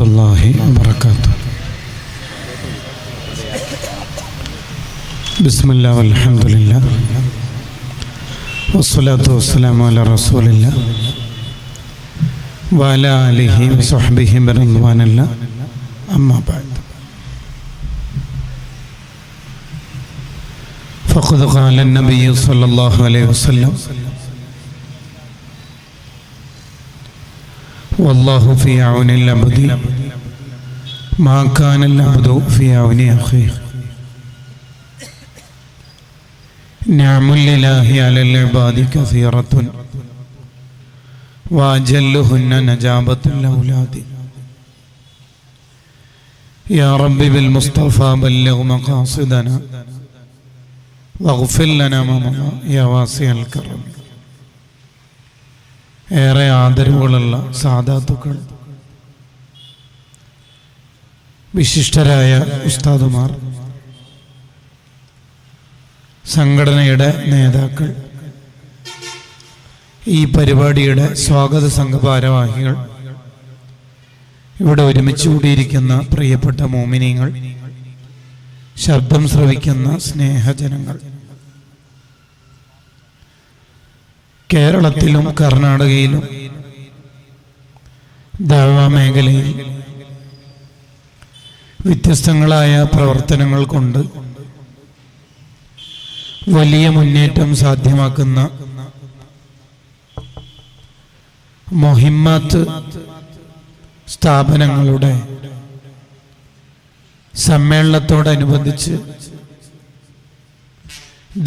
വറഹ്മത്തുള്ളാഹി വബറകാതുഹു. ബിസ്മില്ലാഹി വൽഹംദുലില്ലാഹ് വസ്സലാത്തു വസ്സലാമു അലാ റസൂലില്ലാഹ് വഅലാ ആലിഹി വസഹ്ബിഹി ബിറദ്വാനില്ലാഹ്. അമ്മാ ബഅദ്. فقد قال النبي صلى الله عليه وسلم: والله في عون العبد ما كان العبد في عون أخيه. نعم لله على العباد كثيرة وأجلهن نجابة الأولاد. يا رب بالمصطفى بلغ مقاصدنا واغفر لنا ما مضى يا واسع الكرم. ഏറെ ആദരവുകളുള്ള സാദാത്തുക്കൾ, വിശിഷ്ടരായ ഉസ്താദുമാർ, സംഘടനയുടെ നേതാക്കൾ, ഈ പരിപാടിയുടെ സ്വാഗത സംഘ ഭാരവാഹികൾ, ഇവിടെ ഒരുമിച്ച് കൂടിയിരിക്കുന്ന പ്രിയപ്പെട്ട മോമിനീങ്ങൾ, ശബ്ദം ശ്രവിക്കുന്ന സ്നേഹജനങ്ങൾ, കേരളത്തിലും കർണാടകയിലും ദഅ്വ മേഖലയിൽ വ്യത്യസ്തങ്ങളായ പ്രവർത്തനങ്ങൾ കൊണ്ട് വലിയ മുന്നേറ്റം സാധ്യമാക്കുന്ന മുഹിമ്മത്ത് സ്ഥാപനങ്ങളുടെ സമ്മേളനത്തോടനുബന്ധിച്ച്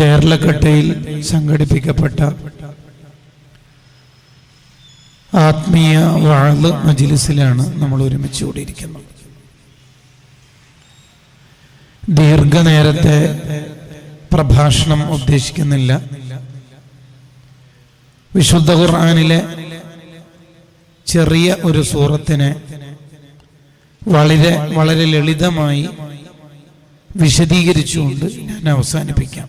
ദേർലക്കട്ടയിൽ സംഘടിപ്പിക്കപ്പെട്ട ആത്മീയ വഅദ് മജ്ലിസിലാണ് നമ്മൾ ഒരുമിച്ച് കൂടിയിരിക്കുന്നത്. ദീർഘനേരത്തെ പ്രഭാഷണം ഉദ്ദേശിക്കുന്നില്ല. വിശുദ്ധ ഖുർആനിലെ ചെറിയ ഒരു സൂറത്തിനെ വളരെ ലളിതമായി വിശദീകരിച്ചുകൊണ്ട് ഞാൻ അവസാനിപ്പിക്കാം.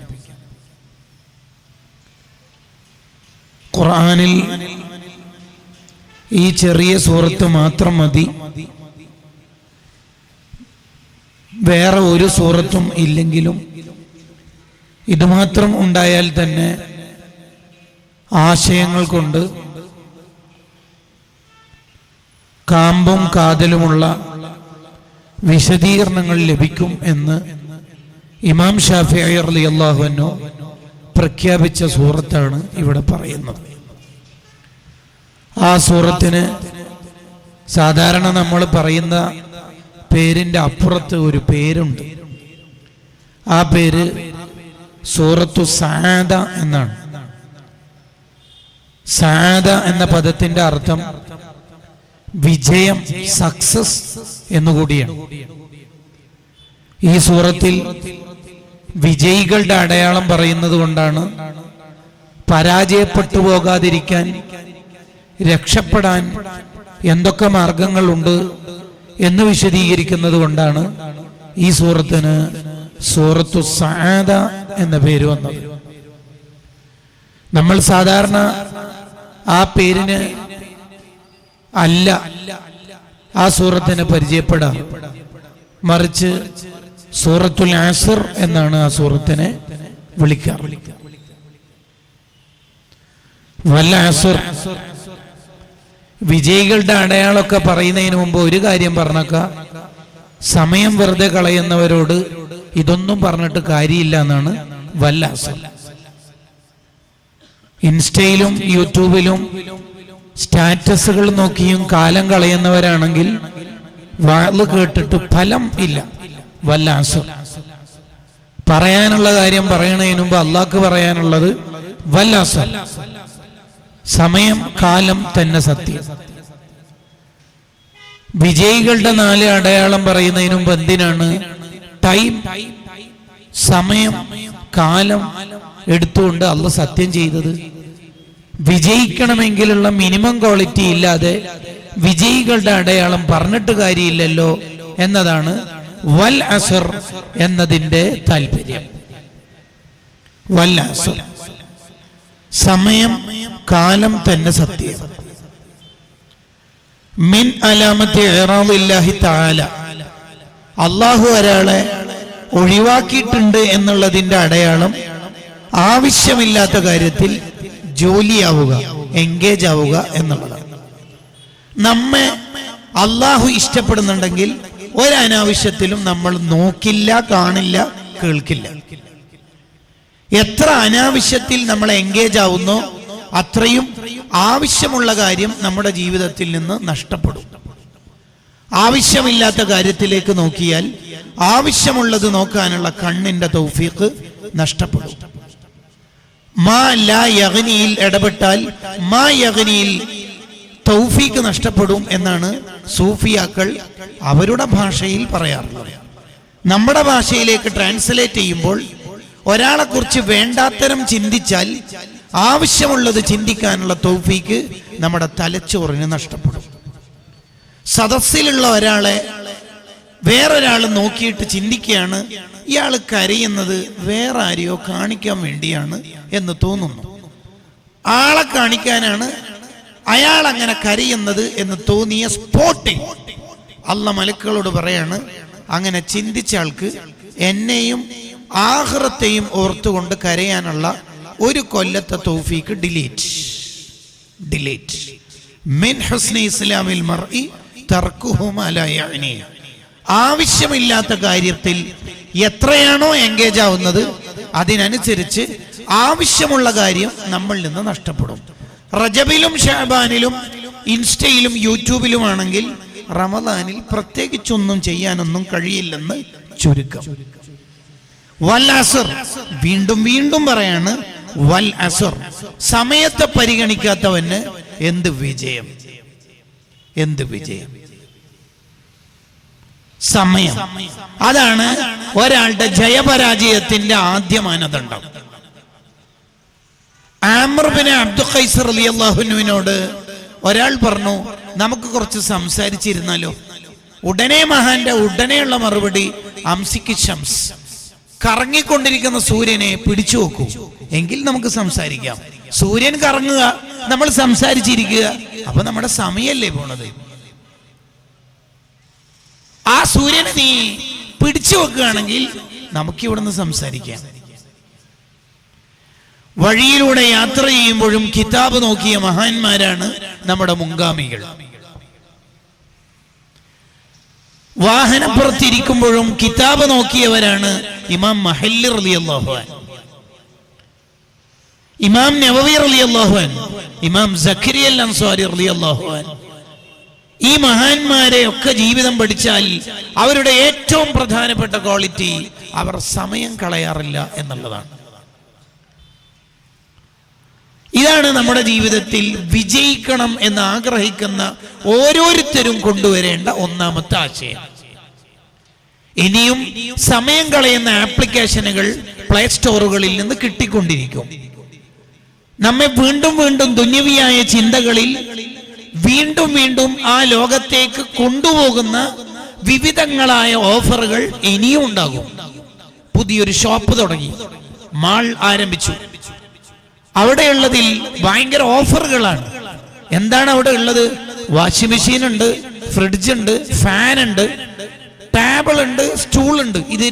ഖുർആനിൽ ഈ ചെറിയ സൂറത്ത് മാത്രം മതി, വേറെ ഒരു സൂറത്തും ഇല്ലെങ്കിലും ഇത് മാത്രം ഉണ്ടായാൽ തന്നെ ആശയങ്ങൾ കൊണ്ട് കാമ്പും കാതലുമുള്ള വിശദീകരണങ്ങൾ ലഭിക്കും എന്ന് ഇമാം ഷാഫിഈ റളിയല്ലാഹു അൻഹു പ്രഖ്യാപിച്ച സൂറത്താണ് ഇവിടെ പറയുന്നത്. ആ സൂറത്തിന് സാധാരണ നമ്മൾ പറയുന്ന പേരിന്റെ അപ്പുറത്ത് ഒരു പേരുണ്ട്. ആ പേര് സൂറത്തു സഅദ എന്നാണ്. സഅദ എന്ന പദത്തിന്റെ അർത്ഥം വിജയം, സക്സസ് എന്നുകൂടിയാണ്. ഈ സൂറത്തിൽ വിജയികളുടെ അടയാളം പറയുന്നത് കൊണ്ടാണ് പരാജയപ്പെട്ടു പോകാതിരിക്കാൻ, രക്ഷപ്പെടാൻ എന്തൊക്കെ മാർഗങ്ങളുണ്ട് എന്ന് വിശദീകരിക്കുന്നത് കൊണ്ടാണ് ഈ സൂറത്തിന് സൂറത്തു സഅദ എന്ന പേര് വന്നത്. നമ്മൾ സാധാരണ ആ പേരിന് അല്ല ആ സൂറത്തിനെ പരിചയപ്പെടാറ്, മറിച്ച് സൂറത്തുൽ അസ്ർ എന്നാണ് ആ സൂറത്തിനെ വിളിക്കാറ്. വൽ അസ്ർ. വിജയികളുടെ അടയാളമൊക്കെ പറയുന്നതിന് മുമ്പ് ഒരു കാര്യം പറഞ്ഞേക്ക, സമയം വെറുതെ കളയുന്നവരോട് ഇതൊന്നും പറഞ്ഞിട്ട് കാര്യമില്ല എന്നാണ് വൽ അസ്ർ. ഇൻസ്റ്റയിലും യൂട്യൂബിലും സ്റ്റാറ്റസുകൾ നോക്കിയും കാലം കളയുന്നവരാണെങ്കിൽ വഅദ് കേട്ടിട്ട് ഫലം ഇല്ല. വൽ അസ്ർ. പറയാനുള്ള കാര്യം പറയണതിന് മുമ്പ് അള്ളാഹ്ക്ക് പറയാനുള്ളത് വൽ അസ്ർ. സമയം, കാലം തന്നെ സത്യം. വിജയികളുടെ 4 അടയാളം പറയുന്നതിന് മുമ്പ് എന്തിനാണ് ടൈം, സമയം, കാലം എടുത്തുകൊണ്ട് അള്ളാഹ് സത്യം ചെയ്തത്? വിജയിക്കണമെങ്കിലുള്ള മിനിമം ക്വാളിറ്റി ഇല്ലാതെ വിജയികളുടെ അടയാളം പറഞ്ഞിട്ട് കാര്യമില്ലല്ലോ എന്നതാണ് വൽ അസ്ർ എന്നതിന്റെ താല്പര്യം. വൽ അസ്ർ, സമയം, കാലം തന്നെ സത്യം. മിൻ അലാമത്തി ഇറാദില്ലാഹി തആല, അള്ളാഹു ഒരാളെ ഒഴിവാക്കിയിട്ടുണ്ട് എന്നുള്ളതിന്റെ അടയാളം ആവശ്യമില്ലാത്ത കാര്യത്തിൽ ജോലിയാവുക, എൻഗേജ് ആവുക എന്നുള്ളതാണ്. നമ്മെ അള്ളാഹു ഇഷ്ടപ്പെടുന്നുണ്ടെങ്കിൽ ഒരനാവശ്യത്തിലും നമ്മൾ നോക്കില്ല, കാണില്ല, കേൾക്കില്ല. എത്ര അനാവശ്യത്തിൽ നമ്മൾ എൻഗേജ് ആവുന്നോ അത്രയും ആവശ്യമുള്ള കാര്യം നമ്മുടെ ജീവിതത്തിൽ നിന്ന് നഷ്ടപ്പെടും. ആവശ്യമില്ലാത്ത കാര്യത്തിലേക്ക് നോക്കിയാൽ ആവശ്യമുള്ളത് നോക്കാനുള്ള കണ്ണിന്റെ തൗഫീഖ് നഷ്ടപ്പെടും. മാ ലാ യഗ്നിയിൽ ഇടപെട്ടാൽ മാ യഗ്നിയിൽ തൗഫീഖ് നഷ്ടപ്പെടും എന്നാണ് സൂഫിയാക്കൾ അവരുടെ ഭാഷയിൽ പറയാറുള്ളത്. നമ്മുടെ ഭാഷയിലേക്ക് ട്രാൻസ്ലേറ്റ് ചെയ്യുമ്പോൾ ഒരാളെ കുറിച്ച് വേണ്ടാത്തരം ചിന്തിച്ചാൽ ആവശ്യമുള്ളത് ചിന്തിക്കാനുള്ള തൗഫീഖ് നമ്മുടെ തലച്ചോറിന് നഷ്ടപ്പെടും. സദസ്സിലുള്ള ഒരാളെ വേറൊരാൾ നോക്കിയിട്ട് ചിന്തിക്കുകയാണ്, ഇയാൾ കരയുന്നത് വേറെ ആരെയോ കാണിക്കാൻ വേണ്ടിയാണ് എന്ന് തോന്നുന്നു. ആളെ കാണിക്കാനാണ് അയാൾ അങ്ങനെ കരയുന്നത് എന്ന് തോന്നിയ സ്പോട്ടിൽ അല്ലാഹ് മലക്കുകളോട് പറയാണ്, അങ്ങനെ ചിന്തിച്ച ആൾക്ക് എന്നെയും ആഖിറത്തെയും ഓർത്തുകൊണ്ട് കരയാനുള്ള ഒരു കൊല്ലത്തെ തൗഫീഖ് ഡിലീറ്റ്. മിൻ ഹുസ്നി ഇസ്ലാമിൽ മർഇ തർക്കുഹു മാ ലാ യഅനി. ആവശ്യമില്ലാത്ത കാര്യത്തിൽ എത്രയാണോ എൻഗേജ് ആവുന്നത് അതിനനുസരിച്ച് ആവശ്യമുള്ള കാര്യം നമ്മളിൽ നിന്ന് നഷ്ടപ്പെടും. റജബിലും ഷഅബാനിലും ഇൻസ്റ്റയിലും യൂട്യൂബിലുമാണെങ്കിൽ റമദാനിൽ പ്രത്യേകിച്ചൊന്നും ചെയ്യാനൊന്നും കഴിയില്ലെന്ന് ചുരുക്കം. വൽ അസ്ർ, വീണ്ടും വീണ്ടും പറയാണ്, വൽ അസ്ർ, സമയത്തെ പരിഗണിക്കാത്തവന് എന്ത് വിജയം, എന്ത് വിജയം. സമയം, അതാണ് ഒരാളുടെ ജയപരാജയത്തിന്റെ ആദ്യ മാനദണ്ഡം. ആമിർ ബിൻ അബ്ദു ഖൈസ് റളിയല്ലാഹു അൻഹുവിനോട് ഒരാൾ പറഞ്ഞു, നമുക്ക് കുറച്ച് സംസാരിച്ചിരുന്നാലോ? ഉടനെ മഹാന്റെ ഉടനെയുള്ള മറുപടി, അംസിക്ക് ഷംസ്, കറങ്ങിക്കൊണ്ടിരിക്കുന്ന സൂര്യനെ പിടിച്ചു വെക്കൂ, എങ്കിൽ നമുക്ക് സംസാരിക്കാം. സൂര്യൻ കറങ്ങുക, നമ്മൾ സംസാരിച്ചിരിക്കുക, അപ്പൊ നമ്മുടെ സമയല്ലേ പോണത്. ആ സൂര്യനെ നീ പിടിച്ചു വെക്കുകയാണെങ്കിൽ നമുക്ക് ഇവിടുന്ന് സംസാരിക്കാം. വഴിയിലൂടെ യാത്ര ചെയ്യുമ്പോഴും കിതാബ് നോക്കിയ മഹാന്മാരാണ് നമ്മുടെ മുൻഗാമികൾ. വാഹനപ്പുറത്തിരിക്കുമ്പോഴും കിതാബ് നോക്കിയവരാണ് ഇമാം മഹല്ലി റളിയല്ലാഹു അൻഹു, ഇമാം നവവി റളിയല്ലാഹു അൻഹു, ഇമാം സക്കരിയ അൽ അൻസാരി റളിയല്ലാഹു അൻഹു. ഈ മഹാന്മാരെ ഒക്കെ ജീവിതം പഠിച്ചാൽ അവരുടെ ഏറ്റവും പ്രധാനപ്പെട്ട ക്വാളിറ്റി അവർ സമയം കളയാറില്ല എന്നുള്ളതാണ്. ഇതാണ് നമ്മുടെ ജീവിതത്തിൽ വിജയിക്കണം എന്ന് ആഗ്രഹിക്കുന്ന ഓരോരുത്തരും കൊണ്ടുവരേണ്ട ഒന്നാമത്തെ ആശയം. ഇനിയും സമയം കളയുന്ന ആപ്ലിക്കേഷനുകൾ പ്ലേ സ്റ്റോറുകളിൽ നിന്ന് കിട്ടിക്കൊണ്ടിരിക്കും. നമ്മെ വീണ്ടും വീണ്ടും ദുന്യവിയായ ചിന്തകളിൽ വീണ്ടും വീണ്ടും ആ ലോകത്തേക്ക് കൊണ്ടുപോകുന്ന വിവിധങ്ങളായ ഓഫറുകൾ ഇനിയും ഉണ്ടാകും. പുതിയൊരു ഷോപ്പ് തുടങ്ങി, മാൾ ആരംഭിച്ചു. അവിടെയുള്ളതിൽ ഭയങ്കര ഓഫറുകളാണ്. എന്താണ് അവിടെ ഉള്ളത്? വാഷിംഗ് മെഷീൻ ഉണ്ട്, ഫ്രിഡ്ജ് ഉണ്ട്, ഫാൻ ഉണ്ട്, ടേബിൾ ഉണ്ട്, സ്റ്റൂൾ ഉണ്ട്. ഇത്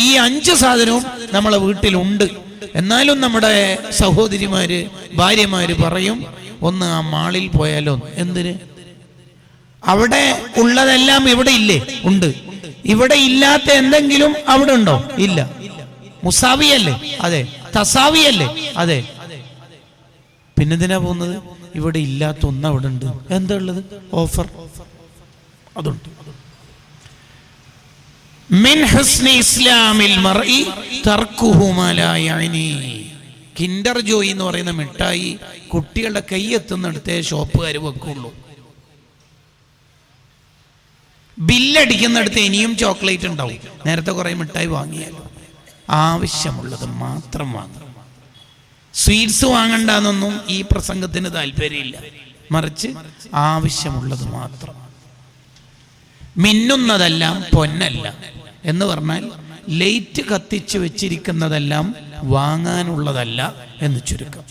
ഈ 5 സാധനവും നമ്മളെ വീട്ടിലുണ്ട്. എന്നാലും നമ്മുടെ സഹോദരിമാര്, ഭാര്യമാര് പറയും, ഒന്ന് ആ മാളിൽ പോയാലോ. എന്തിന്? അവിടെ ഉള്ളതെല്ലാം ഇവിടെ ഇല്ലേ? ഉണ്ട്. ഇവിടെ ഇല്ലാത്ത എന്തെങ്കിലും അവിടെ ഉണ്ടോ? ഇല്ല. മുസാവിയല്ലേ? അതെ. തസാവിയല്ലേ? അതെ. പിന്നെന്തിനാ പോകുന്നത്? ഇവിടെ ഇല്ലാത്ത ഒന്ന് അവിടെ ഉണ്ട്. എന്താ ഉള്ളത്? ഓഫർ. അതുണ്ട്. മിൻ ഹുസ്നി ഇസ്ലാമിൽ മർഇ തർക്കുഹു മാ ലാ യഅനി. കിൻഡർ ജോയ് എന്ന് പറയുന്ന മിഠായി കുട്ടികളുടെ കൈയെത്തുന്നിടത്തേ ഷോപ്പുകാർ വെക്കുള്ളൂ. ബില്ലടിക്കുന്നിടത്ത് ഇനിയും ചോക്ലേറ്റ് ഉണ്ടാവും. നേരത്തെ കുറെ മിഠായി വാങ്ങിയാലോ. ആവശ്യമുള്ളത് മാത്രം വാങ്ങും. സ്വീറ്റ്സ് വാങ്ങണ്ടെന്നൊന്നും ഈ പ്രസംഗത്തിന് താല്പര്യമില്ല. മറിച്ച് ആവശ്യമുള്ളത് മാത്രം. മിന്നുന്നതെല്ലാം പൊന്നല്ല എന്ന് പറഞ്ഞാൽ ലൈറ്റ് കത്തിച്ച് വെച്ചിരിക്കുന്നതെല്ലാം വാങ്ങാനുള്ളതല്ല എന്ന് ചുരുക്കം.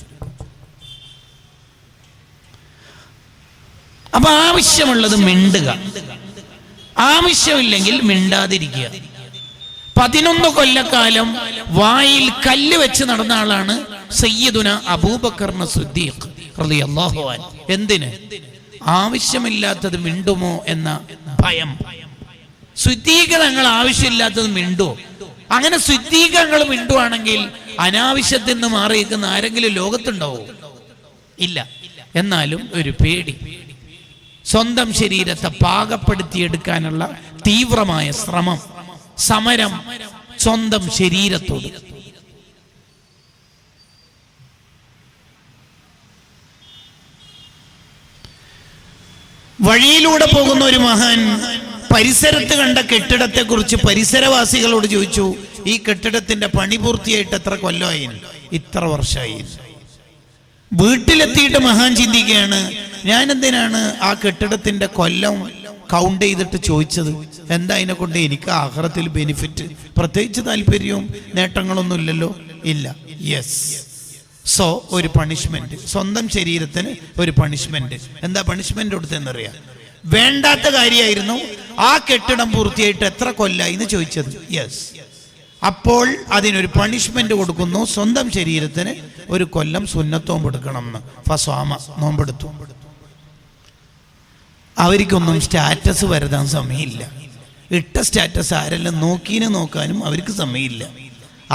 അപ്പൊ ആവശ്യമുള്ളത് മിണ്ടുക, ആവശ്യമില്ലെങ്കിൽ മിണ്ടാതിരിക്കുക. 11 കൊല്ലക്കാലം വായിൽ കല്ല് വെച്ച് നടന്ന ആളാണ് സയ്യിദുന അബൂബക്കർ സിദ്ദീഖ് റളിയല്ലാഹു അൻഹു. എന്തിന്? ആവശ്യമില്ലാത്തത് മിണ്ടുമോ എന്ന ഭയം. സിദ്ദീഖ് തങ്ങൾ ആവശ്യമില്ലാത്തത് മിണ്ടുമോ? അങ്ങനെ സിദ്ദീഖ് തങ്ങൾ മിണ്ടുവാണെങ്കിൽ അനാവശ്യത്തിൽ നിന്ന് മാറി നിൽക്കുന്ന ആരെങ്കിലും ലോകത്തുണ്ടാവോ? ഇല്ല. എന്നാലും ഒരു പേടി, സ്വന്തം ശരീരത്തെ പാകപ്പെടുത്തിയെടുക്കാനുള്ള തീവ്രമായ ശ്രമം, സമരം സ്വന്തം ശരീരത്തോട്. വഴിയിലൂടെ പോകുന്ന ഒരു മഹാൻ പരിസരത്ത് കണ്ട കെട്ടിടത്തെ കുറിച്ച് പരിസരവാസികളോട് ചോദിച്ചു, ഈ കെട്ടിടത്തിന്റെ പണി പൂർത്തിയായിട്ട് എത്ര കൊല്ലമായി? ഇത്ര വർഷമായി. വീട്ടിലെത്തിയിട്ട് മഹാൻ ചിന്തിക്കുകയാണ്, ഞാൻ എന്തിനാണ് ആ കെട്ടിടത്തിന്റെ കൊല്ലം കൗണ്ട് ചെയ്തിട്ട് ചോദിച്ചത്? എന്താ അതിനെ കൊണ്ട് എനിക്ക് ആഖിറത്തിൽ ബെനിഫിറ്റ്? പ്രത്യേകിച്ച് താല്പര്യവും നേട്ടങ്ങളൊന്നും ഇല്ലല്ലോ. ഇല്ല. യെസ്. സോ ഒരു പണിഷ്മെന്റ്, സ്വന്തം ശരീരത്തിന് ഒരു പണിഷ്മെന്റ്. എന്താ പണിഷ്മെന്റ് കൊടുത്തെന്നറിയാം? വേണ്ടാത്ത കാര്യമായിരുന്നു ആ കെട്ടിടം പൂർത്തിയായിട്ട് എത്ര കൊല്ലായി എന്ന് ചോദിച്ചത്. യെസ്. അപ്പോൾ അതിനൊരു പണിഷ്മെന്റ് കൊടുക്കുന്നു, സ്വന്തം ശരീരത്തിന് ഒരു കൊല്ലം സുന്നത്തോം എടുക്കണം എന്ന്. ഫസ്വാമ, നോമ്പെടുത്തു. അവർക്കൊന്നും സ്റ്റാറ്റസ് വരുത്താൻ സമയമില്ല. ഇട്ട സ്റ്റാറ്റസ് ആരെല്ലാം നോക്കാനും അവർക്ക് സമയമില്ല.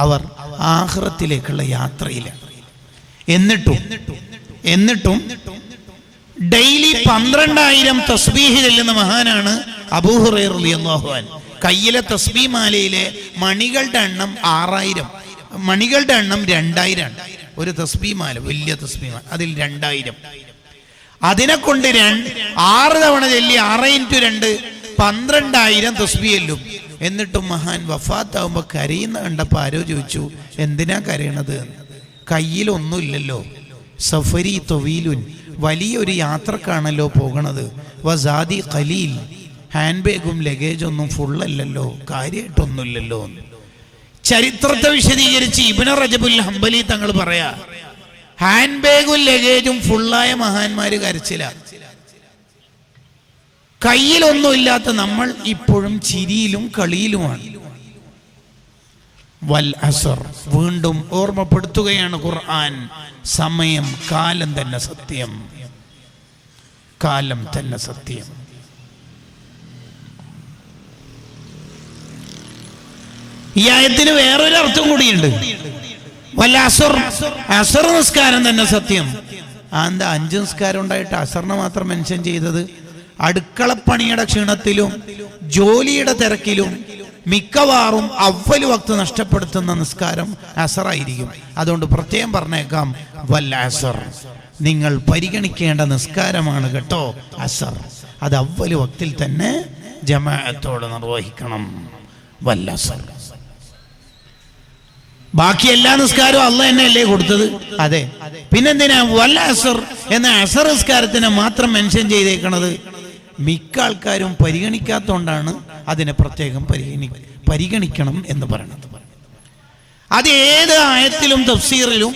അവർ ആഖിറത്തിലേക്കുള്ള യാത്രയിലാണ്. എന്നിട്ടും ഡെയിലി 12,000 തസ്ബീഹ് ചെല്ലുന്ന മഹാനാണ് അബൂ ഹുറൈറ റളിയല്ലാഹു അൻഹു. കയ്യിലെ തസ്ബീഹ് മാലയിലെ മണികളുടെ എണ്ണം 6,000, മണികളുടെ എണ്ണം 2,000 ആണ്. ഒരു തസ്ബീഹ് മാല, വലിയ തസ്ബീഹ് മാല, അതിൽ 2,000. അതിനെ കൊണ്ട് 6 തവണ ചൊല്ലി 6 × 2 12,000 തസ്ബീഹ് ചെല്ലും. എന്നിട്ടും മഹാൻ വഫാത്താവുമ്പോ കരയുന്ന കണ്ടപ്പോ ആരോ ചോദിച്ചു, എന്തിനാ കരയണത്? കയ്യിലൊന്നുമില്ലല്ലോ. സഫരി തൊവീലുൻ, വലിയൊരു യാത്രക്കാണല്ലോ പോകണത്. വസാദി ഖലീൽ, ഹാൻഡ് ബാഗും ലഗേജൊന്നും ഫുള്ളല്ലല്ലോ, കാര്യമായിട്ടൊന്നുമില്ലല്ലോ. ചരിത്രത്തെ വിശദീകരിച്ച് ഇബ്നു റജബുൽ ഹംബലി തങ്ങൾ പറയാ, ഹാൻഡ് ബാഗും ലഗേജും ഫുള്ളായ മഹാന്മാര് കരച്ചില്ല. കയ്യിലൊന്നുമില്ലാത്ത നമ്മൾ ഇപ്പോഴും ചിരിയിലും കളിയിലുമാണ്. വൽ അസ്ർ, വീണ്ടും ഓർമ്മപ്പെടുത്തുകയാണ് ഖുർആൻ, സമയം, കാലം തന്നെ സത്യം, കാലം തന്നെ സത്യം. ഈ ആയത്തിന് വേറൊരു അർത്ഥം കൂടിയുണ്ട്. വൽ അസ്ർ, അസ്ർ നിസ്കാരം തന്നെ സത്യം. എന്താ 5 നിസ്കാരം ഉണ്ടായിട്ട് അസ്റിനെ മാത്രം മെൻഷൻ ചെയ്തത്? അടുക്കളപ്പണിയുടെ ക്ഷീണത്തിലും ജോലിയുടെ തിരക്കിലും മിക്കവാറും അവ്വൽ വക്ത് നഷ്ടപ്പെടുത്തുന്ന നിസ്കാരം അസറായിരിക്കും. അതുകൊണ്ട് പ്രത്യേകം പറഞ്ഞേക്കാം, വൽ അസർ, നിങ്ങൾ പരിഗണിക്കേണ്ട നിസ്കാരമാണ് കേട്ടോ അസർ. അത് അവ്വൽ വക്തിൽ തന്നെ ജമാഅത്തോടെ നിർവഹിക്കണം. വൽ അസർ. ബാക്കി എല്ലാ നിസ്കാരവും അള്ളാഹ് തന്നെയല്ലേ കൊടുത്തത്? അതെ. പിന്നെന്തിനാ വൽ അസർ എന്ന അസർ നിസ്കാരത്തിനെ മാത്രം മെൻഷൻ ചെയ്തേക്കണത്? മിക്ക ആൾക്കാരും പരിഗണിക്കാത്തോണ്ടാണ് അതിനെ പ്രത്യേകം പരിഗണിക്കണം എന്ന് പറയുന്നത്. അത് ഏത് ആയത്തിലും തഫ്സീറിലും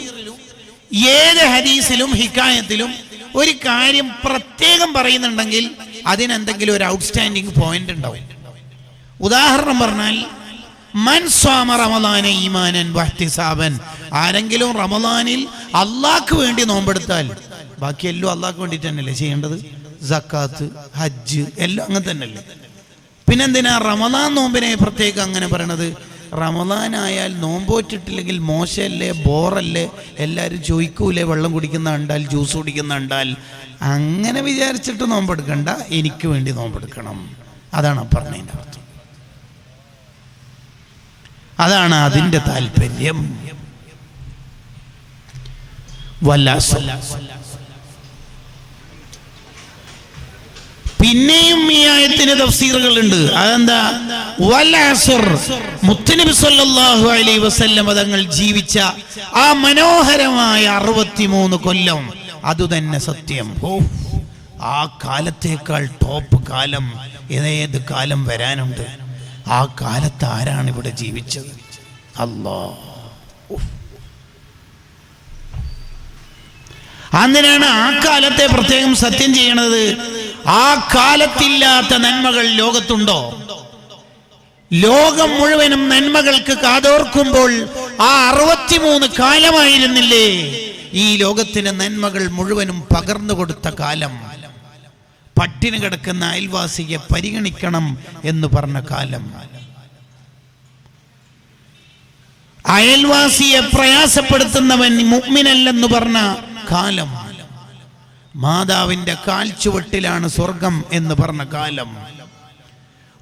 ഏത് ഹദീസിലും ഹിക്കായത്തിലും ഒരു കാര്യം പ്രത്യേകം പറയുന്നുണ്ടെങ്കിൽ അതിനെന്തെങ്കിലും ഒരു ഔട്ട്സ്റ്റാൻഡിങ് പോയിന്റ് ഉണ്ടാവും. ഉദാഹരണം പറഞ്ഞാൽ, മൻ സ്വാമ റമളാന ഈമാനൻ വഹ്തിസാബൻ, ആരെങ്കിലും റമളാനിൽ അള്ളാഹ്ക്ക് വേണ്ടി നോമ്പെടുത്താൽ, ബാക്കിയെല്ലാം അള്ളാഹ്ക്ക് വേണ്ടിയിട്ട് തന്നെയല്ലേ ചെയ്യേണ്ടത്? സക്കാത്ത്, ഹജ്ജ് എല്ലാം അങ്ങനെ തന്നെയല്ലേ? പിന്നെന്തിനാ റമളാൻ നോമ്പിനെ പ്രത്യേകം അങ്ങനെ പറയണത്? റമളാനായാൽ നോമ്പോറ്റിട്ടില്ലെങ്കിൽ മോശമല്ലേ, ബോറല്ലേ, എല്ലാവരും ചോദിക്കൂലേ വെള്ളം കുടിക്കുന്ന കണ്ടാൽ, ജ്യൂസ് കുടിക്കുന്ന കണ്ടാൽ? അങ്ങനെ വിചാരിച്ചിട്ട് നോമ്പെടുക്കണ്ട, എനിക്ക് വേണ്ടി നോമ്പെടുക്കണം. അതാണ് പറഞ്ഞതിൻ്റെ അർത്ഥം. അതാണ് അതിൻ്റെ താല്പര്യം. പിന്നെയും ഈ ആയത്തിന് തഫ്സീറുകളുണ്ട്. അതെന്താ? വൽ അസ്ർ, മുത്തുനബി സല്ലല്ലാഹു അലൈഹി വസല്ലം തങ്ങൾ ജീവിച്ച ആ മനോഹരമായ 63 കൊല്ലം, അതുതന്നെ സത്യം. ആ കാലത്തേക്കാൾ ടോപ്പ് കാലം ഏത് കാലം വരാനുണ്ട്? ആ കാലത്ത് ആരാണ് ഇവിടെ ജീവിച്ചത്? അല്ലാഹ്. എന്തിനാണ് ആ കാലത്തെ പ്രത്യേകം സത്യം ചെയ്യണത്? ആ കാലത്തില്ലാത്ത നന്മകൾ ലോകത്തുണ്ടോ? ലോകം മുഴുവനും നന്മകൾക്ക് കാതോർക്കുമ്പോൾ ആ 63 കാലമായിരുന്നില്ലേ ഈ ലോകത്തിന് നന്മകൾ മുഴുവനും പകർന്നു കൊടുത്ത കാലം? പട്ടിണി കിടക്കുന്ന അയൽവാസിയെ പരിഗണിക്കണം എന്ന് പറഞ്ഞ കാലം, അയൽവാസിയെ പ്രയാസപ്പെടുത്തുന്നവൻ മുഅ്മിനല്ലെന്ന് പറഞ്ഞ കാലം, മാതാവിന്റെ കാൽച്ചുവട്ടിലാണ് സ്വർഗം എന്ന് പറഞ്ഞ കാലം,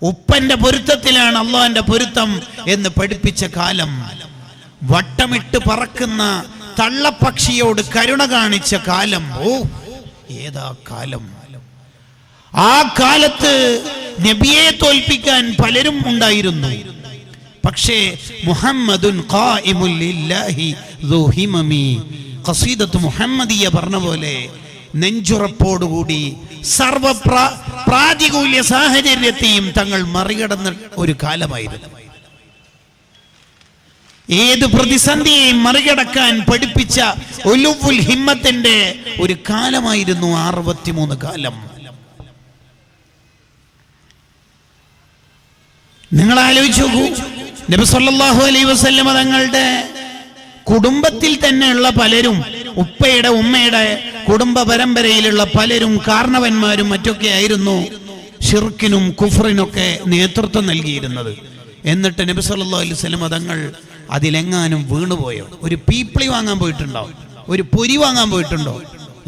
ഉപ്പന്റെ പൊരുത്തത്തിലാണ് അള്ളാന്റെ പൊരുത്തം എന്ന് പഠിപ്പിച്ച കാലം, വട്ടമിട്ട് പറക്കുന്ന തള്ളപ്പക്ഷിയോട് കരുണ കാണിച്ച കാലം. ഓ, ഏതാ കാലം! ആ കാലത്ത് നബിയെ തോൽപ്പിക്കാൻ പലരും ഉണ്ടായിരുന്നു. പക്ഷേ മുഹമ്മദുൻ ഖായിമുൽ ലില്ലാഹി ദു ഹിമമി, ഖസീദത്ത് മുഹമ്മദിയ പറഞ്ഞ പോലെ നെഞ്ചുറപ്പോടുകൂടി സർവ പ്രാതികൂല്യ സാഹചര്യത്തെയും തങ്ങൾ മറികടന്ന ഒരു കാലമായിരുന്നു. ഏത് പ്രതിസന്ധിയെയും മറികടക്കാൻ പഠിപ്പിച്ച ഉലുവുൽ ഹിമ്മത്തിന്റെ ഒരു കാലമായിരുന്നു 63 കാലം. നിങ്ങൾ ആലോചിച്ച് നോക്കൂ, നബി സല്ലല്ലാഹു അലൈഹി വസല്ലമ തങ്ങളുടെ കുടുംബത്തിൽ തന്നെയുള്ള പലരും, ഉപ്പയുടെ ഉമ്മയുടെ കുടുംബ പരമ്പരയിലുള്ള പലരും കാരണവന്മാരും മറ്റൊക്കെ ആയിരുന്നു ഷിർക്കിനും കുഫ്റിനൊക്കെ നേതൃത്വം നൽകിയിരുന്നത്. എന്നിട്ട് നബി സല്ലല്ലാഹു അലൈഹി വസല്ലമ തങ്ങൾ അതിലെങ്ങാനും വീണുപോയോ? ഒരു പീപ്പിളി വാങ്ങാൻ പോയിട്ടുണ്ടോ? ഒരു പൊരി വാങ്ങാൻ പോയിട്ടുണ്ടോ?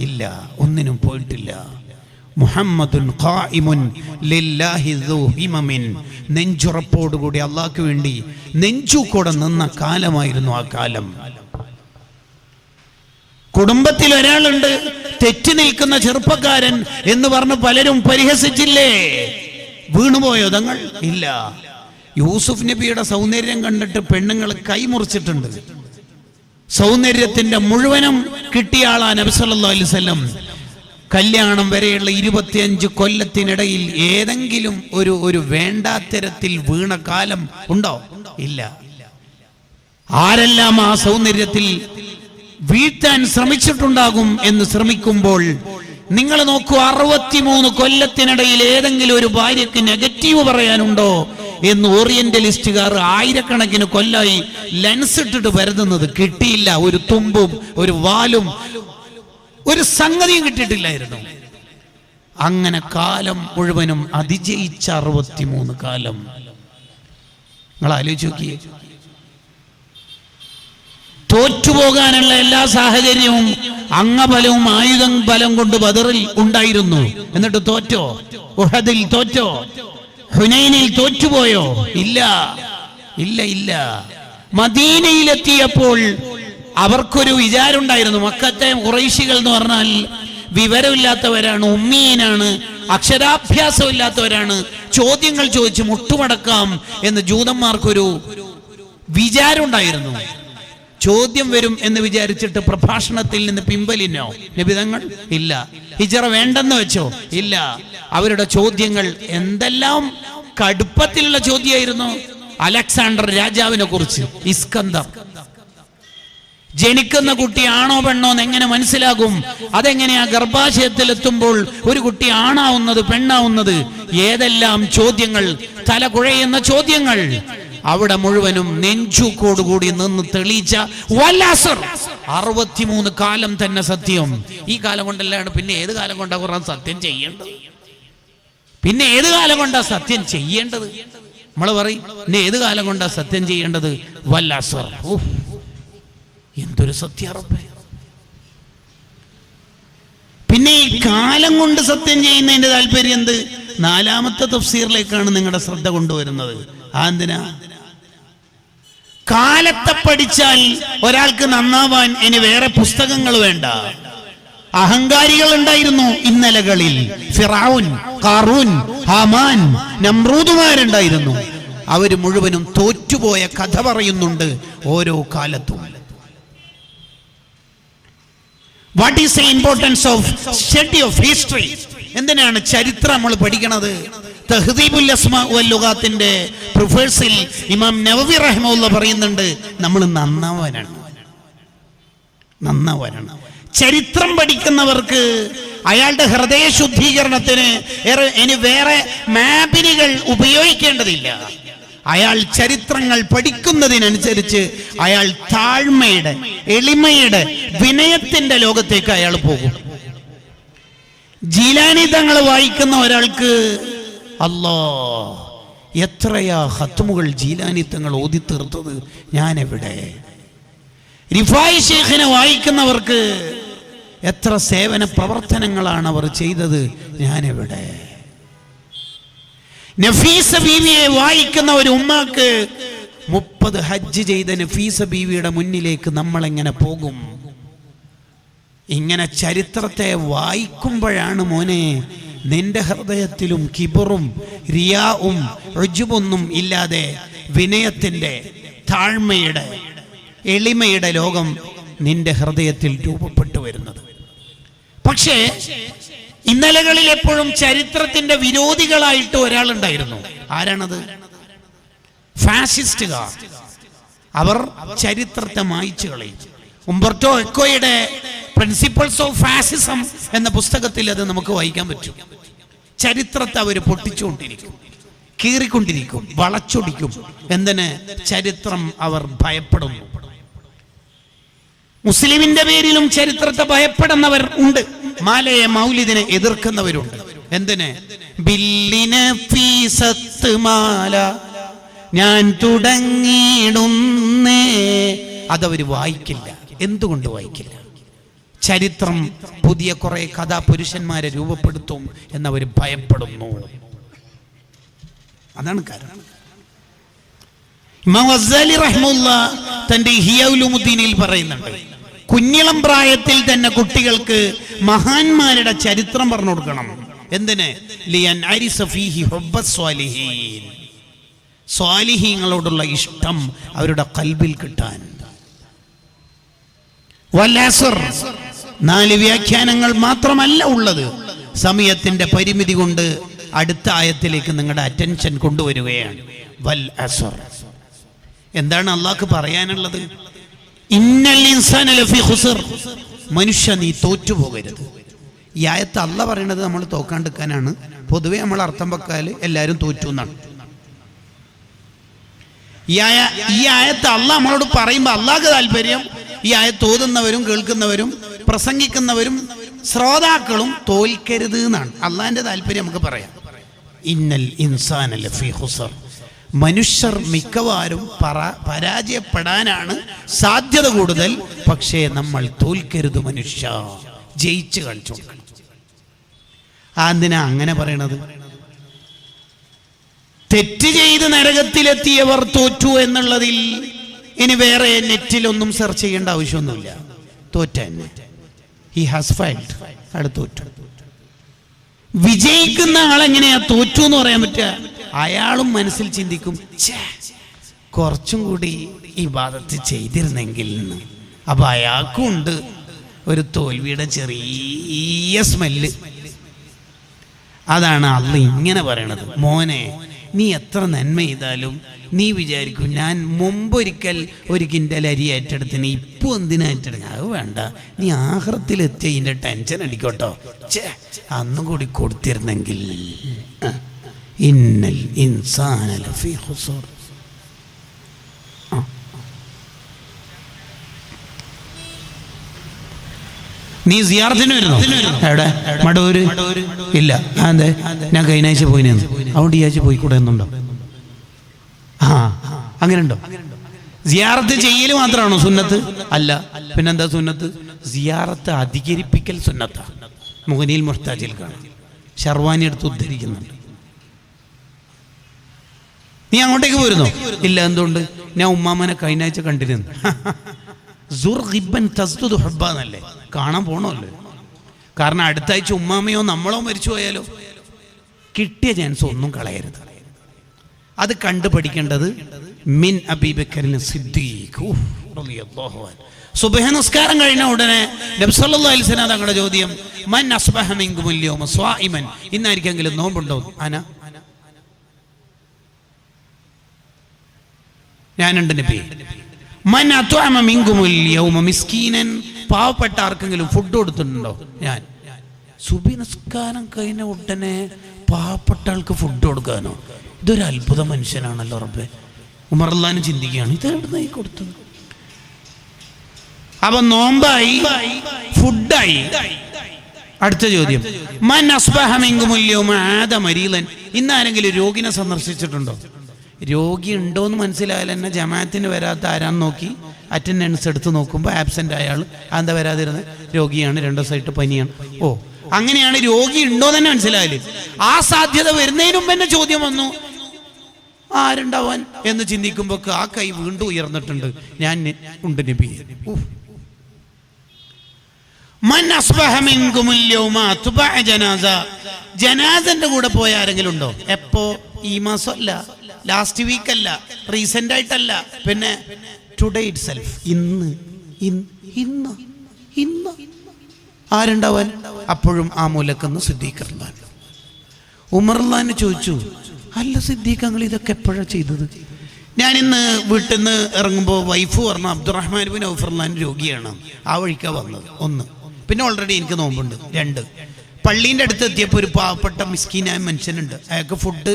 ഇല്ല, ഒന്നിനും പോയിട്ടില്ല. മുഹമ്മദുൻ ഖായിമുൻ ലില്ലാഹി ദു ഹിമമിൻ, നെഞ്ചുറപ്പോടുകൂടി അള്ളാഹ്ക്ക് വേണ്ടി നെഞ്ചുകൂടെ നിന്ന കാലമായിരുന്നു ആ കാലം. കുടുംബത്തിൽ ഒരാളുണ്ട് തെറ്റി നിൽക്കുന്ന ചെറുപ്പക്കാരൻ എന്ന് പറഞ്ഞ് പലരും പരിഹസിച്ചില്ലേ? വീണുപോയോ തങ്ങൾ? ഇല്ല. യൂസുഫ് നബിയുടെ സൗന്ദര്യം കണ്ടിട്ട് പെണ്ണുങ്ങൾ കൈമുറിച്ചിട്ടുണ്ട്. സൗന്ദര്യത്തിന്റെ മുഴുവനും കിട്ടിയ ആളാ നബി സല്ലല്ലാഹു അലൈഹി വസല്ലം. കല്യാണം വരെയുള്ള 25 കൊല്ലത്തിനിടയിൽ ഏതെങ്കിലും ഒരു വേണ്ടാത്തരത്തിൽ വീണ കാലം ഉണ്ടോ? ഇല്ല. ആരെല്ലാം ആ സൗന്ദര്യത്തിൽ വീഴ്ത്താൻ ശ്രമിച്ചിട്ടുണ്ടാകും എന്ന് ശ്രമിക്കുമ്പോൾ നിങ്ങൾ നോക്കൂ, 63 കൊല്ലത്തിനിടയിൽ ഏതെങ്കിലും ഒരു ഭാര്യക്ക് നെഗറ്റീവ് പറയാനുണ്ടോ എന്ന് ഓറിയന്റലിസ്റ്റുകാർ ആയിരക്കണക്കിന് കൊല്ലായി ലെൻസ് ഇട്ടിട്ട് വരുന്നത് കിട്ടിയില്ല. ഒരു തുമ്പും ഒരു വാലും ഒരു സംഗതിയും കിട്ടിയിട്ടില്ലായിരുന്നു. അങ്ങനെ കാലം മുഴുവനും അതിജയിച്ച 63 കാലം. നിങ്ങൾ ആലോചിച്ച് നോക്കിയേ, തോറ്റുപോകാനുള്ള എല്ലാ സാഹചര്യവും അംഗബലവും ആയുധം ബലം കൊണ്ട് ബദറിൽ ഉണ്ടായിരുന്നു. എന്നിട്ട് തോറ്റോ? ഉഹദിൽ തോറ്റോ? ഹുനൈനിൽ തോറ്റുപോയോ? ഇല്ല, ഇല്ല, ഇല്ല. മദീനയിലെത്തിയപ്പോൾ അവർക്കൊരു വിചാരമുണ്ടായിരുന്നു, മക്കത്തെ ഖുറൈശികൾ എന്ന് പറഞ്ഞാൽ വിവരമില്ലാത്തവരാണ്, ഉമ്മീനാണ്, അക്ഷരാഭ്യാസം ഇല്ലാത്തവരാണ്, ചോദ്യങ്ങൾ ചോദിച്ച് മുട്ടുമടക്കാം എന്ന് ജൂതന്മാർക്കൊരു വിചാരം ഉണ്ടായിരുന്നു. ചോദ്യം വരും എന്ന് വിചാരിച്ചിട്ട് പ്രഭാഷണത്തിൽ നിന്ന് പിൻവലിനോ നബിതങ്ങൾ? ഇല്ല. ഹിജറ വേണ്ടെന്ന് വെച്ചോ? ഇല്ല. അവരുടെ ചോദ്യങ്ങൾ എന്തെല്ലാം കടുപ്പത്തിലുള്ള ചോദ്യമായിരുന്നു. അലക്സാണ്ടർ രാജാവിനെ കുറിച്ച്, ഇസ്കന്ദർ, ജനിക്കുന്ന കുട്ടി ആണോ പെണ്ണോ എന്ന് എങ്ങനെ മനസ്സിലാകും? അതെങ്ങനെയാ ഗർഭാശയത്തിൽ എത്തുമ്പോൾ ഒരു കുട്ടി ആണാവുന്നത് പെണ്ണാവുന്നത്? ഏതെല്ലാം ചോദ്യങ്ങൾ, തല കുഴയുന്ന ചോദ്യങ്ങൾ. അവിടെ മുഴുവനും നെഞ്ചുക്കോടുകൂടി നിന്ന് തെളിയിച്ച 63 കാലം തന്നെ സത്യം. ഈ കാലം കൊണ്ടല്ലാണ് പിന്നെ ഏത് കാലം കൊണ്ടാ ഖുർആൻ സത്യം ചെയ്യേണ്ടത്? പിന്നെ ഏത് കാലം കൊണ്ടാ സത്യം ചെയ്യേണ്ടത്? നമ്മൾ പറയും, പിന്നെ ഏത് കാലം കൊണ്ടാ സത്യം ചെയ്യേണ്ടത്? വല്ലാസർ. എന്തൊരു സത്യാറപ്പേ! പിന്നെ ഈ കാലം കൊണ്ട് സത്യം ചെയ്യുന്നതിന്റെ താല്പര്യം എന്ത്? 4ാമത്തെ തഫ്സീറിലേക്കാണ് നിങ്ങളുടെ ശ്രദ്ധ കൊണ്ടുവരുന്നത്. എന്തിനാ? കാലത്തെ പഠിച്ചാൽ ഒരാൾക്ക് നന്നാവാൻ ഇനി വേറെ പുസ്തകങ്ങൾ വേണ്ട. അഹങ്കാരികൾ ഉണ്ടായിരുന്നു ഇന്നലകളിൽ. ഫിറഔൻ, ഖാറൂൻ, ഹാമാൻ, നമ്രൂദുമാരുണ്ടായിരുന്നു. അവര് മുഴുവനും തോറ്റുപോയ കഥ പറയുന്നുണ്ട് ഓരോ കാലത്തും. What is the importance of study of history? എന്തിനാണ് ചരിത്രം നമ്മൾ പഠിക്കണത്? തഹ്ദീബുൽ അസ്മാ വൽ ലുഗാത്തിന്റെ പ്രൊഫസർ ഇമാം നവവി റഹിമഹുല്ലാഹ് പറയുന്നുണ്ട്, നമ്മൾ നന്നാവാനാണ്. ചരിത്രം പഠിക്കുന്നവർക്ക് അയാളുടെ ഹൃദയ ശുദ്ധീകരണത്തിന് ഇനി വേറെ മാപിനികൾ ഉപയോഗിക്കേണ്ടതില്ല. അയാൾ ചരിത്രങ്ങൾ പഠിക്കുന്നതിനനുസരിച്ച് അയാൾ താഴ്മയുടെ, എളിമയുടെ, വിനയത്തിന്റെ ലോകത്തേക്ക് അയാൾ പോകും. ജീലാനി തങ്ങൾ വായിക്കുന്ന ഒരാൾക്ക് അല്ലാ എത്രയാ ഖത്മുകൾ ജീലാനി തങ്ങൾ ഓതി തീർത്തത്, ഞാനെവിടെ? റിഫായി ശൈഖിനെ വായിക്കുന്നവർക്ക് എത്ര സേവന പ്രവർത്തനങ്ങളാണ് അവർ ചെയ്തത്, ഞാനെവിടെ? നഫീസ ബീവിയെ വായിക്കുന്ന ഒരു ഉമ്മാക്ക് 30 ഹജ്ജ് ചെയ്ത നഫീസ ബീവിയുടെ മുന്നിലേക്ക് നമ്മൾ എങ്ങനെ പോകും? ഇങ്ങനെ ചരിത്രത്തെ വായിക്കുമ്പോഴാണ് മോനെ നിന്റെ ഹൃദയത്തിലും കിബറും റിയാവും ഉജ്ബൊന്നും ഇല്ലാതെ വിനയത്തിന്റെ, താഴ്മയുടെ, എളിമയുടെ ലോകം നിന്റെ ഹൃദയത്തിൽ രൂപപ്പെട്ടു വരുന്നത്. പക്ഷേ ഇന്നലകളിൽ എപ്പോഴും ചരിത്രത്തിന്റെ വിരോധികളായിട്ട് ഒരാളുണ്ടായിരുന്നു. ആരാണത്? ഫാസിസ്റ്റുകാർ. അവർ ചരിത്രത്തെ മായ്ച്ചു കളയും. ഉംബർട്ടോ എക്കോയുടെ പ്രിൻസിപ്പിൾസ് ഓഫ് ഫാസിസം എന്ന പുസ്തകത്തിൽ അത് നമുക്ക് വായിക്കാൻ പറ്റും. ചരിത്രത്തെ അവർ പൊട്ടിച്ചുകൊണ്ടിരിക്കും, കീറിക്കൊണ്ടിരിക്കും, വളച്ചൊടിക്കും. എന്തിന്? ചരിത്രം അവർ ഭയപ്പെടുന്നു. മുസ്ലിമിന്റെ പേരിലും ചരിത്രത്തെ ഭയപ്പെടുന്നവർ ഉണ്ട്. മാലയെ മൗലിദിനെ എതിർക്കുന്നവരുണ്ട്. എന്തിന്? ബില്ലിന് ഫീസത്ത് മാല ഞാൻ തുടങ്ങിയിടുന്നേ, അതവർ വായിക്കില്ല. എന്തുകൊണ്ട് വായിക്കില്ല? ചരിത്രം പുതിയ കുറെ കഥാപുരുഷന്മാരെ രൂപപ്പെടുത്തും എന്നവർ ഭയപ്പെടുന്നു. അതാണ് കാരണം. ഇമാം ഗസാലി റഹ്മത്തുള്ളാഹി തന്റെ ഇഹ്യാ ഉലൂമുദ്ദീനിൽ പറയുന്നുണ്ട്, കുഞ്ഞിളം പ്രായത്തിൽ തന്നെ കുട്ടികൾക്ക് മഹാന്മാരുടെ ചരിത്രം പറഞ്ഞു കൊടുക്കണം. എന്തിന്? ലിയൻ അരിസ ഫീഹി ഹുബ്ബസ് സ്വാലിഹീൻ, സ്വാലിഹീങ്ങളോടുള്ള ഇഷ്ടം അവരുടെ ഖൽബിൽ കിട്ടാൻ. വൽഅസ്ർ, 4 വ്യാഖ്യാനങ്ങൾ മാത്രമല്ല ഉള്ളത്. സമയത്തിന്റെ പരിമിതി കൊണ്ട് അടുത്ത ആയത്തിലേക്ക് നിങ്ങളുടെ അറ്റൻഷൻ കൊണ്ടുവരികയാണ്. വൽ അസ്ർ എന്താണ് അള്ളാഹ്ക്ക് പറയാനുള്ളത്? ഇന്നൽ ഇൻസാന ലഫീ ഖുസ്ർ, മനുഷ്യ നീ തോറ്റുപോകരുത്. ഈ ആയത്ത് അള്ളാഹ് പറയണത് നമ്മൾ തോക്കാണ്ടിരിക്കാനാണ്. പൊതുവെ നമ്മൾ അർത്ഥം വെക്കാൽ എല്ലാവരും തോറ്റു എന്നാണ്. ഈ ആയത്ത് അള്ളാഹ് നമ്മളോട് പറയുമ്പോൾ അള്ളാഹ്ക്ക് താല്പര്യം ഈ ആയത്ത് ഓതുന്നവരും കേൾക്കുന്നവരും പ്രസംഗിക്കുന്നവരും ശ്രോതാക്കളും തോൽക്കരുത് എന്നാണ് അള്ളാഹിന്റെ താല്പര്യം. നമുക്ക് പറയാം, ഇന്നൽ ഇൻസാന ലഫീ ഖുസ്ർ, മനുഷ്യർ മിക്കവാറും പരാജയപ്പെടാനാണ് സാധ്യത കൂടുതൽ. പക്ഷേ നമ്മൾ തോൽക്കരുത് മനുഷ്യ, ജയിച്ചു കളിച്ചു. എന്തിനാ അങ്ങനെ പറയണത്? തെറ്റ് ചെയ്ത് നരകത്തിലെത്തിയവർ തോറ്റു എന്നുള്ളതിൽ ഇനി വേറെ നെറ്റിലൊന്നും സെർച്ച് ചെയ്യേണ്ട ആവശ്യമൊന്നുമില്ല. തോറ്റ ഹി ഹാസ് ഫെയിൽഡ്, അയാൾ തോറ്റു. വിജയിക്കുന്ന ആളെങ്ങനെയാ തോറ്റു എന്ന് പറയാൻ പറ്റുക? അയാളും മനസ്സിൽ ചിന്തിക്കും, കുറച്ചും കൂടി ഇബാദത്ത് ചെയ്തിരുന്നെങ്കിൽ. അപ്പൊ അയാൾക്കും ഉണ്ട് ഒരു തോൽവിയുടെ ചെറിയ സ്മെല്ല്. അതാണ് അള്ളാഹ് ഇങ്ങനെ പറയണത്, മോനെ നീ എത്ര നന്മ ചെയ്താലും നീ വിചാരിക്കും ഞാൻ മുമ്പൊരിക്കൽ 1 കിൻഡൽ അരി ഏറ്റെടുത്തിന്, ഇപ്പൊ എന്തിനാ ഏറ്റെടുക്കുക? അത് വേണ്ട, നീ ആഖിറത്തിലെത്തിയ ഇതിന്റെ ടെൻഷൻ അടിക്കോട്ടോ, അന്നും കൂടി കൊടുത്തിരുന്നെങ്കിൽ. ഇന്നൽ ഇൻസാന ലഫീ ഖുസ്ർ. നീ സിയാറത്തിന് വരുന്നോ? എവിടെ? മടൂര്? ഇല്ല. അതെ, ഞാൻ കഴിഞ്ഞ ആഴ്ച പോയിന്, അതുകൊണ്ട് ഈ ആഴ്ച പോയിക്കൂടെ എന്നുണ്ടോ? അങ്ങനെ ഉണ്ടോ? സിയാറത്ത് ചെയ്യൽ മാത്രമാണോ സുന്നത്ത്? അല്ല, പിന്നെന്താ സുന്നത്ത്? സിയാറത്ത് അധികരിപ്പിക്കൽ സുന്നത്താ. മുഗ്നിൽ മുഹ്താജിൽ കാണാം, ഷർവാനി എടുത്ത് ഉദ്ധരിക്കുന്നുണ്ട്. നീ അങ്ങോട്ടേക്ക് പോരുന്നോ? ഇല്ല. എന്തുകൊണ്ട്? ഞാൻ ഉമ്മാമനെ കഴിഞ്ഞ ആഴ്ച കണ്ടിരുന്നു. എന്നല്ലേ, കാണാൻ പോണല്ലോ. കാരണം അടുത്ത ആഴ്ച ഉമ്മാമയോ നമ്മളോ മരിച്ചു പോയാലോ? കിട്ടിയ ചാൻസ് ഒന്നും കളയരുത്. അത് കണ്ടു പഠിക്കേണ്ടത് മിൻ അബീബക്കറിന് സിദ്ദീഖ് റളിയല്ലാഹു അൻഹു. സുബ്ഹ് നിസ്കാരം കഴിഞ്ഞ ഉടനെ നബി സല്ലല്ലാഹു അലൈഹി വസല്ലം തങ്ങളുടെ ചോദ്യം, മൻ അസ്ബഹ മിൻകുമുൽ യൗമ സ്വായിമൻ, ഇന്നാർക്കെങ്കിലും നോമ്പുണ്ടോ? ഞാനുണ്ട് നബി. മൻ അത്അമ മിൻകുമുൽ യൗമ മിസ്കീനൻ, പാവപ്പെട്ട ആർക്കെങ്കിലും ഫുഡ് കൊടുത്തിട്ടുണ്ടോ? ഞാൻ. സുബഹി നിസ്കാരം കഴിഞ്ഞ ഉടനെ പാവപ്പെട്ട ആൾക്ക് ഫുഡ് കൊടുക്കാനോ? ഇതൊരു അത്ഭുത മനുഷ്യനാണല്ലോ റബ്ബേ. ഉമർ അള്ളാനും ചിന്തിക്കുകയാണ്, ഇത് എവിടുന്ന് കൊടുത്തത്? അപ്പൊ നോമ്പായി, ഫുഡായി. അടുത്ത ചോദ്യം, മൻ അസ്ബഹ മിൻകും അൽ-യൗമ ആദ മരീലൻ. ഇന്ന് ആരെങ്കിലും രോഗിനെ സന്ദർശിച്ചിട്ടുണ്ടോ? രോഗി ഉണ്ടോയെന്ന് മനസ്സിലായാൽ എന്നെ ജമാഅത്തിന് വരാത്ത ആരാന്ന് നോക്കി അറ്റൻഡൻസ് എടുത്ത് നോക്കുമ്പോൾ ആബ്സെൻ്റ് അയാൾ എന്താ വരാതിരുന്നത്? രോഗിയാണ്, 2 ദിവസമായിട്ട് പനിയാണ്. ഓ, അങ്ങനെയാണ് രോഗി ഉണ്ടോ തന്നെ മനസ്സിലായാല്. ആ സാധ്യത വരുന്നതിന് മുമ്പ് എന്നെ ചോദ്യം വന്നു, ആരുണ്ടാവാൻ എന്ന് ചിന്തിക്കുമ്പോൾ ആ കൈ വീണ്ടും ഉയർന്നിട്ടുണ്ട്. ഞാൻ ഉണ്ട് നബി. മൻ അസ്ബഹ മിൻകും അൽ-യൗമ അത്ബഅ ജനാസ. ജനാസന്റെ കൂടെ പോയ ആരെങ്കിലും ഉണ്ടോ? എപ്പോ? ഈ മാസം അല്ല, ലാസ്റ്റ് വീക്ക് അല്ല, റീസെന്റ് ആയിട്ടല്ല, പിന്നെ ടുഡേ ഇറ്റ്സെൽഫ്. ഇന്ന് ഇന്ന് ഇന്ന് ആരുണ്ടാവാൻ? അപ്പോഴും ആ മൂലക്കെന്ന് സിദ്ദീഖ് റളിയല്ലാഹു അൻഹു. ഉമർ റളിയല്ലാഹു അൻഹു ചോദിച്ചു, അല്ല സിദ്ദീഖ്, നിങ്ങൾ ഇതൊക്കെ എപ്പോഴാണ് ചെയ്തത്? ഞാൻ ഇന്ന് വീട്ടിൽ നിന്ന് ഇറങ്ങുമ്പോൾ വൈഫ് പറഞ്ഞു അബ്ദുറഹ്മാൻ ബിൻ ഔഫ് റളിയല്ലാഹു അൻഹു രോഗിയാണ്, ആ വഴിക്കാ വന്നത്. 1. പിന്നെ ഓൾറെഡി എനിക്ക് നോമ്പുണ്ട്. 2, പള്ളീൻ്റെ അടുത്ത് എത്തിയപ്പോൾ ഒരു പാവപ്പെട്ട മിസ്കീനായ മനുഷ്യനുണ്ട്. അയാൾക്ക് ഫുഡ്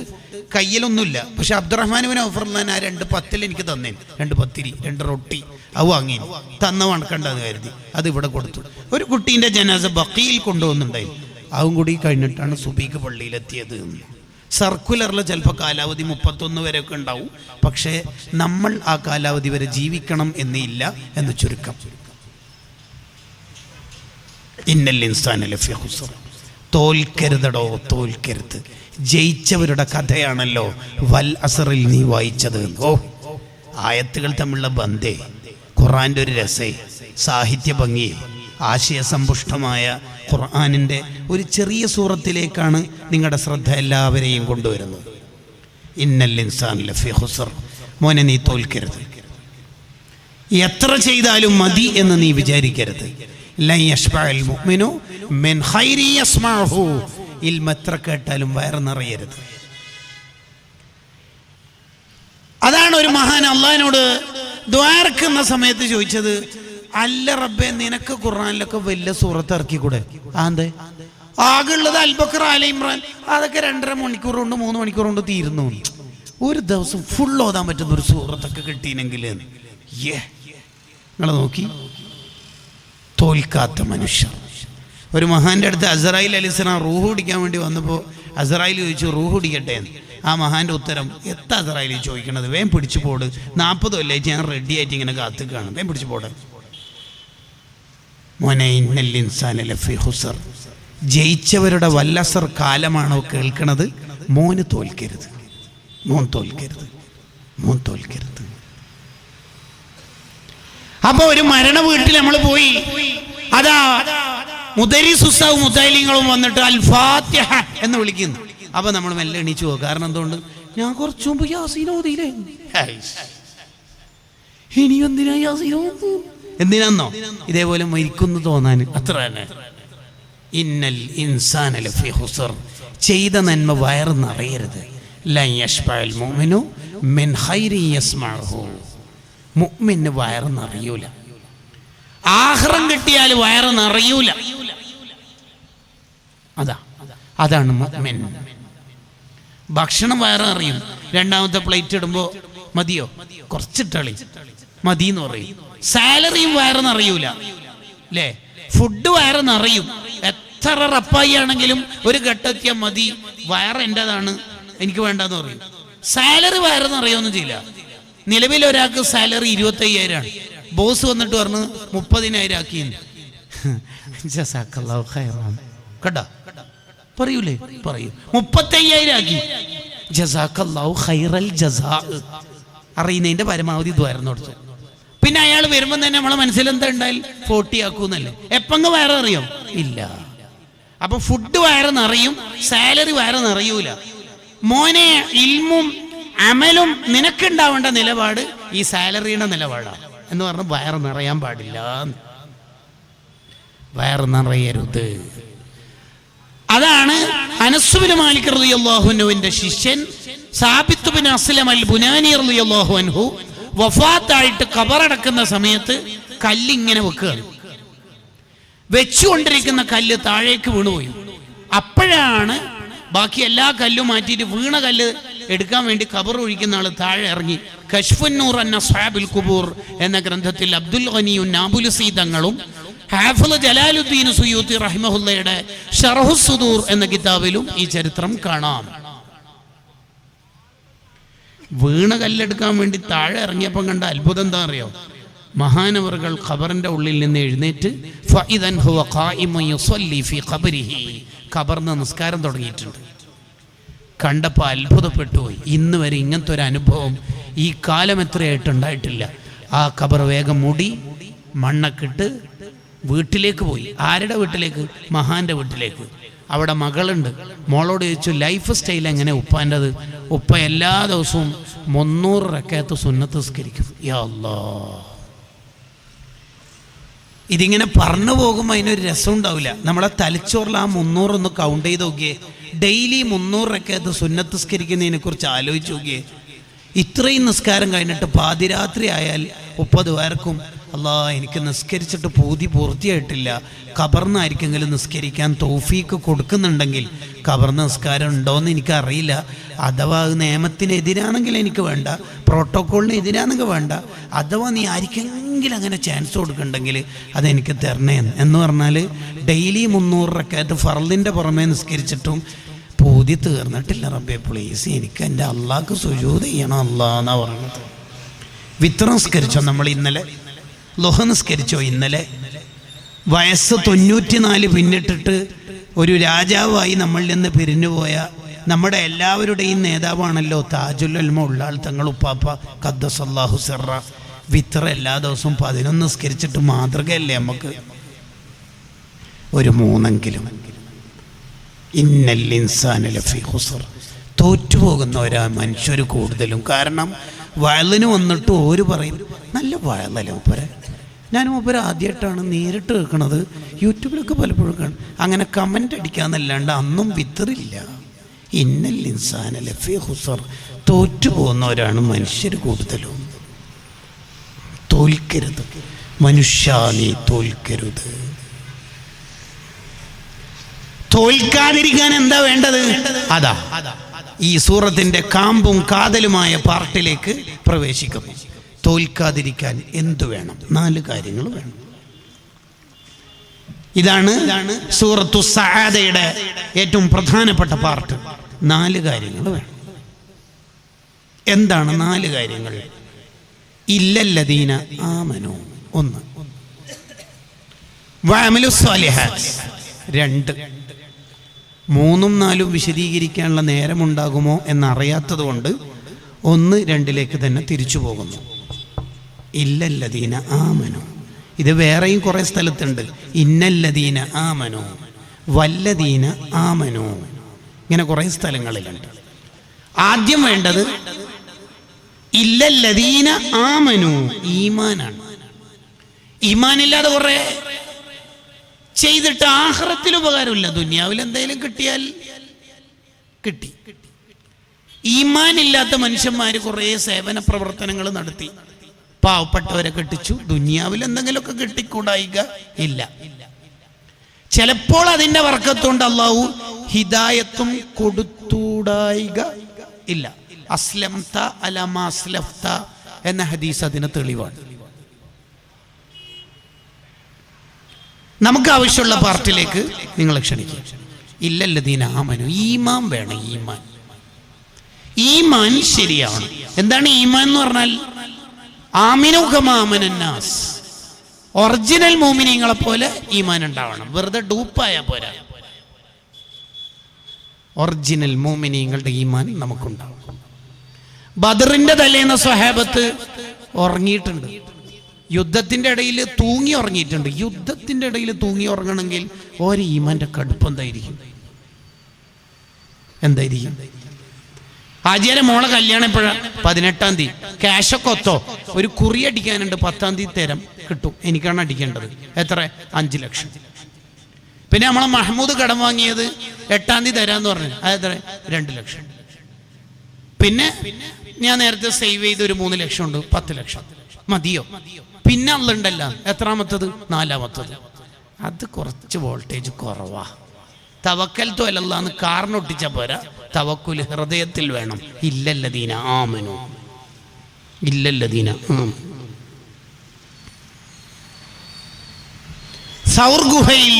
കയ്യിലൊന്നുമില്ല. പക്ഷെ അബ്ദുറഹ്മാൻ ബിൻ ഔഫ് റളിയല്ലാഹു അൻഹു 2 പത്തിൽ എനിക്ക് തന്നേൻ, 2 പത്തിരി, 2 റൊട്ടി. അത് വാങ്ങി തന്ന വണക്കണ്ടെന്ന് കരുതി അത് ഇവിടെ കൊടുത്തു. ഒരു കുട്ടീൻ്റെ ജനാസ ബഖീൽ കൊണ്ടുവന്നുണ്ടായി. അതും കൂടി കഴിഞ്ഞിട്ടാണ് സുബഹിക്ക് പള്ളിയിലെത്തിയത്. സർക്കുലറിൽ ചിലപ്പോൾ കാലാവധി 31 വരെയൊക്കെ ഉണ്ടാവും. പക്ഷേ നമ്മൾ ആ കാലാവധി വരെ ജീവിക്കണം എന്നില്ല എന്ന് ചുരുക്കം. ഇന്നൽ ഇൻസാന ലഫീ ഖുസ്ർ. തോൽക്കരുതടോ, തോൽക്കരുത്. ജയിച്ചവരുടെ കഥയാണല്ലോ വൽ അസറിൽ നീ വായിച്ചത്. ഓ, ആയത്തുകൾ തമ്മിലുള്ള ബന്ധേ, ഖുർആൻ്റെ ഒരു രസേ, സാഹിത്യ ഭംഗിയെ, ആശയസമ്പുഷ്ടമായ ഖുർആനിൻ്റെ ഒരു ചെറിയ സൂറത്തിലേക്കാണ് നിങ്ങളുടെ ശ്രദ്ധ എല്ലാവരെയും കൊണ്ടുവരുന്നത്. ഇന്നൽ ഇൻസാന ലഫീ ഖുസ്ർ. മോനെ, നീ തോൽക്കരുത്. എത്ര ചെയ്താലും മതി എന്ന് നീ വിചാരിക്കരുത്. ലൻ യശ്ബഅൽ മുഅ്മിനു മിൻ ഖൈരി യസ്മഉഹു. ഇൽമത്ര കേട്ടാലും വയറ് നിറയരുത്. അതാണ് ഒരു മഹാൻ അള്ളാഹിനോട് ദ്വാരക്കുന്ന സമയത്ത് ചോദിച്ചത്, അല്ല റബ്ബേ, നിനക്ക് ഖുർആനിലൊക്കെ വലിയ സൂറത്ത് ഇറക്കിക്കൂടെ? ആന്തേ? ആകെയുള്ളത് അൽ-ബഖറ, ആല ഇമ്രാൻ. അതൊക്കെ 2.5 മണിക്കൂർ കൊണ്ട് 3 മണിക്കൂർ കൊണ്ട് തീരുന്നു. ഒരു ദിവസം ഫുൾ ഓതാൻ പറ്റുന്ന ഒരു സൂറത്തൊക്കെ കിട്ടിയില്ലെങ്കിൽ നിങ്ങൾ നോക്കി. തോൽക്കാത്ത മനുഷ്യർ. ഒരു മഹാന്റെ അടുത്ത് അസ്രായിൽ അലൈഹിസ്സലാം റൂഹ് പിടിക്കാൻ വേണ്ടി വന്നപ്പോൾ അസ്രായിൽ ചോദിച്ചു, റൂഹ് പിടിക്കട്ടെ എന്ന്. ആ മഹാന്റെ ഉത്തരം, എത്ര അസ്രായിൽ ചോദിക്കണത്, വേഗം പിടിച്ചു പോട്, 40 കൊല്ലമായിട്ട് ഞാൻ റെഡി ആയിട്ട് ഇങ്ങനെ കാത്തു കാണും, വേഗം പിടിച്ചു പോട്. മോനെ, ഇന്നൽ ഇൻസാന ലഫീ ഖുസ്ർ. ജയിച്ചവരുടെ വല്ലസർ കാലമാണോ കേൾക്കണത്? മോന് തോൽക്കരുത്, മോൻ തോൽക്കരുത്, മോൻ തോൽക്കരുത്. അപ്പൊ ഒരു മരണ വീട്ടിൽ നമ്മൾ പോയി, അതാ മുദരിസുസ്താവും മുത്തലിങ്ങളും വന്നിട്ട് അൽ ഫാത്തിഹ എന്ന് വിളിക്കുന്നു. അപ്പൊ നമ്മൾ മെല്ലെ എണീച്ചു പോകും. കാരണം എന്തുകൊണ്ട്? ഞാൻ കുറച്ചു മുമ്പ് യാസീൻ ഓതിയില്ലേ, ഇനി എന്തിനാ യാസീൻ ഓതുന്നത്? എന്തിനാന്നോ? ഇതേപോലെ മരിക്കുന്നു തോന്നാൻ, അത്ര തന്നെ. ഇന്നൽ ഇൻസാന ലഫീ ഖുസ്ർ. ചെയ്ത നന്മ വയറ് നിറയരുത്. ലൻ യശ്ബഅൽ മുഅ്മിനു മിൻ ഖൈരി യസ്മഉഹു. മുഅ്മിന് വയറ് നിറയൂല. ആഖിറം കിട്ടിയാൽ വയറ് നിറയൂല. അതാണ് മുഅ്മിൻ. ഭക്ഷണം വയറ് നിറയും. 2ാമത്തെ പ്ലേറ്റ് ഇടുമ്പോൾ മതിയോ, കുറച്ചിട്ടളി മതി എന്ന് പറയും. സാലറിയും വയറ് നിറയൂല അല്ലേ? ഫുഡ് വയറ് നിറയും. എത്ര റപ്പായി ആണെങ്കിലും ഒരു ഘട്ടത്തിയ മതി, വയറ് എൻ്റെതാണ്, എനിക്ക് വേണ്ടെന്ന് പറയും. സാലറി വയറ് നിറയൊന്നും ചെയ്യില്ല. നിലവിൽ ഒരാൾക്ക് സാലറി 25,000 ആണ്. ബോസ് വന്നിട്ട് പറഞ്ഞു 30,000 ആക്കിയെന്ന്. ജസാക്കല്ലാഹു ഖൈറാൻ. കേട്ടോ? പറയൂലേ? പറയൂ. 35,000 ആക്കി. ജസാക്കല്ലാഹു ഖൈറൽ ജസാ. അറിയുന്നതിന്റെ പരമാവധി ദ്വാരം കൊടുത്തു. പിന്നെ അയാൾ വരുമ്പോൾ തന്നെ നമ്മളെ മനസ്സിലെന്താ ഉണ്ടായാലും 40 ആക്കൂന്നല്ലേ. എപ്പങ്ങ് വയറ് നിറയും? ഇല്ല. അപ്പൊ ഫുഡ് വയറ് നിറയും, സാലറി വയറ് നിറയൂല. മോനെ, ഇൽമും അമലും നിനക്കുണ്ടാവേണ്ട നിലപാട് ഈ സാലറിയുടെ നിലപാടാണ് എന്ന് പറഞ്ഞ് വയറ് നിറയാൻ പാടില്ല. വയറ് നിറയരുത്. അതാണ് അനസ് ബിൻ മാലിക് റളിയല്ലാഹു അൻഹുവിന്റെ ശിഷ്യൻ സാബിത്ത് ബിൻ അസ്ലം അൽ ബുനാനി റളിയല്ലാഹു അൻഹു വഫാത്തായിട്ട് ഖബറടക്കുന്ന സമയത്ത് കല്ലിങ്ങനെ വെക്കുകയാണ്. വെച്ചുകൊണ്ടിരിക്കുന്ന കല്ല് താഴേക്ക് വീണുപോയി. അപ്പോഴാണ് ബാക്കി എല്ലാ കല്ലും മാറ്റിയിട്ട് വീണ കല്ല് എടുക്കാൻ വേണ്ടി ഖബർ ഒഴിക്കുന്ന ആൾ താഴെ ഇറങ്ങി. കശ്ഫുന്നൂർ അൻ അസ്ഹാബുൽ ഖുബൂർ എന്ന ഗ്രന്ഥത്തിൽ അബ്ദുൽ ഗനിയും നാബുലുസി തങ്ങളും ഹാഫിള് ജലാലുദ്ദീൻ സുയൂത്തി റഹിമഹുല്ലയുടെ ശർഹുസ് സുദൂർ എന്ന കിതാബിലും ഈ ചരിത്രം കാണാം. വീണ കല്ലെടുക്കാൻ വേണ്ടി താഴെ ഇറങ്ങിയപ്പം കണ്ട അത്ഭുതം എന്താ അറിയോ? മഹാനവറുകൾ ഖബറിന്റെ ഉള്ളിൽ നിന്ന് എഴുന്നേറ്റ് ഫഇദൻ ഹുവ ഖായിമുൻ യുസല്ലി ഫീ ഖബരിഹി, ഖബറിന് നിസ്കാരം തുടങ്ങിയിട്ടുണ്ട്. കണ്ടപ്പോൾ അത്ഭുതപ്പെട്ടു പോയി. ഇന്ന് വരെ ഇങ്ങനത്തെ ഒരു അനുഭവം ഈ കാലം എത്രയായിട്ടുണ്ടായിട്ടില്ല. ആ ഖബർ വേഗം മൂടി മണ്ണൊക്കിട്ട് വീട്ടിലേക്ക് പോയി. ആരുടെ വീട്ടിലേക്ക്? മഹാന്റെ വീട്ടിലേക്ക്. അവിടെ മകളുണ്ട്. മോളോട് ചോദിച്ചു, ലൈഫ് സ്റ്റൈൽ എങ്ങനെ ഉപ്പാൻ്റെത്? ഉപ്പ എല്ലാ ദിവസവും 300 റക്അത്ത് സുന്നത്ത് നിസ്കരിക്കും. യാ അല്ലാഹ്, ഇതിങ്ങനെ പറഞ്ഞു പോകുമ്പോൾ അതിനൊരു രസം ഉണ്ടാവില്ല. നമ്മളെ തലച്ചോറിൽ ആ 300 ഒന്ന് കൗണ്ട് ചെയ്ത് നോക്കിയേ. ഡെയിലി 300 റക്അത്ത് സുന്നത്ത് നിസ്കരിക്കുന്നതിനെ കുറിച്ച് ആലോചിച്ച് നോക്കിയേ. ഇത്രയും നിസ്കാരം കഴിഞ്ഞിട്ട് പാതിരാത്രി ആയാൽ 30 പേർക്കും അല്ലാ എനിക്ക് നിസ്കരിച്ചിട്ട് പൂർത്തിയായിട്ടില്ല, ഖബറിനായിരിക്കെങ്കിലും നിസ്കരിക്കാൻ തൗഫീക്ക് കൊടുക്കുന്നുണ്ടെങ്കിൽ ഖബറിന് നിസ്കാരം ഉണ്ടോയെന്ന് എനിക്കറിയില്ല. അഥവാ നിയമത്തിനെതിരാണെങ്കിൽ എനിക്ക് വേണ്ട, പ്രോട്ടോക്കോളിന് എതിരാണെങ്കിൽ വേണ്ട. അഥവാ നീ ആർക്കെങ്കിലും അങ്ങനെ ചാൻസ് കൊടുക്കുന്നുണ്ടെങ്കിൽ അതെനിക്ക് തരണേ എന്ന് പറഞ്ഞാൽ ഡെയിലി 300 റക്അത്ത് ഫർളിൻ്റെ പുറമേ നിസ്കരിച്ചിട്ടും പൂതി തീർന്നിട്ടില്ല. റബ്ബേ പ്ലീസ് എനിക്ക് എൻ്റെ അള്ളാഹ്ക്ക് സുജൂദ് ചെയ്യണം അല്ലാ എന്നാ പറയുന്നത്. വിത്ര നിസ്കരിച്ചോ നമ്മൾ ഇന്നലെ? ളുഹ നിസ്കരിച്ചോ ഇന്നലെ? വയസ്സ് 94 പിന്നിട്ടിട്ട് ഒരു രാജാവായി നമ്മളിൽ നിന്ന് പിരിഞ്ഞുപോയ നമ്മുടെ എല്ലാവരുടെയും നേതാവാണല്ലോ താജുൽ ഉലമ ഉള്ളാൾ തങ്ങൾ ഉപ്പാപ്പ ഖദ്ദസല്ലാഹു സിർറ. വിത്ര എല്ലാ ദിവസവും 11 നിസ്കരിച്ചിട്ട് മാതൃകയല്ലേ നമുക്ക്? ഒരു 3എങ്കിലും. ഇന്നൽ ഇൻസാന ലഫീ ഖുസ്ർ, തോറ്റുപോകുന്നവരാ മനുഷ്യർ കൂടുതലും. കാരണം വയലിന് വന്നിട്ട് ഓര് പറയും നല്ല വയലല്ലേ മൂപ്പരെ, ഞാൻ മൂപ്പരെ ആദ്യമായിട്ടാണ് നേരിട്ട് കേൾക്കണത്, യൂട്യൂബിലൊക്കെ പലപ്പോഴും കാണും. അങ്ങനെ കമൻ്റ് അടിക്കാന്നല്ലാണ്ട് അന്നും വിത്തറില്ല. ഇന്നൽ ഇൻസാന ലഫീ ഖുസ്ർ, തോറ്റുപോകുന്നവരാണ് മനുഷ്യർ കൂടുതലും. തോൽക്കരുത് മനുഷ്യ, നീ തോൽക്കരുത്. തോൽക്കാതിരിക്കാൻ എന്താ വേണ്ടത്? അതാ ഈ സൂറത്തിന്റെ കാമ്പും കാതലുമായ പാർട്ടിലേക്ക് പ്രവേശിക്കുന്നു. തോൽക്കാതിരിക്കാൻ എന്തു വേണം? 4 കാര്യങ്ങൾ വേണം. ഇതാണ് സൂറത്തു സആദയുടെ ഏറ്റവും പ്രധാനപ്പെട്ട പാർട്ട്. 4 കാര്യങ്ങൾ വേണം. എന്താണ് 4 കാര്യങ്ങൾ? ഇല്ലല്ലദീന ആമനു 1, വഅമലുസ് സാലിഹാത്ത് 2. 3ഉം 4ഉം വിശദീകരിക്കാനുള്ള നേരമുണ്ടാകുമോ എന്നറിയാത്തത് കൊണ്ട് 1, 2ലേക്ക് തന്നെ തിരിച്ചു പോകുന്നു. ഇല്ലല്ലദീന ആമനു, ഇത് വേറെയും കുറേ സ്ഥലത്തുണ്ട്. ഇന്നല്ലദീന ആമനു, വല്ലദീന ആമനു, ഇങ്ങനെ കുറേ സ്ഥലങ്ങളിലുണ്ട്. ആദ്യം വേണ്ടത് ഇല്ലല്ലദീന ആമനു, ഈമാനാണ്. ഈമാനില്ലാതെ കുറേ ചെയ്തിട്ട് ആഖിറത്തിൽ ഉപകാരമില്ല. ദുനിയാവിൽ എന്തെങ്കിലും കിട്ടിയാൽ കിട്ടി. ഈമാനില്ലാത്ത മനുഷ്യന്മാർ കുറേ സേവന പ്രവർത്തനങ്ങൾ നടത്തി, പാവപ്പെട്ടവരെ കെട്ടിച്ചു. ദുനിയാവിൽ എന്തെങ്കിലുമൊക്കെ കിട്ടിക്കൂടായിക ഇല്ല. ചിലപ്പോൾ അതിൻ്റെ വർക്കത്തുകൊണ്ട് അള്ളാഹു ഹിദായത്തും കൊടുത്തൂടായിക ഇല്ല. അസ്ലംത അലമാ അസ്ലഫ്ത എന്ന ഹദീസ് അതിന് തെളിവാണ്. നമുക്ക് ആവശ്യമുള്ള പാർട്ടിലേക്ക് നിങ്ങൾ ക്ഷണിക്കുക. ഇല്ലല്ലദീന ആമനു, ഈമാൻ വേണം. ഈമാൻ ശരിയാവണം. എന്താണ് ഈമാൻ എന്ന് പറഞ്ഞാൽ? ആമിനു കമാ ആമനന്നാസ്, ഒറിജിനൽ മോമിനീങ്ങളെ പോലെ ഈമാൻ ഉണ്ടാവണം. വെറുതെ ഡൂപ്പായ പോരാ. ഒറിജിനൽ മോമിനീങ്ങളുടെ ഈമാൻ നമുക്കുണ്ടാവും. ബദറിന്റെ തലേന്ന സ്വഹാബത്ത് ഉറങ്ങിയിട്ടുണ്ട്. യുദ്ധത്തിന്റെ ഇടയിൽ തൂങ്ങി ഉറങ്ങിയിട്ടുണ്ട്. യുദ്ധത്തിന്റെ ഇടയിൽ തൂങ്ങി ഉറങ്ങണമെങ്കിൽ ഒരു ഈമാന്റെ കടുപ്പം എന്തായിരിക്കും? ആചാര്യ മോളെ കല്യാണം എപ്പോഴാണ്? 18-ാം തീയതി. ക്യാഷൊക്കെ ഒത്തോ? ഒരു കുറി അടിക്കാനുണ്ട്, 10-ാം തീയതി തരാം കിട്ടും. എനിക്കാണ് അടിക്കേണ്ടത്. എത്ര? 5 ലക്ഷം. പിന്നെ നമ്മളെ മഹ്മൂദ് കടം വാങ്ങിയത് 8-ാം തീയതി തരാന്ന് പറഞ്ഞു, അതെത്ര? 2 ലക്ഷം. പിന്നെ ഞാൻ നേരത്തെ സേവ് ചെയ്ത് ഒരു 3 ലക്ഷം ഉണ്ട്, 10 ലക്ഷം മതിയോ? പിന്നെ അള്ളുണ്ടല്ല, എത്രാമത്തത്? 4-ാമത്തത്. അത് കുറച്ച് വോൾട്ടേജ് കുറവാ. തവക്കൽതു അലല്ലാഹ് കാറിനൊട്ടിച്ച പോരാ, തവക്കുൽ ഹൃദയത്തിൽ വേണം. ഇല്ലല്ലദീന ആമനു, ഇല്ലല്ലദീന ആമനു. സൗർ ഗുഹയിൽ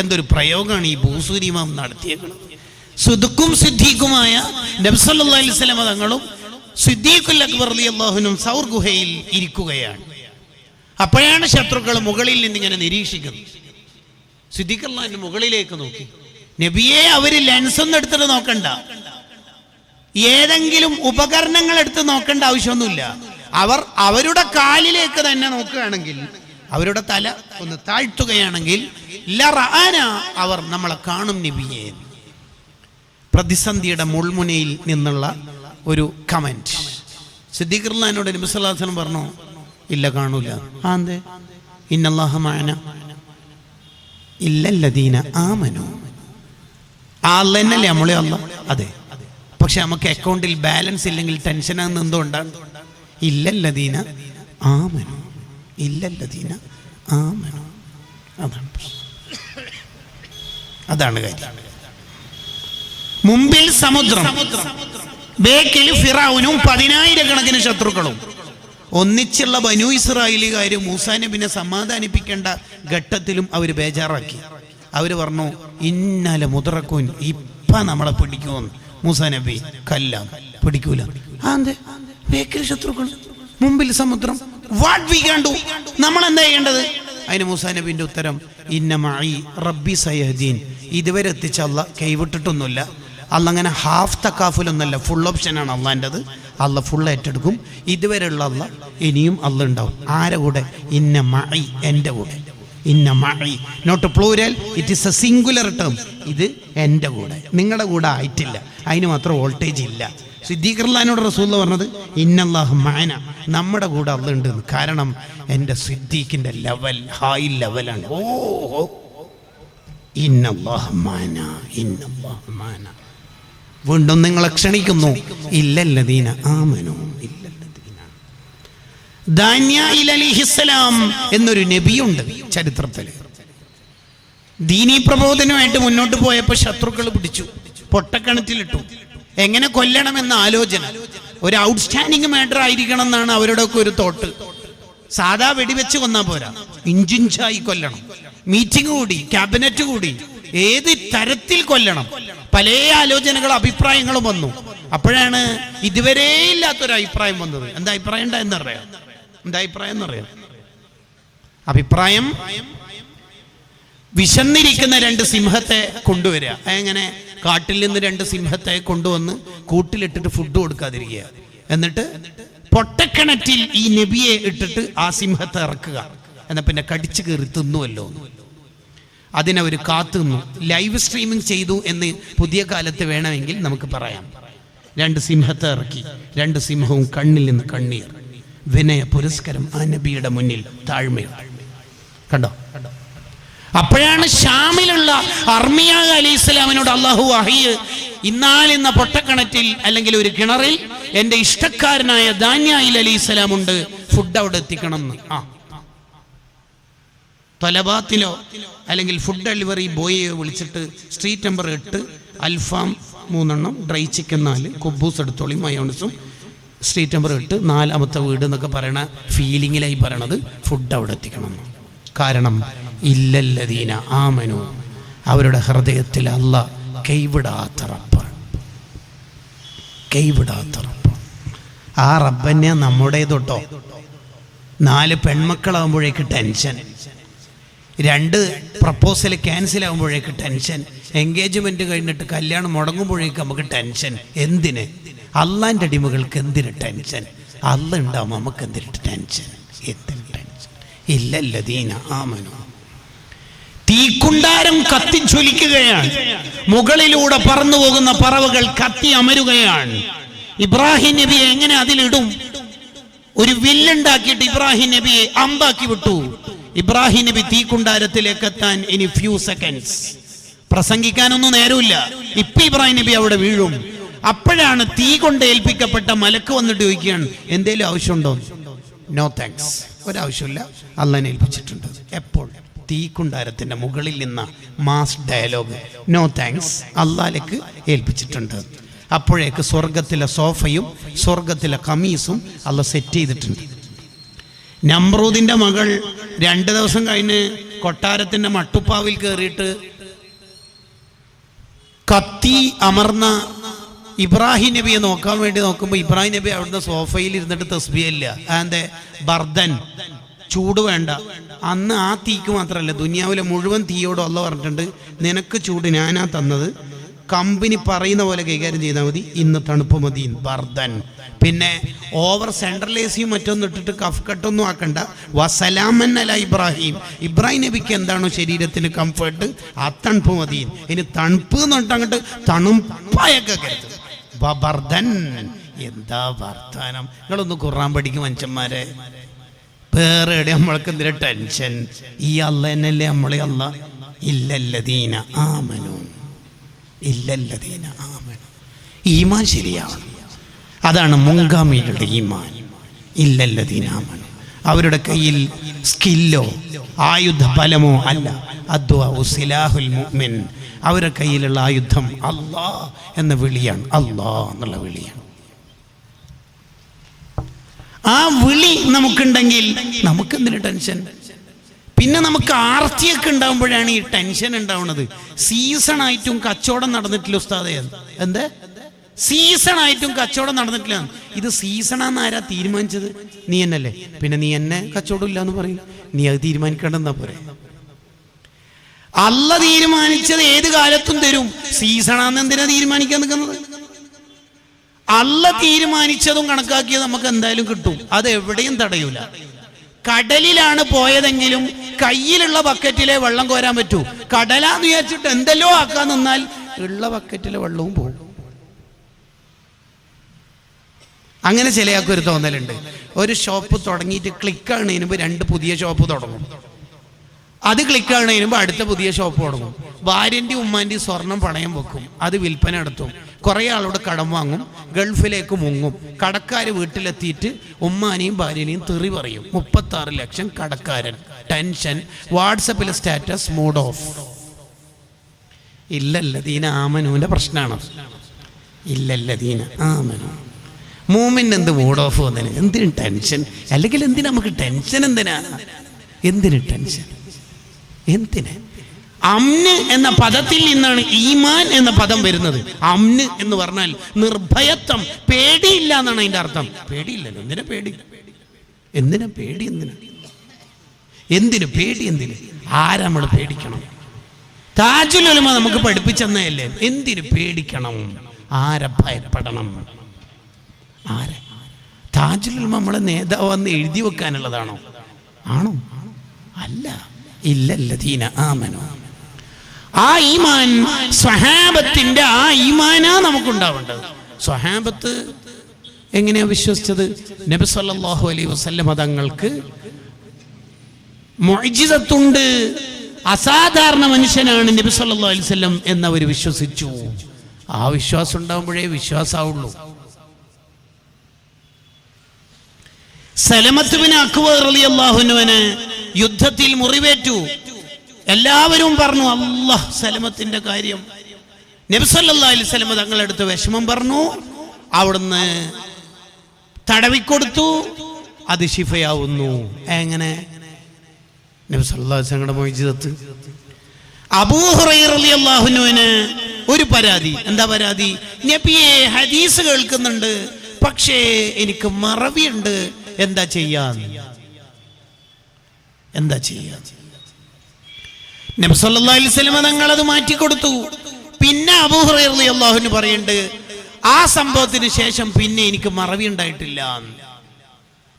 എന്തൊരു പ്രയോഗമാണ് ഈ ബൂസൂരി ഇമാം നടത്തിയേക്കുന്നത്. സുദുക്കും സിദ്ദീഖുമായ നബി സല്ലല്ലാഹു അലൈഹി വസല്ലം തങ്ങളും സിദ്ദീഖുൽ അക്ബർ റളിയല്ലാഹു അൻഹു സൗർ ഗുഹയിൽ ഇരിക്കുകയാണ്. അപ്പോഴാണ് ശത്രുക്കൾ മുകളിൽ നിന്നിങ്ങനെ നിരീക്ഷിക്കുന്നത്. സിദ്ദീഖ് അല്ലാഹുവിന്റെ മുകളിലേക്ക് നോക്കി. നബിയെ, അവര് ലെൻസ് ഒന്നും എടുത്തിട്ട് നോക്കണ്ട, ഏതെങ്കിലും ഉപകരണങ്ങൾ എടുത്ത് നോക്കേണ്ട ആവശ്യമൊന്നുമില്ല. അവരുടെ കാലിലേക്ക് തന്നെ നോക്കുകയാണെങ്കിൽ, അവരുടെ തല ഒന്ന് താഴ്ത്തുകയാണെങ്കിൽ അവർ നമ്മളെ കാണും നബിയെ. പ്രതിസന്ധിയുടെ മുൾമുനയിൽ നിന്നുള്ള ഒരു കമന്റ്. സിദ്ദീഖ് റളിയല്ലാഹുവിനോട് നബി സല്ലല്ലാഹു അലൈഹി വസല്ലം പറഞ്ഞു, ഇല്ല കാണൂല. ആന്തേ? ഇന്നല്ലാഹ മഅന ഇല്ലല്ലദീന ആമനു. അല്ലാഹല്ലേ നമ്മളെ അല്ലാഹ്. അതെ, പക്ഷെ നമുക്ക് അക്കൗണ്ടിൽ ബാലൻസ് ഇല്ലെങ്കിൽ ടെൻഷനാകുന്ന എന്തുകൊണ്ടാണ്? ഇല്ലല്ലദീന ആമനു, ഇല്ലല്ലദീന ആമനു. അതാണ് കാര്യം. മുമ്പിൽ സമുദ്രം, ബേക്കിൽ ഫിറഔനും 10,000 ശത്രുക്കളും. ഒന്നിച്ചുള്ള ബനൂ ഇസ്രായേലുകാർ മൂസാ നബിനെ സമാധാനിപ്പിക്കേണ്ട ഘട്ടത്തിലും അവർ ബേജാറാക്കി. അവർ പറഞ്ഞു, ഇന്നല മുദ്റക്കൂൻ, ഇപ്പം നമ്മളെ പിടിക്കുമെന്ന്. മൂസാ നബി, കല്ല, പിടിക്കൂല. ബേക്കിൽ ശത്രുക്കൾ, മുമ്പിൽ സമുദ്രം, വാട്ട് വി ക്യാൻ ഡു, നമ്മൾ എന്താ ചെയ്യേണ്ടത്? അതിന് മൂസാ നബിന്റെ ഉത്തരം, ഇന്ന മഈ റബ്ബി സയഹ്ദീൻ. ഇതുവരെ എത്തിച്ച അല്ലാഹ് കൈവിട്ടിട്ടൊന്നുമില്ല. അല്ലാഹ് അങ്ങനെ ഹാഫ് തക്കാഫുലൊന്നല്ല, ഫുൾ ഓപ്ഷനാണ് അള്ളാൻ്റെത്. അല്ലാഹ് ഫുൾ ഏറ്റെടുക്കും. ഇതുവരെയുള്ള അല്ലാഹ് ഇനിയും അല്ലാഹ് ഉണ്ടാവും. ആരെ കൂടെ? ഇന്ന മഈ, എൻ്റെ കൂടെ. ഇന്ന മഈ, not plural, it is a singular term. ഇത് എൻ്റെ കൂടെ, നിങ്ങളുടെ കൂടെ ആയിട്ടില്ല. അതിന് മാത്രം വോൾട്ടേജ് ഇല്ല. സിദ്ദീഖ് റളിയല്ലാഹു റസൂലുള്ളാഹി പറഞ്ഞത് ഇന്നല്ലാഹു മഅന, നമ്മുടെ കൂടെ അല്ലാഹ് ഉണ്ട്. കാരണം എൻ്റെ സിദ്ദീഖിന്റെ ലെവൽ ഹൈ ലെവലാണ്. ഓ ഇന്നല്ലാഹു മഅന, ഇന്നല്ലാഹു മഅന. വീണ്ടും നിങ്ങളെ ക്ഷണിക്കുന്നു, ഇല്ലല്ലദീന ആമനു, ഇല്ലല്ലദീന. ദാനിയേൽ അലൈഹിസ്സലാം എന്നൊരു നബിയുണ്ട് ചരിത്രത്തിൽ. ദീനീ പ്രബോധനമായിട്ട് മുന്നോട്ട് പോയപ്പോൾ ശത്രുക്കൾ പിടിച്ചു, പൊട്ടക്കിണറ്റിലിട്ടു. എങ്ങനെ കൊല്ലണമെന്ന ആലോചന. ഒരു ഔട്ട്സ്റ്റാൻഡിങ് മാറ്റർ ആയിരിക്കണം എന്നാണ് അവരുടെയൊക്കെ ഒരു തോട്ട്. സാധാ വെടിവെച്ച് കൊന്നാ പോരാ, ഇഞ്ചിഞ്ചായി കൊല്ലണം. മീറ്റിംഗ് കൂടി, ക്യാബിനറ്റ് കൂടി, ഏത് തരത്തിൽ കൊല്ലണം. പല ആലോചനകളും അഭിപ്രായങ്ങളും വന്നു. അപ്പോഴാണ് ഇതുവരെ ഇല്ലാത്തൊരു അഭിപ്രായം വന്നത്. എന്താ അഭിപ്രായം എന്നറിയാം? എന്താ അഭിപ്രായം എന്നറിയാം? അഭിപ്രായം, വിശന്നിരിക്കുന്ന 2 സിംഹത്തെ കൊണ്ടുവരിക. എങ്ങനെ? കാട്ടിൽ നിന്ന് 2 സിംഹത്തെ കൊണ്ടുവന്ന് കൂട്ടിലിട്ടിട്ട് ഫുഡ് കൊടുക്കാതിരിക്കുക. എന്നിട്ട് പൊട്ടക്കിണറ്റിൽ ഈ നബിയെ ഇട്ടിട്ട് ആ സിംഹത്തെ ഇറക്കുക. എന്നാൽ പിന്നെ കടിച്ചു കയറി തിന്നുവല്ലോ. അതിനവർ കാത്തുനിന്നു. ലൈവ് സ്ട്രീമിംഗ് ചെയ്തു എന്ന് പുതിയ കാലത്ത് വേണമെങ്കിൽ നമുക്ക് പറയാം. 2 സിംഹത്തെ ഇറക്കി. 2 സിംഹവും കണ്ണിൽ നിന്ന് കണ്ണീർ. വിനയ പുരസ്കരം ആ നബിയുടെ മുന്നിൽ താഴ്മയുണ്ട്. കണ്ടോ? അപ്പോഴാണ് ഷാമിലുള്ള അർമിയ അലൈഹി സ്വലാമിനോട് അള്ളാഹു വഹയ്യ്, ഇന്നാലിന്ന പൊട്ടക്കിണറ്റിൽ അല്ലെങ്കിൽ ഒരു കിണറിൽ എൻ്റെ ഇഷ്ടക്കാരനായ ദാനിയേൽ അലൈഹി സ്വലാം ഉണ്ട്, ഫുഡ് അവിടെ എത്തിക്കണം എന്ന്. തൊലബാത്തിലോ അല്ലെങ്കിൽ ഫുഡ് ഡെലിവറി ബോയിയെ വിളിച്ചിട്ട് സ്ട്രീറ്റ് നമ്പർ 8 അൽഫാം 3 ഡ്രൈ ചിക്കൻ 4 കുബൂസ് എടുത്തോളി മയോണസും, സ്ട്രീറ്റ് നമ്പർ 8 4ാമത്തെ വീട് എന്നൊക്കെ പറയണ ഫീലിങ്ങിലായി പറയണത് ഫുഡ് അവിടെ എത്തിക്കണം. കാരണം ഇല്ലല്ലദീന ആമനു, അവരുടെ ഹൃദയത്തിൽ അല്ലാഹ് കൈവിടാത്ത റബ്ബാണ്. കൈവിടാത്ത റബ്ബാണ്. ആ റബ്ബന്നെ നമ്മുടേതൊട്ടോ. 4 പെൺമക്കളാകുമ്പോഴേക്ക് ടെൻഷൻ, 2 പ്രപ്പോസൽ ക്യാൻസൽ ആകുമ്പോഴേക്ക് ടെൻഷൻ, എൻഗേജ്മെന്റ് കഴിഞ്ഞിട്ട് കല്യാണം മുടങ്ങുമ്പോഴേക്ക് നമുക്ക് ടെൻഷൻ. എന്തിന്? അള്ളാന്റെ അടിമകൾക്ക് എന്തിന് ടെൻഷൻ? അള്ളാഹ് ഉണ്ടാവും, നമുക്ക് എന്തിന് ടെൻഷൻ? എന്തിന് ടെൻഷൻ? ഇല്ലല്ലദീന ആമനു. തീക്കുണ്ടാരം കത്തിജ്വലിക്കുകയാണ്. മുകളിലൂടെ പറന്നു പോകുന്ന പറവകൾ കത്തി അമരുകയാണ്. ഇബ്രാഹിം നബിയെ എങ്ങനെ അതിലിടും? ഒരു വില്ലുണ്ടാക്കിയിട്ട് ഇബ്രാഹിം നബിയെ അമ്പാക്കി വിട്ടു. ഇബ്രാഹിം നബി തീക്കുണ്ടാരത്തിലേക്ക് എത്താൻ ഇനി ഫ്യൂ സെക്കൻഡ്സ്. പ്രസംഗിക്കാനൊന്നും നേരമില്ല. ഇപ്പൊ ഇബ്രാഹിം നബി അവിടെ വീഴും. അപ്പോഴാണ് തീ കൊണ്ട് ഏൽപ്പിക്കപ്പെട്ട മലക്ക് വന്നിട്ട് ചോദിക്കുകയാണ്, എന്തേലും ആവശ്യമുണ്ടോ? No thanks. ഒരാവശ്യമില്ല, അള്ളാനെ ഏൽപ്പിച്ചിട്ടുണ്ട്. എപ്പോൾ? തീക്കുണ്ടാരത്തിൻ്റെ മുകളിൽ നിന്ന മാസ് ഡയലോഗ്, നോ താങ്ക്സ്, അള്ളാലേക്ക് ഏൽപ്പിച്ചിട്ടുണ്ട്. അപ്പോഴേക്ക് സ്വർഗത്തിലെ സോഫയും സ്വർഗത്തിലെ കമീസും അള്ള സെറ്റ് ചെയ്തിട്ടുണ്ട്. നമ്രൂദിൻ്റെ മകൾ 2 ദിവസം കഴിഞ്ഞ് കൊട്ടാരത്തിൻ്റെ മട്ടുപ്പാവിൽ കയറിയിട്ട് കത്തി അമർന്ന ഇബ്രാഹിം നബിയെ നോക്കാൻ വേണ്ടി നോക്കുമ്പോൾ ഇബ്രാഹിം നബി അവിടുന്ന് സോഫയിൽ ഇരുന്നിട്ട് തസ്ബീഹയില്ല. അതെന്തെ? ബർദൻ, ചൂട് വേണ്ട. അന്ന് ആ തീക്ക് മാത്രമല്ല, ദുനിയാവിലെ മുഴുവൻ തീയോടും അള്ള പറഞ്ഞിട്ടുണ്ട്, നിനക്ക് ചൂട് ഞാനാ തന്നത്, കമ്പനി പറയുന്ന പോലെ കൈകാര്യം ചെയ്താൽ മതി, ഇന്ന് തണുപ്പ് മതി, ബർദൻ. പിന്നെ ഓവർ സെൻട്രലൈസിയും മറ്റൊന്നും ഇട്ടിട്ട് കഫ് കട്ടൊന്നും ആക്കണ്ട. വസലാമൻ അല ഇബ്രാഹിം, ഇബ്രാഹിം നബിക്ക് എന്താണോ ശരീരത്തിന് കംഫർട്ട്, ആ തണുപ്പ് മതി. ഇനി തണുപ്പ് എന്ന് പറഞ്ഞിട്ട് അങ്ങോട്ട് തണുപ്പായൊക്കെ കരുത്, ബർദൻ. എന്താ വർത്താനം! നിങ്ങളൊന്ന് ഖുർആൻ പഠിക്കും മനുഷ്യന്മാരെ. വേറെ എവിടെ നമ്മൾക്ക് എന്തിനാ ടെൻഷൻ? ഈ അല്ല എന്നല്ലേ നമ്മളെ അല്ല. ഇല്ലല്ലദീന ആമനു, ഇല്ലല്ലദീന ആമനു. ഈമാൻ ശരിയാവണം. അതാണ് മുൻഗാമികളുടെ ഈമാൻ. ഇല്ലല്ലദീന ആമനു. അവരുടെ കയ്യിൽ സ്കില്ലോ ആയുധ ബലമോ അല്ല. അദ്വാ സിലാഹുൽ മുഅ്മിൻ. അവരുടെ കയ്യിലുള്ള ആയുധം അല്ലാ എന്ന വിളിയാണ്, അല്ലാ എന്നുള്ള വിളിയാണ്. ആ വിളി നമുക്കുണ്ടെങ്കിൽ നമുക്കെന്തിന് ടെൻഷൻ? പിന്നെ നമുക്ക് ആർത്തിയൊക്കെ ഉണ്ടാകുമ്പോഴാണ് ഈ ടെൻഷൻ ഉണ്ടാവുന്നത്. സീസണായിട്ടും കച്ചവടം നടന്നിട്ടില്ല ഉസ്താദേ. എന്ത് സീസണായിട്ടും കച്ചവടം നടന്നിട്ടില്ല? ഇത് സീസണാന്ന് ആരാ തീരുമാനിച്ചത്? നീ എന്നല്ലേ. പിന്നെ നീ എന്നെ കച്ചവടം ഇല്ല എന്ന് പറയും. നീ അത് തീരുമാനിക്കേണ്ടെന്നാ പോരെ. അല്ല തീരുമാനിച്ചത് ഏത് കാലത്തും തരും. സീസണാന്ന് എന്തിനാ തീരുമാനിക്കാൻ നിൽക്കുന്നത്? അല്ല തീരുമാനിച്ചതും കണക്കാക്കിയത് നമുക്ക് എന്തായാലും കിട്ടും. അത് എവിടെയും തടയൂല. കടലിലാണ് പോയതെങ്കിലും കയ്യിലുള്ള ബക്കറ്റിലെ വെള്ളം കോരാൻ പറ്റൂ. കടലാന്ന് വിചാരിച്ചിട്ട് എന്തെല്ലോ ആക്കാൻ നിന്നാൽ ഉള്ള ബക്കറ്റിലെ വെള്ളവും പോകും. അങ്ങനെ ചിലയാൾക്കൊരു തോന്നലുണ്ട്, ഒരു ഷോപ്പ് തുടങ്ങിയിട്ട് ക്ലിക്കാണതിന് മുമ്പ് 2 പുതിയ ഷോപ്പ് തുടങ്ങും. അത് ക്ലിക്കാണതിന് മുമ്പ് അടുത്ത പുതിയ ഷോപ്പ് തുടങ്ങും. ഭാര്യൻ്റെ ഉമ്മാൻ്റെ സ്വർണം പണയം വെക്കും, അത് വിൽപ്പന നടത്തും. കുറേ ആളോട് കടം വാങ്ങും, ഗൾഫിലേക്ക് മുങ്ങും. കടക്കാർ വീട്ടിലെത്തിയിട്ട് ഉമ്മാനെയും ഭാര്യനെയും തെറി പറയും. 36 ലക്ഷം കടക്കാരൻ, ടെൻഷൻ, വാട്സപ്പിലെ സ്റ്റാറ്റസ് മൂഡ് ഓഫ്. ഇല്ലല്ലദീന ആമനുവിൻ്റെ പ്രശ്നമാണ്. ഇല്ലല്ലദീന ആമനു. മൂമിന് എന്ത് മൂഡ് ഓഫ് വന്നതിന്? എന്തിനും ടെൻഷൻ? അല്ലെങ്കിൽ എന്തിനാ നമുക്ക് ടെൻഷൻ? എന്തിന് ടെൻഷൻ? എന്തിന്? അമ്ന് എന്ന പദത്തിൽ നിന്നാണ് ഈമാൻ എന്ന പദം വരുന്നത്. അമ്ന് എന്ന് പറഞ്ഞാൽ നിർഭയത്വം, പേടിയില്ല എന്നാണ് അതിൻ്റെ അർത്ഥം. പേടിയില്ലല്ലോ. എന്തിനാ പേടി? എന്തിനാ പേടി? എന്തിന് പേടി? ആരാ നമ്മൾ പേടിക്കണം? താജുൽ ഉലമ നമുക്ക് പഠിപ്പിച്ചെന്നല്ലേ. എന്തിന് പേടിക്കണം? ആരെ ഭയപ്പെടണം? ആരെ? താജുൽ ഉലമ നമ്മളെ നേതാവെന്ന് എഴുതി വെക്കാനുള്ളതാണോ? ആണോ? അല്ല. ഇല്ലല്ലദീന ആമനു. ആ ഈമാൻ സ്വഹാബത്തിന്റെ ആ ഈമാനാ നമുക്കുണ്ടാവേണ്ടത്. സ്വഹാബത്ത് എങ്ങനെയാ വിശ്വസിച്ചത്? നബി സല്ലല്ലാഹു അലൈഹി വസല്ലം തങ്ങൾക്ക് മുഅ്ജിസത്തുണ്ട്, അസാധാരണ മനുഷ്യനാണ് നബി സല്ലല്ലാഹു അലൈഹി വസല്ലം എന്നവർ വിശ്വസിച്ചു. ആ വിശ്വാസം ഉണ്ടാവുമ്പോഴേ വിശ്വാസമാവുള്ളൂ. സലമത്ത് ബിൻ അക്വർ റളിയല്ലാഹു അൻഹുവിന് യുദ്ധത്തിൽ മുറിവേറ്റു. എല്ലാവരും പറഞ്ഞു അല്ലാഹ് സലമത്തിന്റെ കാര്യം. നബി സല്ലല്ലാഹു അലൈഹി വസല്ലം തങ്ങളുടെ അടുത്ത് വിഷമം പറഞ്ഞു. അവിടുന്ന് തടവിക്കൊടുത്തു, അത് ശിഫയാവുന്നു. എങ്ങനെ? നബി സല്ലല്ലാഹു അലൈഹി വസല്ലം മുഅ്ജിസത്ത്. അബൂ ഹുറൈറ റളിയല്ലാഹു അൻഹുവിന് ഒരു പരാതി. എന്താ പരാതി? നബിയെ, ഹദീസ് കേൾക്കുന്നുണ്ട്, പക്ഷേ എനിക്ക് മറവിയുണ്ട്. എന്താ ചെയ്യാൻ? നബി സല്ലല്ലാഹു അലൈഹി വസല്ലം തങ്ങൾ അത് മാറ്റിക്കൊടുത്തു. പിന്നെ അബൂ ഹുറൈറ റളിയല്ലാഹു അൻഹു പറയുന്നുണ്ട്, ആ സംഭവത്തിന് ശേഷം പിന്നെ എനിക്ക് മറവി ഉണ്ടായിട്ടില്ല.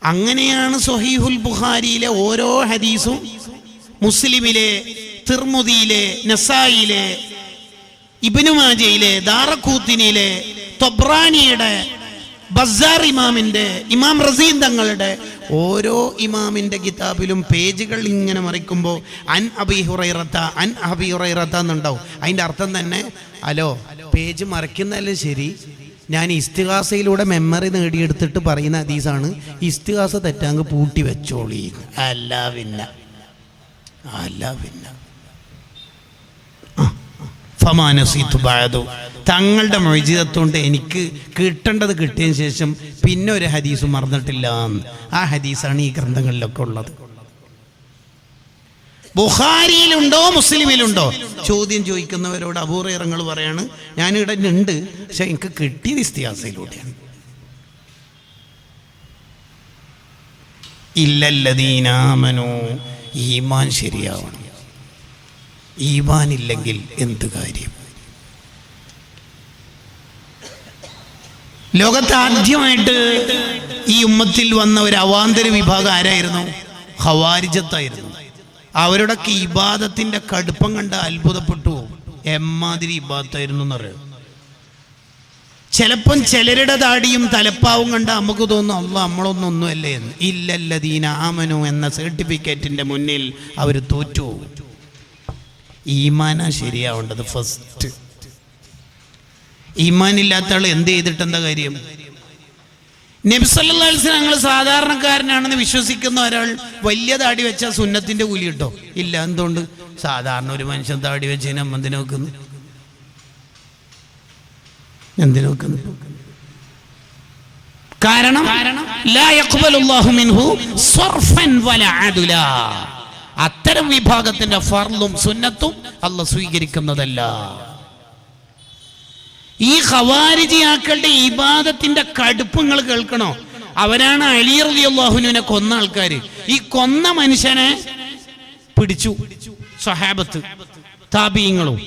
അങ്ങനെയാണ് സ്വഹീഹുൽ ബുഖാരിയിലെ ഓരോ ഹദീസും, മുസ്ലിമിലെ, തിർമുദിയിലെ, നസായിലെ, ഇബ്നു മാജയിലെ, ദാറഖൂത്തിനിയിലെ, തൊബ്രാനിയുടെ, ബസ്സാർ ഇമാമിന്റെ, ഇമാം റസീൻ തങ്ങളുടെ ഓരോ ഇമാമിന്റെ കിതാബിലും പേജുകൾ ഇങ്ങനെ മറിക്കുമ്പോൾ അൻ അബീ ഹുറൈറത്ത എന്നുണ്ടാവും. അതിൻ്റെ അർത്ഥം തന്നെ, ഹലോ, പേജ് മറിക്കുന്നതല്ലേ ശരി, ഞാൻ ഇസ്തിഗാസയിലൂടെ മെമ്മറി നേടിയെടുത്തിട്ട് പറയുന്ന ഹദീസാണ്. ഇസ്തിഗാസ തെറ്റാങ്ക് പൂട്ടി വെച്ചോളി. അല്ല പിന്നെ തങ്ങളുടെ മൊയ്ജിതത്തുകൊണ്ട് എനിക്ക് കിട്ടേണ്ടത് കിട്ടിയതിന് ശേഷം പിന്നെ ഒരു ഹദീസ് മറന്നിട്ടില്ല. ആ ഹദീസാണ് ഈ ഗ്രന്ഥങ്ങളിലൊക്കെ ഉള്ളത്. ബുഖാരിയിലുണ്ടോ മുസ്ലിമിലുണ്ടോ ചോദ്യം ചോദിക്കുന്നവരോട് അബൂ ഹുറൈറ പറയാണ്, ഞാനിവിടെ ഉണ്ട്, പക്ഷെ എനിക്ക് കിട്ടിയത് ഇസ്തിഗാസയിലൂടെയാണ്. ഇല്ലല്ലദീന ആമനൂ, ഈമാൻ ശരിയാവണം. ഈമാൻ ഇല്ലെങ്കിൽ എന്ത് കാര്യം? ലോകത്ത് ആദ്യമായിട്ട് ഈ ഉമ്മത്തിൽ വന്ന ഒരു അവാന്തര വിഭാഗം ആരായിരുന്നു? ഖവാരിജത്തായിരുന്നു. അവരുടെയൊക്കെ ഇബാദത്തിന്റെ കടുപ്പം കണ്ട് അത്ഭുതപ്പെട്ടു. എമ്മാതിരി ഇബാദത്തായിരുന്നു എന്നറിയാം. ചിലപ്പം ചിലരുടെ താടിയും തലപ്പാവും കണ്ട് നമുക്ക് തോന്നും അല്ലാഹ് നമ്മളൊന്നൊന്നുമല്ലേ എന്ന്. ഇല്ലല്ലദീന ആമനു എന്ന സർട്ടിഫിക്കറ്റിന്റെ മുന്നിൽ അവർ തോറ്റു. ഈമാനാ ശരിയാവേണ്ടത് ഫസ്റ്റ്. ഈമാനില്ലാത്ത ആൾ എന്ത് ചെയ്തിട്ട് എന്താ കാര്യം? നബി സല്ലല്ലാഹു അലൈഹി വസല്ലം ഞങ്ങൾ സാധാരണക്കാരനാണെന്ന് വിശ്വസിക്കുന്ന ഒരാൾ വലിയ താടി വെച്ചാൽ സുന്നത്തിന്റെ കൂലി കിട്ടോ? ഇല്ല. എന്തുകൊണ്ട്? സാധാരണ ഒരു മനുഷ്യൻ താടി വെച്ചതിന് എന്തിനു വെക്കുന്നു? കാരണം ലാ യഖ്ബലുല്ലാഹു മിൻഹു സർഫൻ വലാ അദുലാ. അത്തരം വിഭാഗത്തിന്റെ ഫർളും സുന്നത്തും അല്ലാഹ് സ്വീകരിക്കുന്നതല്ല. ഈ ഖവാരിജിയാക്കളുടെ ഇബാദത്തിന്റെ കടുപ്പങ്ങൾ കേൾക്കണോ? അവരാണ് അലി റളിയല്ലാഹു അൻഹുവിനെ കൊന്ന ആൾക്കാർ. ഈ കൊന്ന മനുഷ്യനെ പിടിച്ചു സ്വഹാബത്ത് താബീങ്ങളും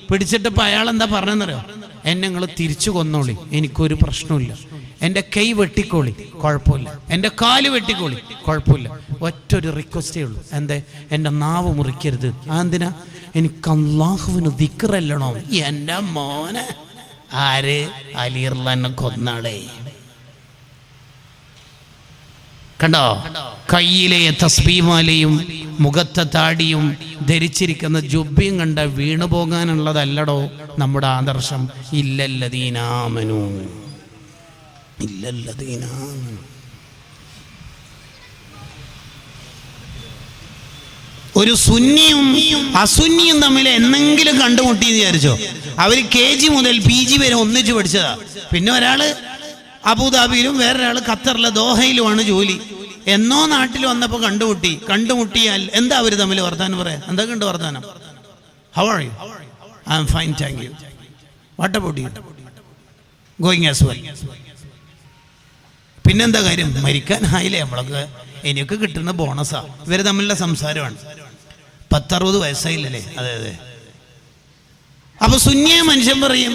പിടിച്ചിട്ടപ്പോൾ അയാൾ എന്താ പറഞ്ഞെന്നറിയോ? എന്നെ നിങ്ങൾ തിരിച്ചു കൊന്നോളി, എനിക്കൊരു പ്രശ്നമില്ല. എൻ്റെ കൈ വെട്ടിക്കോളി, കുഴപ്പമില്ല. എൻ്റെ കാല് വെട്ടിക്കോളി, കുഴപ്പമില്ല. ഒറ്റൊരു റിക്വസ്റ്റേ ഉള്ളൂ. എന്തേ? എൻ്റെ നാവ് മുറിക്കരുത്. അതെന്തിനാ? എനിക്ക് അല്ലാഹുവിന് ദിക്റല്ലണോ? എൻ്റെ മോനെ ആര്? അലി റളിയല്ലാഹു അൻഹു കൊന്നാളെ. കണ്ടോ? കയ്യിലെ തസ്ബീഹ്മാലയും മുഖത്തെ താടിയും ധരിച്ചിരിക്കുന്ന ജുബ്ബയും കണ്ട വീണു പോകാനുള്ളതല്ലടോ നമ്മുടെ ആദർശം. ഇല്ലല്ലദീന ആമനൂ, ഇല്ലല്ലദീന ആമനൂ. ഒരു സുന്നിയും അസുന്നിയും തമ്മിൽ എന്നെങ്കിലും കണ്ടുമുട്ടിയെന്ന് വിചാരിച്ചോ? അവർ KG മുതൽ PG വരെ ഒന്നിച്ച് പഠിച്ചതാ. പിന്നെ ഒരാള് അബുദാബിയിലും വേറൊരാൾ ഖത്തറിലെ ദോഹയിലുമാണ് ജോലി. എന്നോ നാട്ടിൽ വന്നപ്പോൾ കണ്ടുമുട്ടിയാൽ എന്താ അവർ തമ്മിൽ വർത്താനം പറയാം? എന്തൊക്കെ ഉണ്ട് വർത്താനം? How are you? I am fine, thank you. What about you? Going as well. പിന്നെന്താ കാര്യം? മരിക്കാനായില്ലേ നമ്മളൊക്കെ? എനിക്ക് കിട്ടുന്ന ബോണസാ. ഇവർ തമ്മിലുള്ള സംസാരമാണ്. 10-60 വയസ്സായില്ലേ? അതെ. അപ്പൊ സുന്നിയ മനുഷ്യൻ പറയും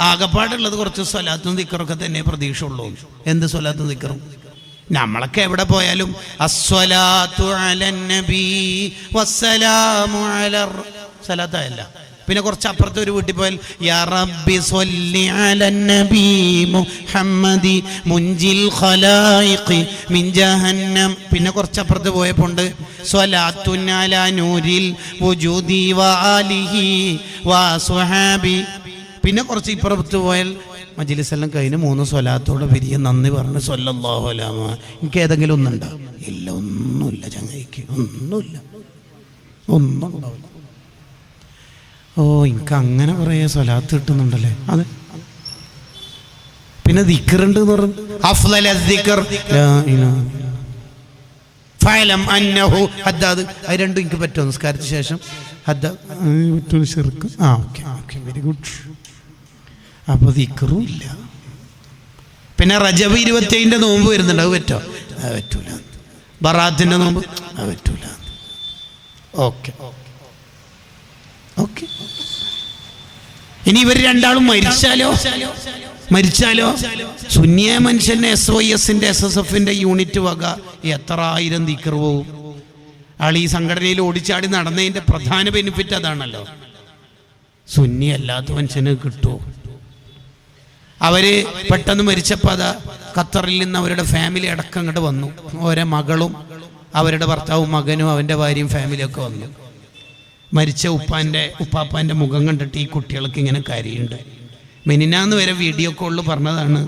ആകപ്പാടുള്ളത് കുറച്ച് സ്വലാത്തും ദിക്റൊക്കെ തന്നെ പ്രതീക്ഷ ഉള്ളൂ. എന്ത് സ്വലാത്തും ദിക്റും? നമ്മളൊക്കെ എവിടെ പോയാലും അസ്സലാത്തു അലൻ നബി വസ്സലാമു അലർ സ്വലാത്തല്ല. പിന്നെ കുറച്ച് അപ്പുറത്തെ ഒരു വീട്ടിൽ പോയാൽ യാ റബ്ബി സ്വല്ലി അലൻ നബി മുഹമ്മദി മുൻജിൽ ഖലായിഖി മിൻ ജഹന്നം. പിന്നെ കുറച്ച് അപ്പുറത്ത് പോയപ്പോണ്ട് സ്വലാത്തുൻ അലാ നൂരിൽ വുജൂദി വആലിഹി വസ്വഹാബി. പിന്നെ കുറച്ച് ഇപ്പുറത്ത് പോയാൽ മജ്ലിസെല്ലാം കഴിഞ്ഞ് 3 സ്വലാത്തോടെ പിരിയ നന്ദി പറഞ്ഞ് സ്വല്ലല്ലാഹു അലൈഹി വസല്ലം. എനിക്ക് ഏതെങ്കിലും ഒന്നുണ്ടോ? ഇല്ല, ഒന്നുമില്ല ചങ്ങായിക്ക്, ഒന്നുമില്ല. ഓ, എനിക്ക് അങ്ങനെ കുറേ സ്വലാത്ത് കിട്ടുന്നുണ്ടല്ലേ? അതെ. പിന്നെ ദിക്റുണ്ട് എന്ന് പറഞ്ഞു. അഫ്ളൽ ദിക്ർ ലാ ഇലാഹ ഫഅലം അന്നഹു ഹദ്ദാദ്. അത് രണ്ടും എനിക്ക് പറ്റുമോ? നിസ്കാരത്തിന് ശേഷം ഹദ്ദാദ് ശിർക്ക്. Okay, very good. അപ്പൊ ദിക്റും ഇല്ല. പിന്നെ റജബ് 27 നോമ്പ് വരുന്നുണ്ട്, അത് പറ്റോ? അത് പറ്റൂല. ബറാത്തിന്റെ നോമ്പ് അത് പറ്റൂല. ഓക്കെ. ഇനി ഇവർ രണ്ടാളും മരിച്ചാലോ സുന്നിയ മനുഷ്യന്റെ SYSന്റെ SSFന്റെ യൂണിറ്റ് വക എത്ര ആയിരം ദിക്ർ പോവും. ആൾ ഈ സംഘടനയിൽ ഓടിച്ചാടി നടന്നതിന്റെ പ്രധാന ബെനിഫിറ്റ് അതാണല്ലോ. സുന്നി അല്ലാത്ത മനുഷ്യന് കിട്ടുമോ? അവര് പെട്ടെന്ന് മരിച്ചപ്പോൾ അതാ ഖത്തറിൽ നിന്ന് അവരുടെ ഫാമിലി അടക്കം അങ്ങോട്ട് വന്നു. ഓരോ മകളും അവരുടെ ഭർത്താവും മകനും അവൻ്റെ ഭാര്യയും ഫാമിലിയൊക്കെ വന്നു. മരിച്ച ഉപ്പാപ്പാൻ്റെ മുഖം കണ്ടിട്ട് ഈ കുട്ടികൾക്ക് ഇങ്ങനെ കരയുണ്ട്. മെനിനാന്ന് വരെ വീഡിയോ കോളിൽ പറഞ്ഞതാണ്,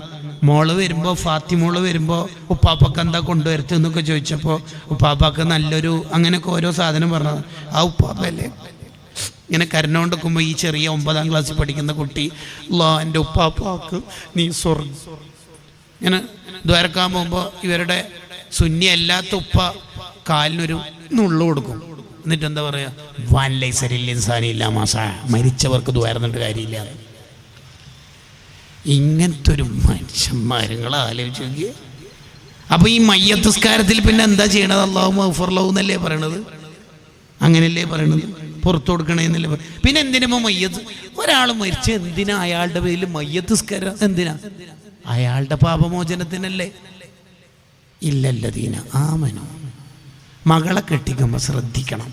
മോള് വരുമ്പോൾ ഫാത്തിമോള് വരുമ്പോൾ ഉപ്പാപ്പക്ക് എന്താ കൊണ്ടുവരുത്ത് എന്നൊക്കെ ചോദിച്ചപ്പോൾ ഉപ്പാപ്പക്ക് നല്ലൊരു അങ്ങനെയൊക്കെ ഓരോ സാധനം പറഞ്ഞത്. ആ ഉപ്പാപ്പല്ലേ ഇങ്ങനെ കരഞ്ഞോണ്ട് നിൽക്കുമ്പോൾ ഈ ചെറിയ 9ാം ക്ലാസ്സിൽ പഠിക്കുന്ന കുട്ടി, എൻ്റെ ഉപ്പാപ്പാക്ക് നീ സ്വർഗം ഇങ്ങനെ ദ്വാരക്കാൻ പോകുമ്പോൾ ഇവരുടെ സുന്നി അല്ലാത്ത ഉപ്പ കാലിനൊരു നുള്ളു കൊടുക്കും. എന്നിട്ട് എന്താ പറയുക, വാൻ ലൈസരില്ല മാസ, മരിച്ചവർക്ക് ദ്വാരന്നിട്ട് കാര്യമില്ല. ഇങ്ങനത്തെ ഒരു മനുഷ്യന്മാരുങ്ങൾ ആലോചിച്ച് നോക്കിയേ. അപ്പൊ ഈ മയ്യത്തുസ്കാരത്തിൽ പിന്നെ എന്താ ചെയ്യണത്? അല്ലാഹു മഗ്ഫിർ എന്നല്ലേ പറയണത്, അങ്ങനെയല്ലേ പറയണത്, പുറത്തു കൊടുക്കണേന്നല്ലേ. പിന്നെ എന്തിനാ മയ്യത്ത്? ഒരാൾ മരിച്ച എന്തിനാ അയാളുടെ പേരിൽ മയ്യത്തുസ്കാരം? എന്തിനാ? അയാളുടെ പാപമോചനത്തിനല്ലേ. ഇല്ലല്ലദീന ആമനു. മകളെ കെട്ടിക്കുമ്പോൾ ശ്രദ്ധിക്കണം.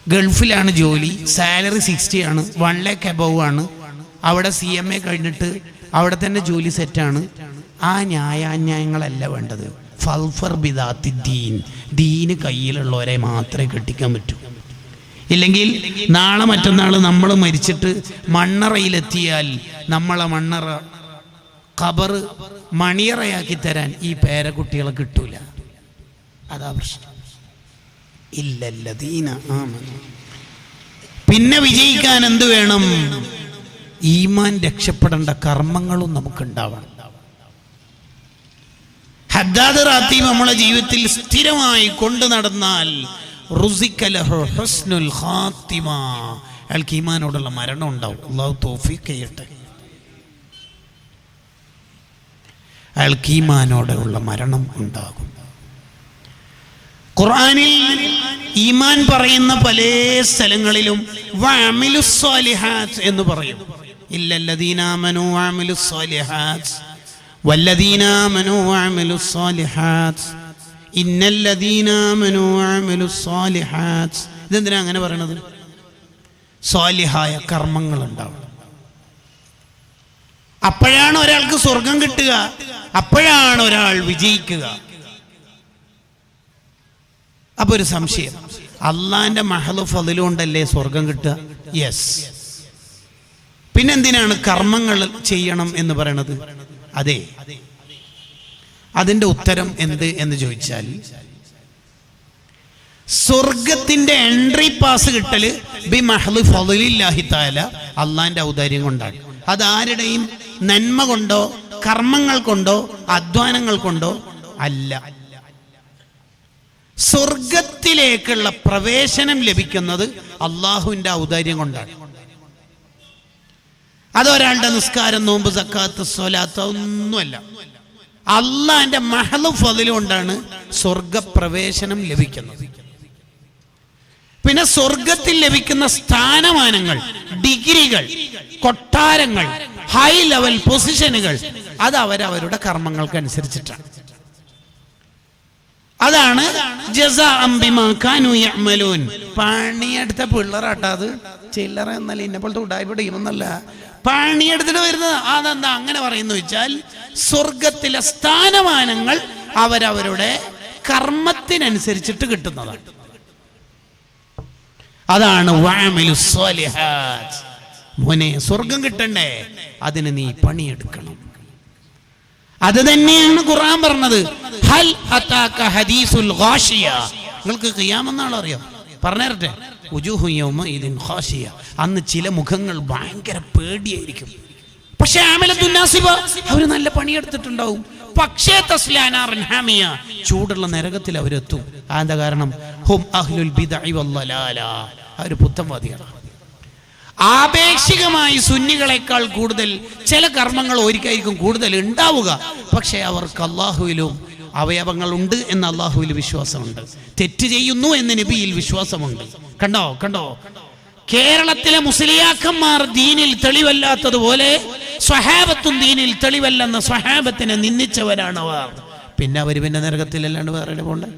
ഗൾഫിലാണ് ജോലി, സാലറി 60 ആണ്, 1 lakh above ആണ്. അവിടെ CMA കഴിഞ്ഞിട്ട് അവിടെ തന്നെ ജോലി സെറ്റാണ്. ആ ന്യായാന്യായങ്ങളല്ല വേണ്ടത്. ഫൽഫർ ബിദാത്തി ദീൻ, ദീന് കയ്യിലുള്ളവരെ മാത്രമേ കെട്ടിക്കാൻ പറ്റൂ. ഇല്ലെങ്കിൽ നാളെ മറ്റന്നാൾ നമ്മൾ മരിച്ചിട്ട് മണ്ണറയിലെത്തിയാൽ നമ്മളെ മണ്ണറ ഖബർ മണിയറയാക്കി തരാൻ ഈ പേരക്കുട്ടികളെ കിട്ടൂല. അതാ പ്രശ്നം. ഇല്ലല്ലദീന ആമനു. പിന്നെ വിജയിക്കാൻ എന്ത് വേണം? ഈമാൻ രക്ഷപ്പെടേണ്ട കർമ്മങ്ങളും നമുക്കുണ്ടാവണം. ഹദ്ദാദ് റാത്തീബ് നമ്മളെ ജീവിതത്തിൽ സ്ഥിരമായി കൊണ്ടു നടന്നാൽ ഹുസ്നുൽ ഖാത്തിമ, അയാൾക്ക് ഈമാനോടുള്ള മരണം ഉണ്ടാവും. അല്ലാഹു തൗഫീഖ് ചെയ്യട്ടെ. അയാൾക്ക് ഈമാനോടുള്ള മരണം ഉണ്ടാകും. ഖുർആനിൽ ഈമാൻ പറയുന്ന പല സ്ഥലങ്ങളിലും വഅമിലുസ് സ്വാലിഹാത്ത് എന്ന് പറയും. ഇല്ലല്ലദീന ആമനൂ വഅമിലുസ് സ്വാലിഹാത്ത് വല്ലദീന ആമനൂ വഅമിലുസ് സ്വാലിഹാത്ത് ഇന്നല്ലദീന ആമനൂ വഅമിലുസ് സ്വാലിഹാത്ത്. ഇതെന്തിനാ അങ്ങനെ പറയണത്? സ്വാലിഹായ കർമ്മങ്ങൾ ഉണ്ടാവും. അപ്പോഴാണ് ഒരാൾക്ക് സ്വർഗം കിട്ടുക, അപ്പോഴാണ് ഒരാൾ വിജയിക്കുക. അപ്പൊ ഒരു സംശയം, അള്ളാന്റെ മഹലു ഫളിലു കൊണ്ടല്ലേ സ്വർഗം കിട്ടുക? യെസ്. പിന്നെന്തിനാണ് കർമ്മങ്ങൾ ചെയ്യണം എന്ന് പറയണത്? അതെ, അതിന്റെ ഉത്തരം എന്ത് എന്ന് ചോദിച്ചാൽ, സ്വർഗത്തിന്റെ എൻട്രി പാസ് കിട്ടല് ബി മഹ്ലി ഫളിലില്ലാഹി തആല, അള്ളാന്റെ ഔദാര്യം കൊണ്ടാണ്. അതാരുടെയും നന്മ കൊണ്ടോ കർമ്മങ്ങൾ കൊണ്ടോ അധ്വാനങ്ങൾ കൊണ്ടോ അല്ല. സ്വർഗത്തിലേക്കുള്ള പ്രവേശനം ലഭിക്കുന്നത് അള്ളാഹുവിന്റെ ഔദാര്യം കൊണ്ടാണ്. അതൊരാളുടെ നിസ്കാരം, നോമ്പ്, സക്കാത്ത്, സ്വലാത്ത് ഒന്നുമല്ല. അള്ളാന്റെ മഹ്ലു ഫളിൽ കൊണ്ടാണ് സ്വർഗപ്രവേശനം ലഭിക്കുന്നത്. പിന്നെ സ്വർഗത്തിൽ ലഭിക്കുന്ന സ്ഥാനമാനങ്ങൾ, ഡിഗ്രികൾ, കൊട്ടാരങ്ങൾ, ഹൈ ലെവൽ പൊസിഷനുകൾ, അത് അവരവരുടെ കർമ്മങ്ങൾക്കനുസരിച്ചിട്ടാണ്. അതാണ് ജസാഅം ബിമാ കാനൂ യഅമലൂൻ. പണിയെടുത്ത പിള്ളേരാട്ടാ അത്, ചില്ലറ എന്നല്ല, ഇന്നെപ്പോഴത്തെ ഉടായ്പയുടെ ഇന്നല്ല, പണിയെടുത്തിട്ട് വരുന്നത്. അതെന്താ അങ്ങനെ പറയുന്നു വെച്ചാൽ, സ്വർഗത്തിലെ സ്ഥാനമാനങ്ങൾ അവരവരുടെ കർമ്മത്തിനനുസരിച്ചിട്ട് കിട്ടുന്നതാണ്. അതാണ് വഅമിലുസ് സ്വാലിഹാത്ത്. മോനെ, സ്വർഗം കിട്ടണ്ടേ, അതിന് നീ പണിയെടുക്കണം. അത് തന്നെയാണ് ഖുർആൻ പറഞ്ഞത്. ഹൽ അതാക ഹദീസുൽ ഗാശിയ. നിങ്ങൾക്ക് ഖിയാമത്ത് നാൾ അറിയോ? പറഞ്ഞേരട്ടെ. വുജൂഹു യൗമഇദിൻ ഖാശിയ. അന്ന് ചില മുഖങ്ങൾ ഭയങ്കര പേടിയായിരിക്കും. പക്ഷേ അമലത്തുൻ നാസിബ, അവർ നല്ല പണിയെടുത്തിട്ടുണ്ടാവും. പക്ഷേ തസ്ലാ നാറൻ ഹാമിയ, ചൂടുള്ള നരകത്തിൽ അവരെത്തും. എന്താ കാരണം? ഹും അഹ്ലുൽ ബിദ്അഇ വല്ലലാല, അവർ പുത്തൻവാദികളാണ്. ആപേക്ഷികമായി സുന്നികളെക്കാൾ കൂടുതൽ ചില കർമ്മങ്ങൾ ഒരിക്കലായിരിക്കും കൂടുതൽ ഉണ്ടാവുക. പക്ഷേ അവർക്ക് അള്ളാഹുവിലും അവയവങ്ങളുണ്ട് എന്ന് അള്ളാഹുവിൽ വിശ്വാസമുണ്ട്. തെറ്റ് ചെയ്യുന്നു എന്ന് നബിയിൽ വിശ്വാസമുണ്ട്. കണ്ടോ കണ്ടോ, കേരളത്തിലെ മുസ്ലിയാക്കന്മാർ ദീനിൽ തെളിവല്ലാത്തതുപോലെ സ്വഹാബത്തും ദീനിൽ തെളിവല്ലെന്ന സ്വഹാബത്തിനെ നിന്ദിച്ചവരാണവർ. പിന്നെ അവർ പിന്നെ നരകത്തിലല്ലാണ്ട് വേറെ പോണ്ടേ?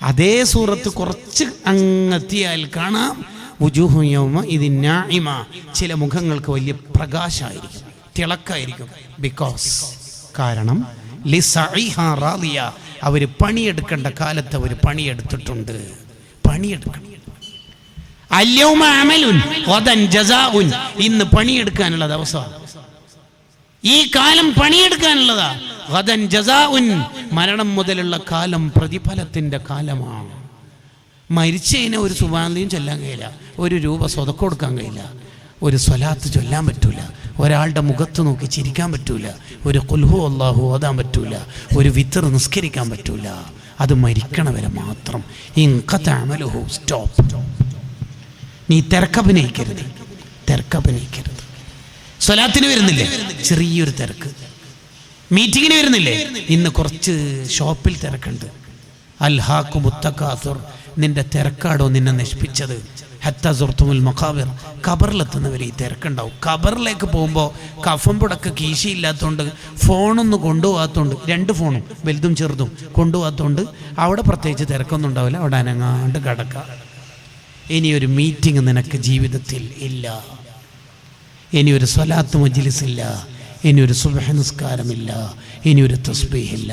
അതേ സൂറത്ത് കുറച്ച് അങ്ങെത്തിയാൽ കാണാം, വുജൂഹു യൗമഇദിൻ നാഇമ, ചില മുഖങ്ങൾക്ക് വലിയ പ്രകാശമായിരിക്കും, തിളക്കായിരിക്കും. ബിക്കോസ്, കാരണം ലിസഇഹാ റാദിയ, അവർ പണിയെടുക്കേണ്ട കാലത്ത് അവർ പണിയെടുത്തിട്ടുണ്ട്. പണിയെടുക്കണം. അല്യൗമ അമലുൻ ഗദൻ ജസാഉൻ. ഇന്ന് പണിയെടുക്കാനുള്ള ദിവസമാണ്. ഈ കാലം പണിയെടുക്കാനുള്ളതാ. ഗദൻ ജസാഉൻ, മരണം മുതലുള്ള കാലം പ്രതിഫലത്തിന്റെ കാലമാണ്. മരിച്ചതിനെ ഒരു സുബ്ഹാനല്ലയും ചൊല്ലാൻ കഴിയില്ല, ഒരു രൂപ സ്വതക്ക കൊടുക്കാൻ കഴിയില്ല, ഒരു സ്വലാത്ത് ചൊല്ലാൻ പറ്റൂല, ഒരാളുടെ മുഖത്ത് നോക്കി ചിരിക്കാൻ പറ്റൂല, ഒരു ഖുൽഹു അല്ലാഹു ഓതാൻ പറ്റൂല, ഒരു വിത്ർ നിസ്കരിക്കാൻ പറ്റൂല. അത് മരിക്കണവരെ മാത്രം. ഇൻഖതഅമലുഹു, സ്റ്റോപ്പ്. നീ തിരക്കഭിനയിക്കരുത്, തിരക്കഭിനയിക്കരുത്. സ്വലാത്തിന് വരുന്നില്ലേ, ചെറിയൊരു തിരക്ക്. മീറ്റിങ്ങിന് വരുന്നില്ലേ, ഇന്ന് കുറച്ച് ഷോപ്പിൽ തിരക്കുണ്ട്. അൽഹാഖുമുത് തകാസുർ, നിന്റെ തിരക്കാടോ നിന്നെ നശിപ്പിച്ചത്. ഹത്താ സുർത്തുമുൽ മഖാബിർ, ഖബറിലെത്തുന്നവർ ഈ തിരക്കുണ്ടാവും. ഖബറിലേക്ക് പോകുമ്പോൾ കഫം പുടക്ക് കീശയില്ലാത്തതുകൊണ്ട് ഫോണൊന്നും കൊണ്ടുപോകാത്തതുകൊണ്ട്, 2 ഫോണും വലുതും ചെറുതും കൊണ്ടുപോകാത്തതുകൊണ്ട് അവിടെ പ്രത്യേകിച്ച് തിരക്കൊന്നും ഉണ്ടാവില്ല. അവിടെ അനങ്ങാണ്ട് കിടക്കാം. ഇനിയൊരു മീറ്റിംഗ് നിനക്ക് ജീവിതത്തിൽ ഇല്ല, ഇനിയൊരു സ്വലാത്ത് മജ്ലിസ് ഇല്ല, ഇനിയൊരു സുബ്ഹ് നിസ്കാരമില്ല, ഇനിയൊരു തസ്ബീഹില്ല.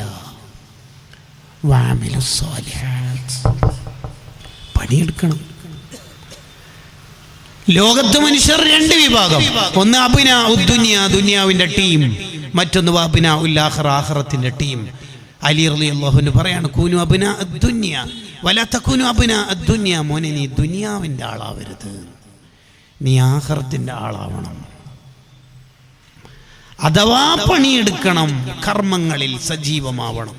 വഅമിലുസ് സാലിഹാത്ത്, പണിയെടുക്കണം. ലോകത്ത് മനുഷ്യർ 2 വിഭാഗം. ഒന്ന് അബ്നാ ഉദ്ദുനിയ, ദുനിയാവിന്റെ ടീം. മറ്റൊന്ന് അബ്നാ ഉൽ ആഖിറ, ആഖിറത്തിന്റെ ടീം. അലി റളിയല്ലാഹു അൻഹു പറയാണ്, കൂനു അബ്നാ അദ്ദുനിയ വലാ തകൂനു അബ്നാ അദ്ദുനിയ. മോനെ, നീ ദുനിയാവിന്റെ ആളാവരുത്, നീ ആഖിറത്തിന്റെ ആളാവണം. അഥവാ പണിയെടുക്കണം, കർമ്മങ്ങളിൽ സജീവമാവണം.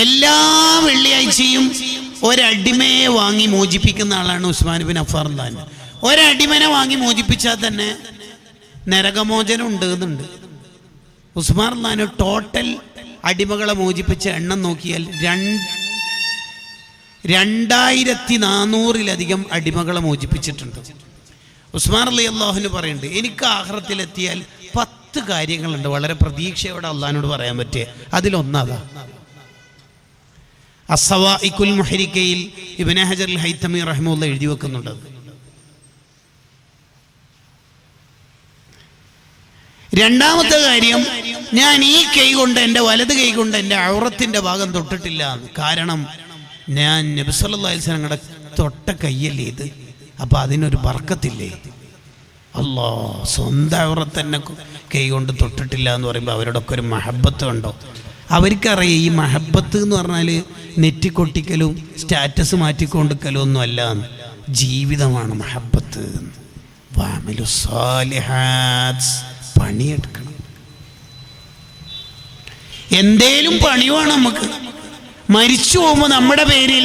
എല്ലാ വെള്ളിയാഴ്ചയും ഒരടിമയെ വാങ്ങി മോചിപ്പിക്കുന്ന ആളാണ് ഉസ്മാൻ ബിൻ അഫ്ഫാൻ. ഒരടിമനെ വാങ്ങി മോചിപ്പിച്ചാൽ തന്നെ നരകമോചനം ഉണ്ട്. ഉസ്മാൻ അള്ളാൻ ടോട്ടൽ അടിമകളെ മോചിപ്പിച്ച എണ്ണം നോക്കിയാൽ 2400-ലധികം അടിമകളെ മോചിപ്പിച്ചിട്ടുണ്ട്. ഉസ്മാൻ റളിയല്ലാഹു പറയുന്നുണ്ട്, എനിക്ക് ആഖിറത്തിലെത്തിയാൽ 10 കാര്യങ്ങളുണ്ട് വളരെ പ്രതീക്ഷയോടെ അള്ളാഹിനോട് പറയാൻ പറ്റിയ. അതിലൊന്നതാ. അസ്സവാഇഖുൽ മുഹരിക്കയിൽ ഇബ്നു ഹജർ അൽ ഹൈതമി റഹിമഹുല്ലാഹ് എഴുതി വെക്കുന്നുണ്ട്. രണ്ടാമത്തെ കാര്യം, ഞാൻ ഈ കൈ കൊണ്ട്, എൻ്റെ വലത് കൈ കൊണ്ട് എൻ്റെ ഔറത്തിന്റെ ഭാഗം തൊട്ടിട്ടില്ല. കാരണം ഞാൻ നബി സല്ലല്ലാഹു അലൈഹി വസല്ലം തൊട്ട കയ്യല്ലേ ഇത്, അപ്പൊ അതിനൊരു ബർക്കത്തില്ലേ. അല്ലാ, സ്വന്തം ഔറത്തന്നെ കൈ കൊണ്ട് തൊട്ടിട്ടില്ല എന്ന് പറയുമ്പോൾ അവരോടൊക്കെ ഒരു മഹബത്ത് കണ്ടോ. അവർക്കറിയാം ഈ മഹബത്ത് എന്ന് പറഞ്ഞാൽ നെറ്റിക്കൊട്ടിക്കലും സ്റ്റാറ്റസ് മാറ്റിക്കൊണ്ടിക്കലും ഒന്നും അല്ല, ജീവിതമാണ് മഹബത്ത്. വഅമിലുസ് സാലിഹാത്ത്, പണിയെടുക്കണം. എന്തേലും പണിയാണ് നമുക്ക്. മരിച്ചു പോകുമ്പോൾ നമ്മുടെ പേരിൽ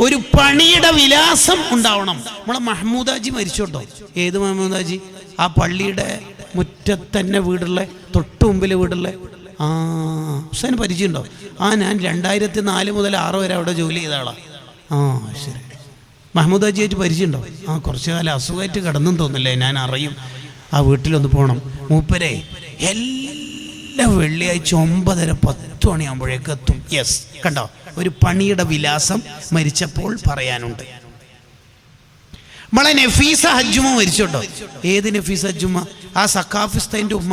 ഒരു പണിയുടെ വിലാസം ഉണ്ടാവണം. നമ്മളെ മഹ്മൂദാജി മരിച്ചോട്ടോ. ഏത് മഹ്മൂദാജി? ആ പള്ളിയുടെ മുറ്റത്തന്നെ വീടുള്ള, തൊട്ട് മുമ്പിൽ വീടുള്ള. ഹുസൈൻ പരിചയമുണ്ടോ? ഞാൻ 2004 മുതൽ 6 വരെ അവിടെ ജോലി ചെയ്ത ആളാ. ശരി. മഹ്മൂദാജി ആയിട്ട് പരിചയമുണ്ടോ? കുറച്ചു കാലം അസുഖമായിട്ട് കിടന്നും തോന്നില്ലേ, ഞാൻ അറിയും. ആ വീട്ടിലൊന്ന് പോകണം. മൂപ്പരെ എല്ലാ വെള്ളിയാഴ്ച 9:30-10 മണിയാകുമ്പോഴേക്ക് എത്തും. യെസ്, കണ്ടോ, ഒരു പണിയുടെ വിലാസം മരിച്ചപ്പോൾ പറയാനുണ്ട്. നമ്മളെ നഫീസ ഹജ്ജുമ മരിച്ചോട്ടോ. ഏത് നഫീസ ഹജ്ജുമ? ആ സഖാഫിസ്തൈൻ്റെ ഉമ്മ.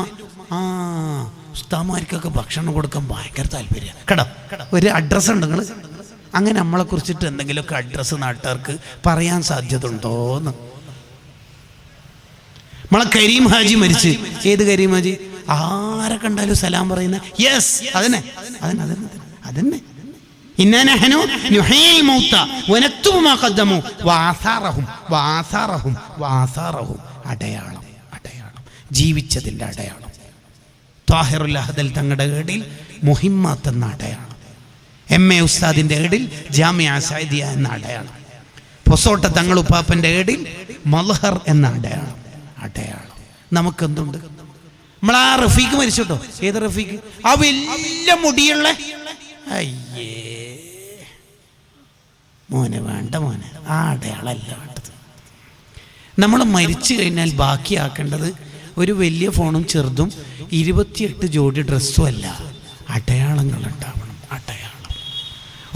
ഉസ്താമാർക്കൊക്കെ ഭക്ഷണം കൊടുക്കാൻ ഭയങ്കര താല്പര്യം. കേട്ടോ, ഒരു അഡ്രസ്സ് ഉണ്ട് നിങ്ങൾ? അങ്ങനെ നമ്മളെ കുറിച്ചിട്ട് എന്തെങ്കിലുമൊക്കെ അഡ്രസ്സ് നാട്ടുകാർക്ക് പറയാൻ സാധ്യത ഉണ്ടോന്ന്. നമ്മളെ കരീം ഹാജി മരിച്ച്. ഏത് കരീം ഹാജി? ആരെ കണ്ടാലും സലാം പറയുന്ന. യെസ്, അതന്നെ. ഇന്നാ നഹ്നു നുഹീൽ മൗത വനക്തുബു മാ ഖദ്ദമു വആസാറഹും. അടയാളം, ജീവിച്ചതിൻ്റെ അടയാളം. താഹിറുൽ അഹ്ദൽ തങ്ങളുടെ ഏടിൽ മുഹിമ്മാത്ത് എന്ന അടയാളം. MA ഉസ്താദിൻ്റെ ഏടിൽ ജാമിഅ സഅദിയ എന്ന അടയാളം. പൊസോട്ട തങ്ങൾ ഉപ്പാപ്പൻ്റെ ഏടിൽ മൽഹർ എന്ന അടയാളം. നമുക്കെന്തുണ്ട്? നമ്മളാ റഫീഖ് മരിച്ചോട്ടോ. ഏത് റഫീഖ്? ആ വലിയ മുടിയുള്ള. അയ്യേ മോനെ, വേണ്ട മോനെ, ആ അടയാളമല്ല വേണ്ടത്. നമ്മൾ മരിച്ചു കഴിഞ്ഞാൽ ബാക്കിയാക്കേണ്ടത് ഒരു വലിയ ഫോണും ചെറുതും 28 ജോഡി ഡ്രസ്സും അല്ല, അടയാളങ്ങൾ ഉണ്ടാവണം. അടയാളം.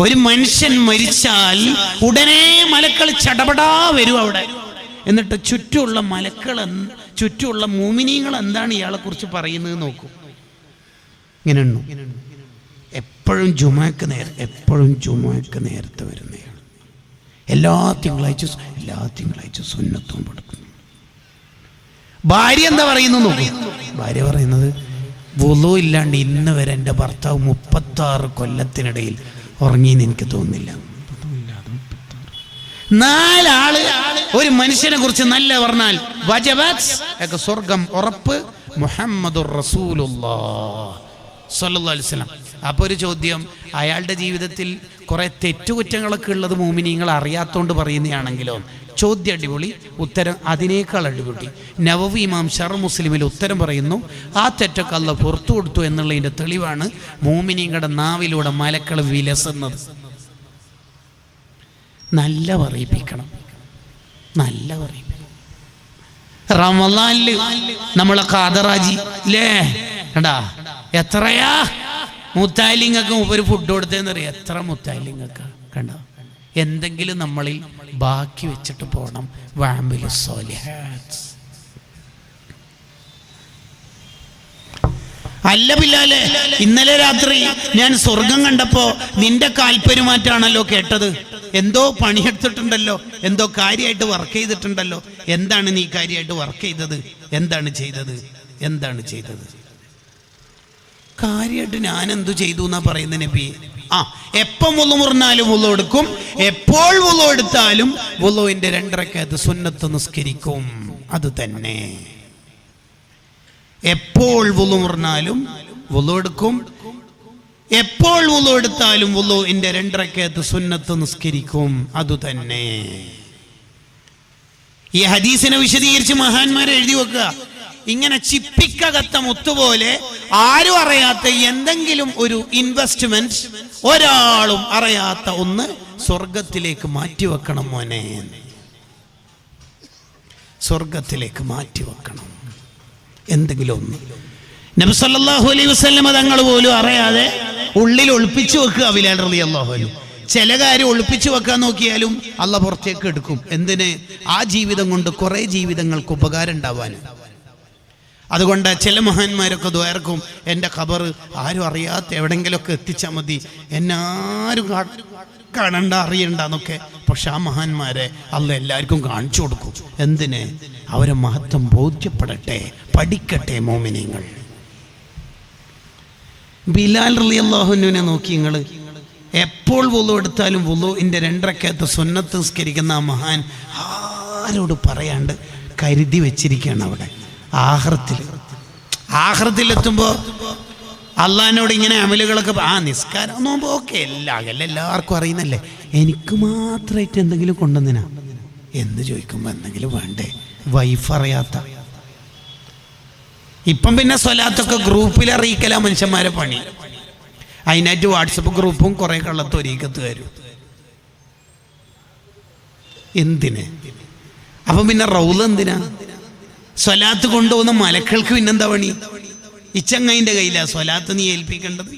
ഒരു മനുഷ്യൻ മരിച്ചാൽ ഉടനെ മലക്കൾ ചടപടാ വരും അവിടെ. എന്നിട്ട് ചുറ്റുമുള്ള മലക്കൾ, ചുറ്റുമുള്ള മുഅ്മിനീങ്ങൾ എന്താണ് ഇയാളെ കുറിച്ച് പറയുന്നത് നോക്കൂ. ഇങ്ങനെയുണ്ടോ? എപ്പോഴും ജുമാക്ക് നേരത്തെ വരുന്നയാൾ. എല്ലാ തിങ്കളാഴ്ച സുന്നത്തും കൊടുക്കുന്നു. ഭാര്യ എന്താ പറയുന്നത് നോക്കും. ഭാര്യ പറയുന്നത് വുളു ഇല്ലാണ്ട് ഇന്ന് വരെ എൻ്റെ ഭർത്താവ് 36 കൊല്ലത്തിനിടയിൽ ഉറങ്ങിയെന്ന് എനിക്ക് തോന്നുന്നില്ല. 4 ആള് ഒരു മനുഷ്യനെ കുറിച്ച് നല്ല പറഞ്ഞാൽ വജബത്ത് സ്വർഗം ഉറപ്പ്, മുഹമ്മദുർ റസൂലുള്ളാഹ് സ്വല്ലല്ലാഹു അലൈഹി വസല്ലം. അപ്പോൾ ഒരു ചോദ്യം, അയാളുടെ ജീവിതത്തിൽ കുറെ തെറ്റുകുറ്റങ്ങളൊക്കെ ഉള്ളത് മോമിനീങ്ങൾ അറിയാത്തോണ്ട് പറയുന്നതാണെങ്കിലോ? ചോദ്യം അടിപൊളി, ഉത്തരം അതിനേക്കാൾ അടിപൊളി. നവവി ഇമാം ശർഹ് മുസ്ലിമിൽ ഉത്തരം പറയുന്നു, ആ തെറ്റൊക്കെ അല്ലാഹു പുറത്തു കൊടുത്തു എന്നുള്ളതിൻ്റെ തെളിവാണ് മോമിനീങ്ങളുടെ നാവിലൂടെ മലക്കൾ വിലസുന്നത്. നല്ല പറയിപ്പിക്കണം, നല്ല പറയിപ്പിക്കണം. റമളാനില് നമ്മളെ ഖാദറാജി അല്ലേ കണ്ടാ, എത്രയാ മുത്താലിങ്ങൾക്ക് ഒരു ഫുഡ് കൊടുത്തതെന്നറിയാം. എത്ര മുത്താലിങ്ങൾക്ക് കണ്ടോ. എന്തെങ്കിലും നമ്മളിൽ ബാക്കി വെച്ചിട്ട് പോകണം. വഅമിലു സ്വാലിഹാത്ത്. അല്ല ബിലാലെ, ഇന്നലെ രാത്രി ഞാൻ സ്വർഗം കണ്ടപ്പോ നിന്റെ കാൽപെരുമാറ്റാണല്ലോ കേട്ടത്. എന്തോ പണിയെടുത്തിട്ടുണ്ടല്ലോ, എന്തോ കാര്യമായിട്ട് വർക്ക് ചെയ്തിട്ടുണ്ടല്ലോ. എന്താണ് നീ കാര്യമായിട്ട് വർക്ക് ചെയ്തത്? എന്താണ് ചെയ്തത്? കാര്യമായിട്ട് ഞാൻ എന്തു ചെയ്തു എന്നാ പറയുന്നത് നബി. എപ്പം വുളു മുറിഞ്ഞാലും വുളു എടുക്കും, എപ്പോൾ വുളു എടുത്താലും വുളുവിന്റെ 2 റക്അത്ത് സുന്നത്ത് നിസ്കരിക്കും. അത് തന്നെ. എപ്പോൾ വുളു മുറിഞ്ഞാലും വുളു എടുക്കും, എപ്പോൾ വുളു എടുത്താലും വുളുവിന്റെ 2 റക്അത്ത് സുന്നത്ത് നിസ്കരിക്കും. അത് തന്നെ. ഈ ഹദീസിനെ വിശദീകരിച്ച് മഹാന്മാരെ എഴുതി വെക്കുക. ഇങ്ങനെ ചിപ്പിക്കകത്ത മുത്തുപോലെ ആരും അറിയാത്ത എന്തെങ്കിലും ഒരു ഇൻവെസ്റ്റ്മെന്റ്, ഒരാളും അറിയാത്ത ഒന്ന് സ്വർഗത്തിലേക്ക് മാറ്റിവെക്കണം മോനെ. സ്വർഗത്തിലേക്ക് മാറ്റിവെക്കണം എന്തെങ്കിലും ഒന്ന്. നബി സല്ലല്ലാഹു അലൈഹി വസല്ലം തങ്ങൾ പോലും അറിയാതെ ഉള്ളിൽ ഒളിപ്പിച്ചു വെക്കുക ബിലാൽ റളിയല്ലാഹു അൻഹു. ചില കാര്യം ഒളിപ്പിച്ചു വെക്കാൻ നോക്കിയാലും അള്ളാഹ് പുറത്തേക്ക് എടുക്കും. എന്തിന്? ആ ജീവിതം കൊണ്ട് കുറെ ജീവിതങ്ങൾക്ക് ഉപകാരം ഉണ്ടാവാൻ. അതുകൊണ്ട് ചില മഹാന്മാരൊക്കെ ദ്വാരക്കും, എൻ്റെ ഖബർ ആരും അറിയാത്ത എവിടെങ്കിലുമൊക്കെ എത്തിച്ചാൽ മതി, എന്നാരും കാണണ്ട അറിയണ്ട എന്നൊക്കെ. പക്ഷെ ആ മഹാന്മാരെ അള്ളാഹ് എല്ലാവർക്കും കാണിച്ചു കൊടുക്കും. എന്തിന്? അവരെ മഹത്വം ബോധ്യപ്പെടട്ടെ, പഠിക്കട്ടെ മോമിനീങ്ങൾ. ബിലാൽ റളിയല്ലാഹു അൻഹുവിനെ നോക്കി നിങ്ങൾ. എപ്പോൾ വുളു എടുത്താലും വുളുവിന്റെ 2 റക്അത്ത് സുന്നത്ത് നിസ്കരിക്കുന്ന ആ മഹാൻ ആരോട് പറയാണ്ട് കരുതി വെച്ചിരിക്കുകയാണ് അവിടെ. ആഖിറത്തിലെത്തുമ്പോൾ അള്ളാഹിനോട് ഇങ്ങനെ അമലുകളൊക്കെ നിസ്കാരം നോമ്പ് ഓക്കെ എല്ലാവർക്കും അറിയുന്നല്ലേ. എനിക്ക് മാത്രമായിട്ട് എന്തെങ്കിലും കൊണ്ടുവന്നിനാ എന്ന് ചോദിക്കുമ്പോൾ എന്തെങ്കിലും വേണ്ടേ? വൈഫ് അറിയാത്ത. ഇപ്പം പിന്നെ സ്വലാത്തൊക്കെ ഗ്രൂപ്പിൽ അറിയിക്കല മനുഷ്യന്മാരെ പണി. അതിനായിട്ട് വാട്സപ്പ് ഗ്രൂപ്പും കുറെ കള്ളത്തൊരീക്കത്തുകാരും. എന്തിന്? അപ്പം പിന്നെ റൗള് എന്തിനാ? സ്വലാത്ത് കൊണ്ടുപോകുന്ന മലക്കൾക്ക് പിന്നെന്താ പണി? ഇച്ചങ്ങൈൻ്റെ കയ്യിലാ സ്വലാത്ത് നീ ഏൽപ്പിക്കേണ്ടത്.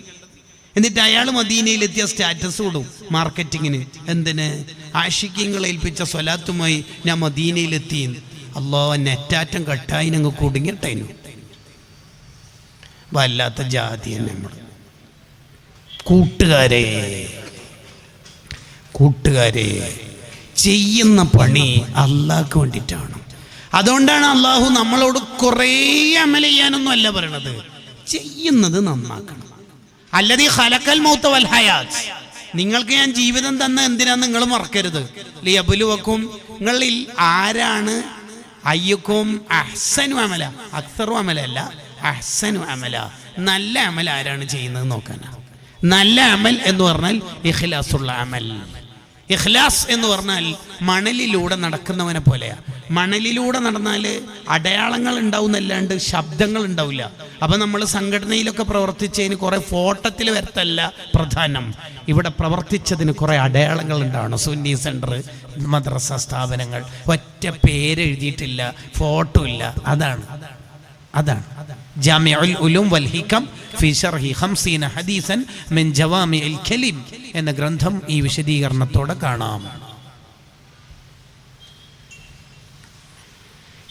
എന്നിട്ട് അയാൾ മദീനയിലെത്തിയ സ്റ്റാറ്റസ് വിടും മാർക്കറ്റിങ്ങിന്. എന്തിന്? ആഷിഖ്യങ്ങൾ ഏൽപ്പിച്ച സ്വലാത്തുമായി ഞാൻ മദീനയിലെത്തി. അല്ലാഹ് നെറ്റാറ്റം കട്ടായി ഞങ്ങൾ കുടുങ്ങിട്ടേനു. വല്ലാത്ത ജാതി നമ്മൾ. കൂട്ടുകാരെ ചെയ്യുന്ന പണി അള്ളാഹ്ക്ക് വേണ്ടിയിട്ടാണ്. അതുകൊണ്ടാണ് അള്ളാഹു നമ്മളോട് കുറേ അമൽ ചെയ്യാനൊന്നും അല്ല പറയണത്, ചെയ്യുന്നത് നന്നാക്കണം. അല്ലദീ ഖലഖൽ മൗത വൽ ഹയാത്ത്. നിങ്ങൾക്ക് ഞാൻ ജീവിതം തന്ന എന്തിനാന്ന് നിങ്ങൾ മറക്കരുത്. ലിയബ്ലുവക്കും, നിങ്ങളിൽ ആരാണ് അയ്യുക്കും അഹ്സനു അമല, അക്സറു അമലല്ല, അഹ്സനു അമല, നല്ല അമൽ ആരാണ് ചെയ്യുന്നത് നോക്കാനാ. നല്ല അമൽ എന്ന് പറഞ്ഞാൽ ഇഖ്ലാസുള്ള അമൽ. ഇഖ്ലാസ് എന്ന് പറഞ്ഞാൽ മണലിലൂടെ നടക്കുന്നവനെ പോലെയാ. മണലിലൂടെ നടന്നാൽ അടയാളങ്ങൾ ഉണ്ടാവുന്നല്ലാണ്ട് ശബ്ദങ്ങൾ ഉണ്ടാവില്ല. അപ്പം നമ്മൾ സംഘടനയിലൊക്കെ പ്രവർത്തിച്ചതിന് കുറേ ഫോട്ടത്തിൽ വരത്തല്ല പ്രധാനം, ഇവിടെ പ്രവർത്തിച്ചതിന് കുറേ അടയാളങ്ങൾ ഉണ്ടാവണം. സുന്നി സെൻറ്റർ, മദ്രസ സ്ഥാപനങ്ങൾ, ഒറ്റ പേരെഴുതിയിട്ടില്ല, ഫോട്ടോ ഇല്ല. അതാണ് ജാമിഉൽ ഉലൂം വൽ ഹികം ഫി ശർഹി 50 ഹദീസൻ മിൻ ജവാമിഉൽ കലിം എന്ന ഗ്രന്ഥം ഈ വിശദീകരണത്തോടെ കാണാം.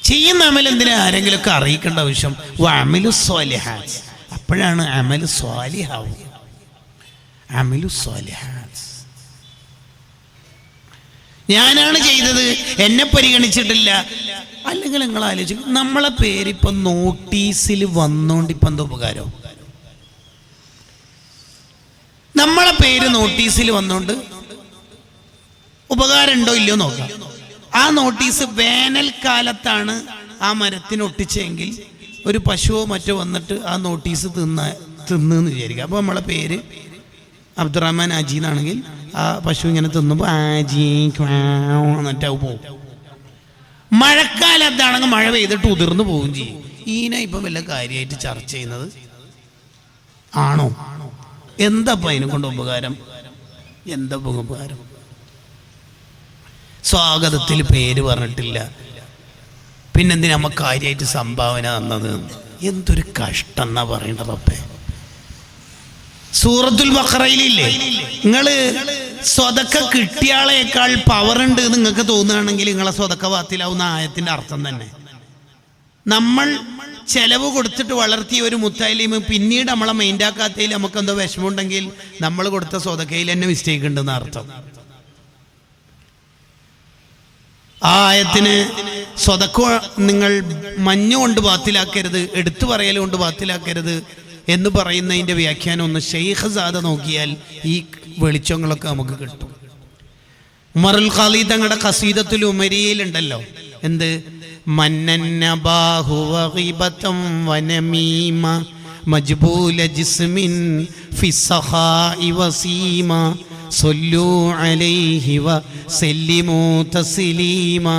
ചെയ്യുന്ന അമൽ എന്തിനാ ആരെങ്കിലുമൊക്കെ അറിയിക്കേണ്ട ആവശ്യം? വഅമിലു സ്വാലിഹാത്ത്. അപ്പോഴാണ് അമൽ സ്വാലിഹാവും. അമലു സ്വാലിഹാത്ത്. ഞാനാണ് ചെയ്തത്, എന്നെ പരിഗണിച്ചിട്ടില്ല. അല്ലെങ്കിൽ നിങ്ങൾ ആലോചിക്കും, നമ്മളെ പേരിപ്പം നോട്ടീസിൽ വന്നോണ്ട് ഇപ്പം എന്താ ഉപകാരം? നമ്മളെ പേര് നോട്ടീസിൽ വന്നോണ്ട് ഉപകാരം ഉണ്ടോ ഇല്ലയോ നോക്കാം. ആ നോട്ടീസ് വേനൽക്കാലത്താണ് ആ മരത്തിന് ഒട്ടിച്ചെങ്കിൽ ഒരു പശുവോ മറ്റോ വന്നിട്ട് ആ നോട്ടീസ് തിന്നെന്ന് വിചാരിക്കുക. അപ്പോൾ നമ്മളെ പേര് അബ്ദുറഹ്മാൻ ആജി എന്നാണെങ്കിൽ ആ പശു ഇങ്ങനെ തിന്നുമ്പോൾ ആജി എന്നിട്ട് പോകും. മഴക്കാലത്താണെങ്കിൽ മഴ പെയ്തിട്ട് ഉതിർന്നു പോവുകയും ചെയ്യും. ഈന ഇപ്പം വല്ല കാര്യമായിട്ട് ചർച്ച ചെയ്യുന്നത് ആണോ? എന്താ അതിനെ കൊണ്ട് ഉപകാരം? എന്താ ഉപകാരം? സ്വാഗതത്തിൽ പേര് പറഞ്ഞിട്ടില്ല, പിന്നെന്തിനാ നമ്മ കാര്യമായിട്ട് സംഭാവന തന്നത്? എന്തൊരു കഷ്ടം എന്നാ പറയണ്ട റബ്ബേ. സൂറത്തുൽ ബഖറയിലില്ലേ, നിങ്ങള് സ്വതക്ക കിട്ടിയാളേക്കാൾ പവർ ഉണ്ട് നിങ്ങൾക്ക് തോന്നുകയാണെങ്കിൽ നിങ്ങളെ സ്വതക്ക ബാത്തിലാവുന്ന ആയത്തിന്റെ അർത്ഥം തന്നെ. നമ്മൾ ചെലവ് കൊടുത്തിട്ട് വളർത്തിയ ഒരു മുത്തായാലും പിന്നീട് നമ്മളെ മെയിൻറ്റാക്കാത്തതിൽ നമുക്കെന്തോ വിഷമമുണ്ടെങ്കിൽ നമ്മൾ കൊടുത്ത സ്വതക്കയിൽ തന്നെ മിസ്റ്റേക്ക് ഉണ്ടെന്ന് അർത്ഥം. ആ ആയത്തിന് സ്വതക്ക നിങ്ങൾ മഞ്ഞ കൊണ്ട് ബാത്തിലാക്കരുത്, എടുത്തു പറയൽ കൊണ്ട് ബാത്തിലാക്കരുത് എന്ന് പറയുന്നതിൻ്റെ വ്യാഖ്യാനം ഒന്ന് ശൈഖ് സാദ നോക്കിയാൽ ഈ വെളിച്ചങ്ങളൊക്കെ നമുക്ക് കിട്ടും. ഉമറുൽ ഖാലി തങ്ങളുടെ ഖസീദത്തുൽ ഉമരിയയിലുണ്ടല്ലോ, എന്ത് മന്നന്നബാഹു വഗിബതം വനമീമ മജ്ബൂല ജിസ്മിൻ ഫിസ്സഖാഇ വസീമ സല്ലു അലൈഹി വസല്ലിമു തസ്ലീമാ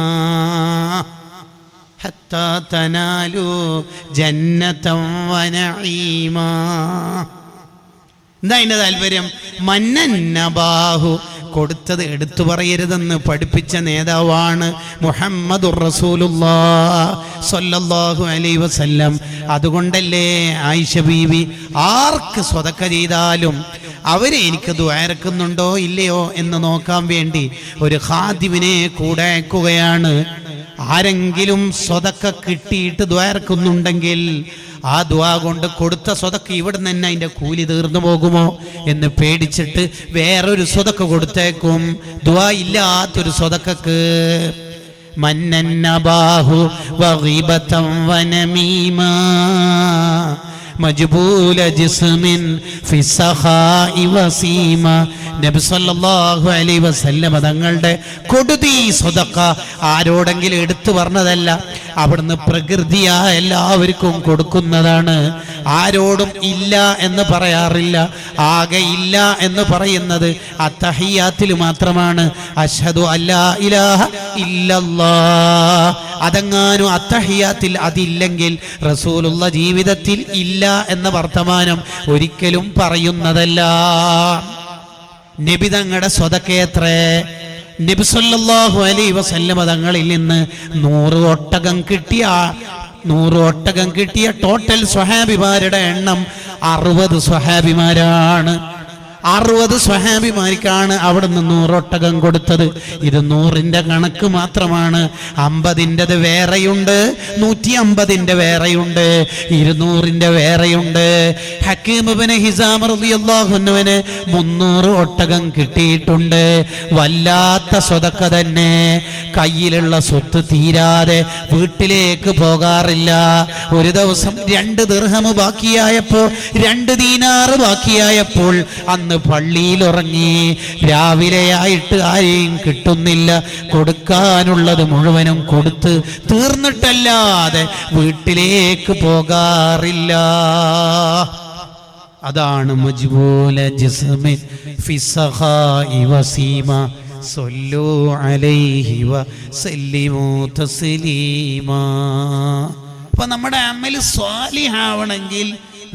ഹത്താ തനാലു ജന്നതം വനഈമാ. എന്താ അതിൻ്റെ താല്പര്യം? മന്നന്നബാഹു കൊടുത്തത് എടുത്തു പറയരുതെന്ന് പഠിപ്പിച്ച നേതാവാണ് മുഹമ്മദുർ റസൂലുള്ളാഹി സ്വല്ലല്ലാഹു അലൈഹി വസല്ലം. അതുകൊണ്ടല്ലേ ആയിഷ ബീവി ആർക്ക് സ്വതക്ക ചെയ്താലും അവരെ എനിക്ക് ദുആരക്കുന്നുണ്ടോ ഇല്ലയോ എന്ന് നോക്കാൻ വേണ്ടി ഒരു ഖാദിമിനെ കൂടെ അയക്കുകയാണ്. ആരെങ്കിലും സ്വതക്ക കിട്ടിയിട്ട് ദ്വാരക്കുന്നുണ്ടെങ്കിൽ ആ ദുആ കൊണ്ട് കൊടുത്ത സ്വതക്ക ഇവിടെ തന്നെ അതിൻ്റെ കൂലി തീർന്നു പോകുമോ എന്ന് പേടിച്ചിട്ട് വേറൊരു സ്വതക്ക കൊടുത്തേക്കും. ദുആ ഇല്ലാത്തൊരു സ്വതക്കക്ക്. മന്നന്നബാഹു വഗിബതം വനമീമാ മജ്ബൂല ജിസ്മിൻ ഫിസ്സഖാഇ വസീമ. നബി സല്ലല്ലാഹു അലൈഹി വസല്ലം തങ്ങളുടെ കൊടുതി സ്വതക്ക ആരോടെങ്കിലും എടുത്തു പറഞ്ഞതല്ല, അവിടുന്ന് പ്രകൃതിയായ എല്ലാവർക്കും കൊടുക്കുന്നതാണ്. ആരോടും ഇല്ല എന്ന് പറയാറില്ല. ആകെ ഇല്ല എന്ന് പറയുന്നത് അത്തഹിയ്യാത്തിൽ മാത്രമാണ്. അഷ്ഹദു അല്ലാ ഇലാഹ ഇല്ലല്ലാഹ്. അതെങ്ങാനും അത്തഹിയ്യാത്തിൽ അതില്ലെങ്കിൽ റസൂലുള്ള ജീവിതത്തിൽ ഇല്ല എന്ന വർത്തമാനം ഒരിക്കലും പറയുന്നതല്ല. നബി തങ്ങളുടെ സ്വതക്കയത്രേ. നബി സല്ലല്ലാഹു അലൈഹി വസല്ലം തങ്ങളിൽ നിന്ന് 100 ഒട്ടകം കിട്ടിയ ടോട്ടൽ സ്വഹാബിമാരുടെ എണ്ണം 60 സ്വഹാബിമാരാണ്. 60 സ്വഹാബിമാർക്കാണ് അവിടുന്ന് 100 ഒട്ടകം കൊടുത്തത്. ഇത് 100ന്റെ കണക്ക് മാത്രമാണ്. 50ന്റെ വേറെയുണ്ട്, 150ന്റെ വേറെയുണ്ട്, 200ന്റെ വേറെയുണ്ട്. ഹക്കീം ഇബ്നു ഹിസാം റളിയല്ലാഹു അൻഹുവിന് 300 ഒട്ടകം കിട്ടിയിട്ടുണ്ട്. വല്ലാത്ത സ്വതക്ക തന്നെ. കയ്യിലുള്ള സ്വത്ത് തീരാതെ വീട്ടിലേക്ക് പോകാറില്ല. ഒരു ദിവസം 2 ദിർഹം ബാക്കിയായപ്പോൾ, 2 ദീനാർ ബാക്കിയായപ്പോൾ അന്ന് പള്ളിയിൽ ഉറങ്ങി. രാവിലെയായിട്ട് ആരെയും കിട്ടുന്നില്ല. കൊടുക്കാനുള്ളത് മുഴുവനും കൊടുത്ത് തീർന്നിട്ടല്ലാതെ വീട്ടിലേക്ക് പോകാറില്ല. അതാണ് മജ്ബൂല ജിസ്മിൻ ഫിസ്സഖാഇ വസീമ സല്ലു അലൈഹി വസല്ലിമു തസ്ലീമാ. അപ്പൊ നമ്മുടെ അമൽ സ്വാലിഹാവണമെങ്കിൽ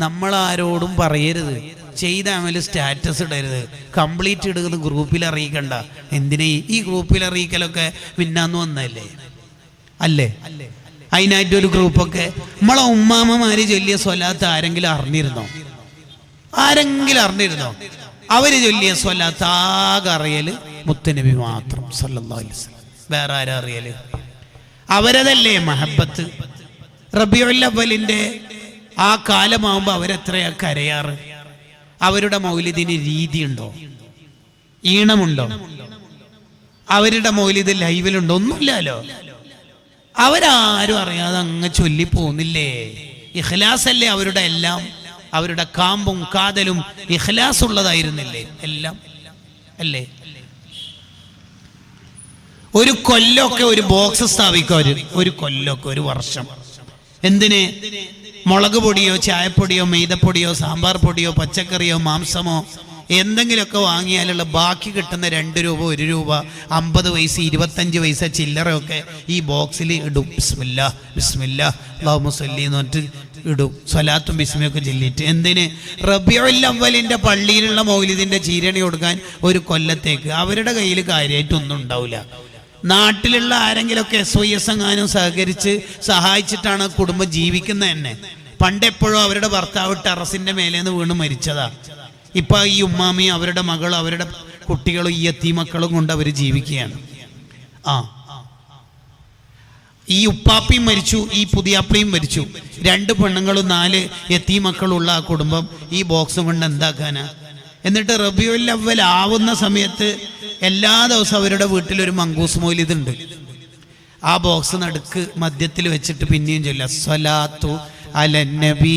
നമ്മൾ ആരോടും പറയരുത്. ചെയ്ത അമൽ സ്റ്റാറ്റസ് ഇടരുത്. കംപ്ലീറ്റ് ഇടുന്നത് ഗ്രൂപ്പിൽ അറിയിക്കണ്ട. എന്തിനാ ഈ ഗ്രൂപ്പിൽ അറിയിക്കലൊക്കെ പിന്നാന്ന് വന്നല്ലേ അല്ലേ? അതിനായിട്ടൊരു ഗ്രൂപ്പൊക്കെ. നമ്മളെ ഉമ്മാമ്മമാര് ചൊല്ലിയ സ്വലാത്ത് ആരെങ്കിലും അറിഞ്ഞിരുന്നോ? അവര് ചൊല്ലിയ സ്വലാത്ത് ആകെ അറിയല് മുത്തുനബി മാത്രം സല്ലല്ലാഹു അലൈഹി വസല്ലം. വേറെ ആരാ അറിയല്? അവരതല്ലേ മഹബത്ത്. റബീഉൽ അവ്വലിന്റെ ആ കാലമാകുമ്പോൾ അവരെത്രയാ കരയാറ്? അവരുടെ മൗലിദിന് രീതിയുണ്ടോ? ഈണമുണ്ടോ? അവരുടെ മൗലിദ് ലൈവിലുണ്ടോ? ഒന്നുമില്ലല്ലോ. അവരാരും അറിയാതെ അങ്ങ് ചൊല്ലി പോകുന്നില്ലേ? ഇഖ്ലാസ് അല്ലേ അവരുടെ എല്ലാം? അവരുടെ കാമ്പും കാതലും ഇഖ്ലാസ് ഉള്ളതായിരുന്നില്ലേ എല്ലാം? അല്ലേ? ഒരു കൊല്ലമൊക്കെ ഒരു ബോക്സ് സ്ഥാപിക്കും ഒരു കൊല്ലമൊക്കെ, ഒരു വർഷം. എന്തിന്? മുളക് പൊടിയോ ചായപ്പൊടിയോ മൈദപ്പൊടിയോ സാമ്പാർ പൊടിയോ പച്ചക്കറിയോ മാംസമോ എന്തെങ്കിലുമൊക്കെ വാങ്ങിയാലുള്ള ബാക്കി കിട്ടുന്ന 2 രൂപ 1 രൂപ 50 പൈസ 25 പൈസ ചില്ലറയൊക്കെ ഈ ബോക്സിൽ ഇടും. ബിസ്മില്ലാ ബിസ്മില്ലാ അല്ലാഹുമ്മ സ്വല്ലി എന്ന് പറഞ്ഞിട്ട് ഇടും. സ്വലാത്തും ബിസ്മിയൊക്കെ ചൊല്ലിയിട്ട്. എന്തിന്? റബീഉൽ അവ്വലിന്റെ പള്ളിയിലുള്ള മൗലിദിന്റെ ചീരണി കൊടുക്കാൻ ഒരു കൊല്ലത്തേക്ക്. അവരുടെ കയ്യിൽ കാര്യമായിട്ടൊന്നും ഉണ്ടാവില്ല. നാട്ടിലുള്ള ആരെങ്കിലുമൊക്കെ SOS എങ്ങാനും സഹകരിച്ച് സഹായിച്ചിട്ടാണ് കുടുംബം ജീവിക്കുന്നത് തന്നെ. പണ്ടെപ്പോഴും അവരുടെ ഭർത്താവ് ടെറസിന്റെ മേലേന്ന് വീണ് മരിച്ചതാ. ഇപ്പൊ ഈ ഉമ്മാമയും അവരുടെ മകളും അവരുടെ കുട്ടികളും ഈ യത്തീമക്കളും കൊണ്ട് അവർ ജീവിക്കുകയാണ്. ഈ ഉപ്പാപ്പയും മരിച്ചു, ഈ പുതിയാപ്പയും മരിച്ചു. 2 പെണ്ണുങ്ങളും 4 യത്തീമക്കളുള്ള ആ കുടുംബം ഈ ബോക്സും കൊണ്ട് എന്താക്കാനാ? എന്നിട്ട് റബീഉൽ അവ്വൽ ആവുന്ന സമയത്ത് എല്ലാ ദിവസവും അവരുടെ വീട്ടിലൊരു മങ്കൂസ് മൗലിദ് ഉണ്ട്. ആ ബോക്സ് നടുക്ക് മധ്യത്തിൽ വെച്ചിട്ട് പിന്നെയും ചൊല്ലാം സ്വലാത്തു അലൻ നബി.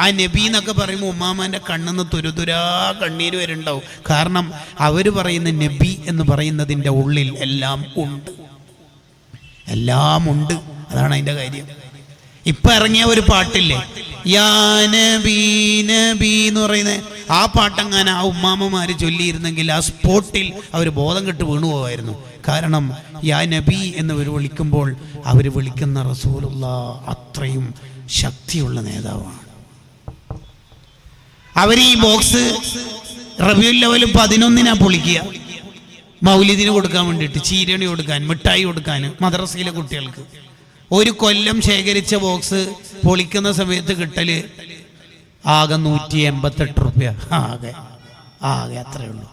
ആ നബി എന്നൊക്കെ പറയുമ്പോൾ ഉമ്മാമാന്റെ കണ്ണിന്ന് തുരുതുരാ കണ്ണീര് വരുന്നുണ്ടാവും. കാരണം അവര് പറയുന്ന നബി എന്ന് പറയുന്നതിൻ്റെ ഉള്ളിൽ എല്ലാം ഉണ്ട്, എല്ലാം ഉണ്ട്. അതാണ് അതിൻ്റെ കാര്യം. ഇപ്പൊ ഇറങ്ങിയ ഒരു പാട്ടില്ലേ, യാ നബി നബി എന്ന് പറയുന്നത്, ആ പാട്ടങ്ങനെ ആ ഉമ്മാമ്മമാര് ചൊല്ലിയിരുന്നെങ്കിൽ ആ സ്പോട്ടിൽ അവർ ബോധം കെട്ട് വീണു പോവായിരുന്നു. കാരണം യാ നബി എന്ന് വിളിക്കുമ്പോൾ അവർ വിളിക്കുന്ന റസൂലുള്ളാഹ് അത്രയും ശക്തിയുള്ള നേതാവാണ്. അവർ ഈ ബോക്സ് റബീഉൽ അവ്വൽ 11 പൊളിക്കുക, മൗലിദിന് കൊടുക്കാൻ വേണ്ടിയിട്ട്, ചീരണി കൊടുക്കാൻ, മിഠായി കൊടുക്കാൻ മദ്രസയിലെ കുട്ടികൾക്ക്. ഒരു കൊല്ലം ശേഖരിച്ച ബോക്സ് പൊളിക്കുന്ന സമയത്ത് കിട്ടല് ആകെ 188 റുപ്യ. ആകെ അത്രയേ ഉള്ളൂ.